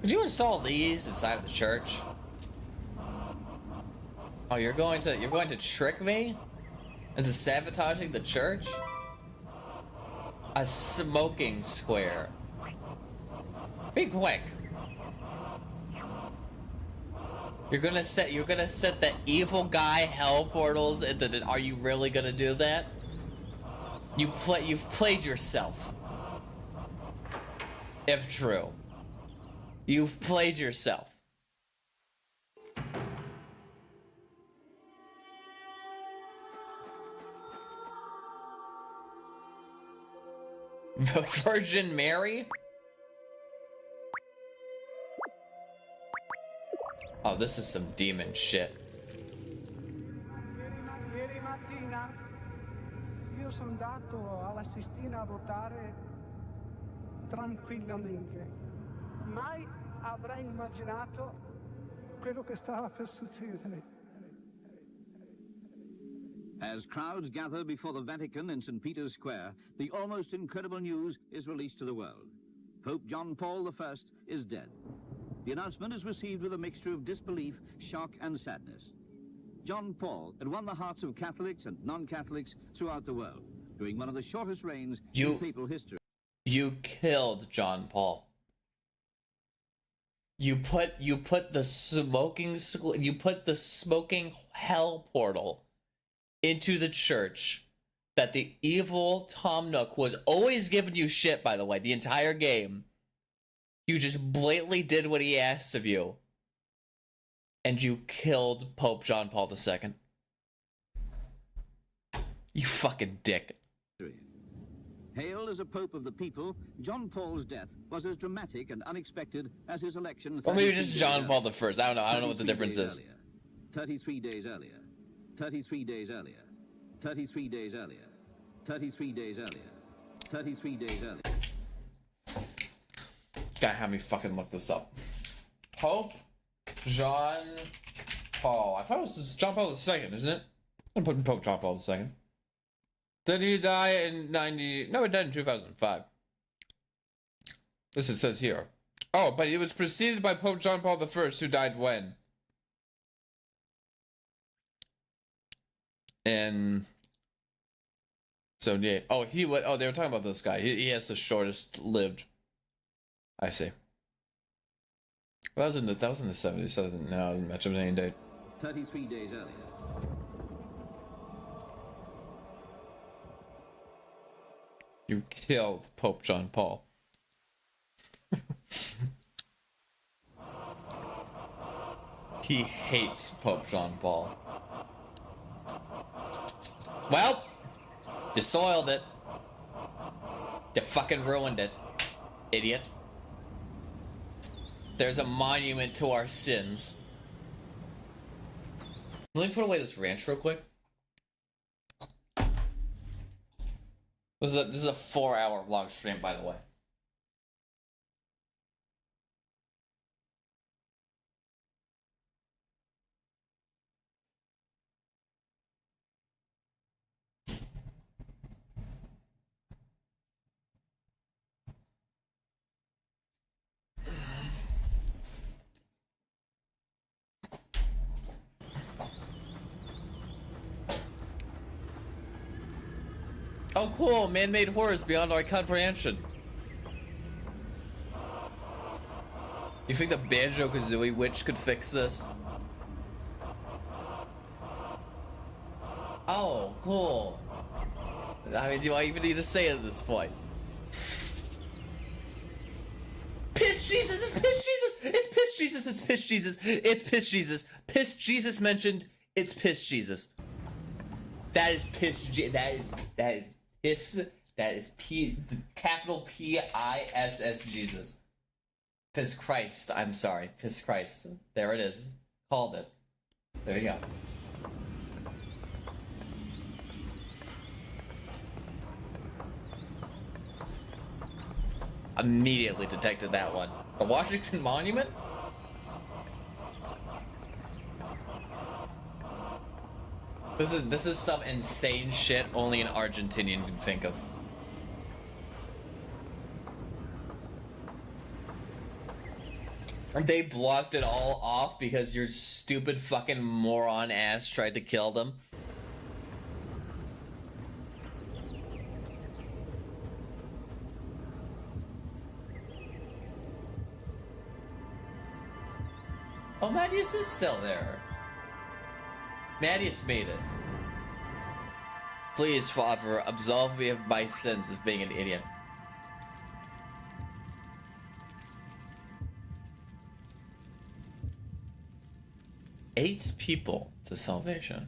Could you install these inside of the church? Oh, you're going to trick me into sabotaging the church? A smoking square. Be quick. You're gonna set the evil guy hell portals into the. Are you really gonna do that? You've played yourself. If true. You've played yourself. The Virgin Mary? Oh, this is some demon shit. Ieri mattina io sono andato alla Sistina a votare tranquillamente. Mai avrei immaginato quello che stava per succedere. As crowds gather before the Vatican in St. Peter's Square, the almost incredible news is released to the world. Pope John Paul I is dead. The announcement is received with a mixture of disbelief, shock, and sadness. John Paul had won the hearts of Catholics and non-Catholics throughout the world, during one of the shortest reigns in papal history. You killed John Paul. You put the smoking hell portal into the church that the evil Tom Nook was always giving you shit, by the way, the entire game. You just blatantly did what he asked of you. And you killed Pope John Paul II. You fucking dick. Hailed as a pope of the people, John Paul's death was as dramatic and unexpected as his election. Or maybe just John Paul I. I don't know what the difference is. 33 days earlier. 33 days earlier. 33 days earlier. 33 days earlier. 33 days earlier. Gotta have me fucking look this up. Pope John Paul. I thought it was John Paul II, isn't it? I'm putting Pope John Paul II. Did he die in 90? No, he died in 2005. This it says here. Oh, but he was preceded by Pope John Paul I, who died when? In 78. Oh, they were talking about this guy. He has the shortest lived. I see. That was in the 70s. So it doesn't match up to any date. 33 days earlier. You killed Pope John Paul. He hates Pope John Paul. Well, you soiled it. You fucking ruined it, idiot. There's a monument to our sins. Let me put away this ranch real quick. This is a 4-hour vlog stream, by the way. Oh cool, man-made horrors beyond our comprehension. You think the Banjo-Kazooie witch could fix this? Oh, cool. I mean, do I even need to say it at this point? Piss Jesus! It's Piss Jesus! It's Piss Jesus! It's Piss Jesus! It's Piss Jesus! Piss Jesus mentioned. It's Piss Jesus. That is Piss. That is Piss. That is capital P-I-S-S Jesus. Piss Christ. I'm sorry. Piss Christ. There it is. Called it. There you go. Immediately detected that one. The Washington Monument? This is some insane shit only an Argentinian can think of. And they blocked it all off because your stupid fucking moron ass tried to kill them. Oh, Mattias is still there. Mattias made it. Please, Father, absolve me of my sins of being an idiot. 8 people to salvation.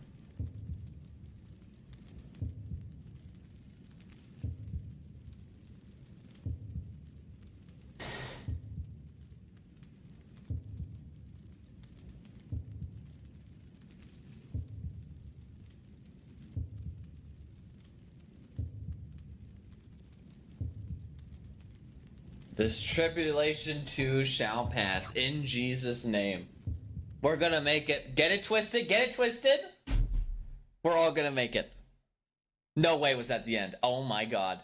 This tribulation too shall pass in Jesus' name. We're gonna make it. Get it twisted? Get it twisted? We're all gonna make it. No way was at the end. Oh my god.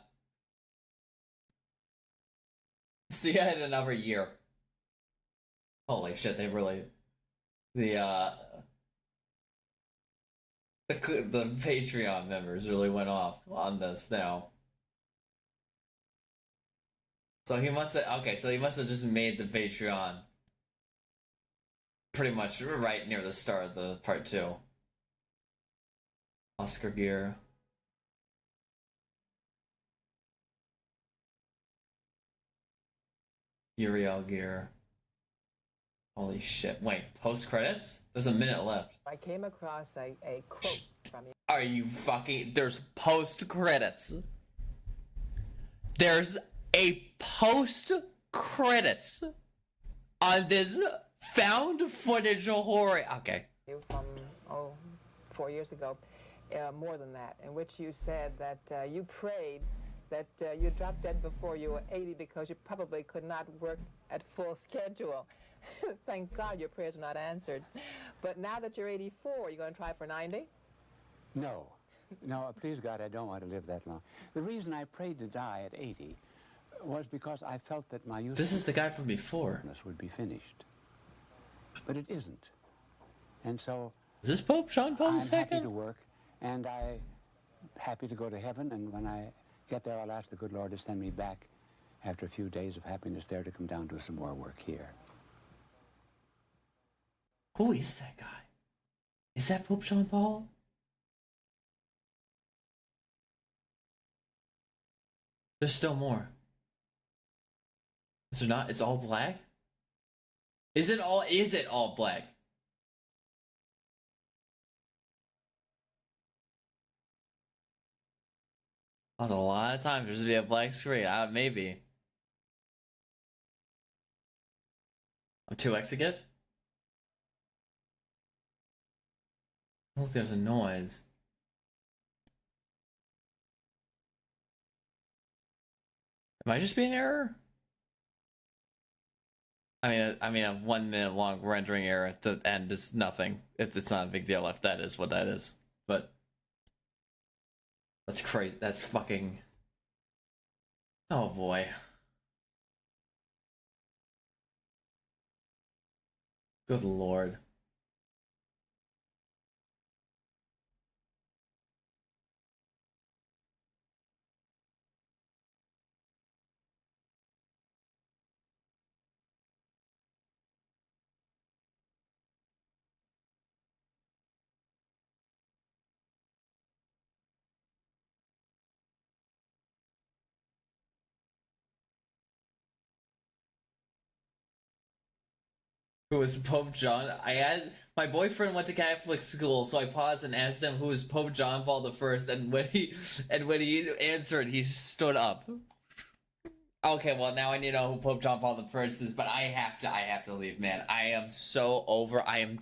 See, I had another year. Holy shit, they really... The Patreon members really went off on this now. So he must have, okay, so he must have just made the Patreon pretty much right near the start of the part 2. Oscar gear. Uriel gear. Holy shit. Wait, post credits? There's a minute left. I came across a quote from you. Are you fucking... There's post credits. There's a post credits on this found footage horror. Okay. From 4 years ago, more than that, in which you said that you prayed that you dropped dead before you were 80 because you probably could not work at full schedule. Thank God your prayers were not answered. But now that you're 84, you going to try for 90? No. No, please God, I don't want to live that long. The reason I prayed to die at 80 was because I felt that my youth... This is the guy from before. ...would be finished. But it isn't. And so... Is this Pope John Paul II? I'm happy to work, and I'm happy to go to heaven, and when I get there, I'll ask the good Lord to send me back after a few days of happiness there to come down to some more work here. Who is that guy? Is that Pope John Paul? There's still more. Is there not? It's all black? Is it all black? That's a lot of times there's gonna be a black screen. Maybe. I'm 2x again? Look, there's a noise. Am I just being error? I mean, a 1 minute long rendering error at the end is nothing. It's not a big deal if that is what that is. But that's crazy. That's fucking... Oh boy. Good lord. Who was Pope John? My boyfriend went to Catholic school, so I paused and asked him who was Pope John Paul I, and when he answered, he stood up. Okay, well now I need to know who Pope John Paul I is, but I have to leave, man. I am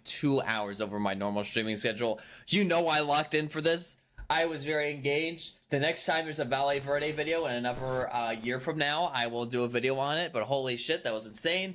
2 hours over my normal streaming schedule. You know I locked in for this. I was very engaged. The next time there's a Valle Verde video in another year from now, I will do a video on it, but holy shit, that was insane.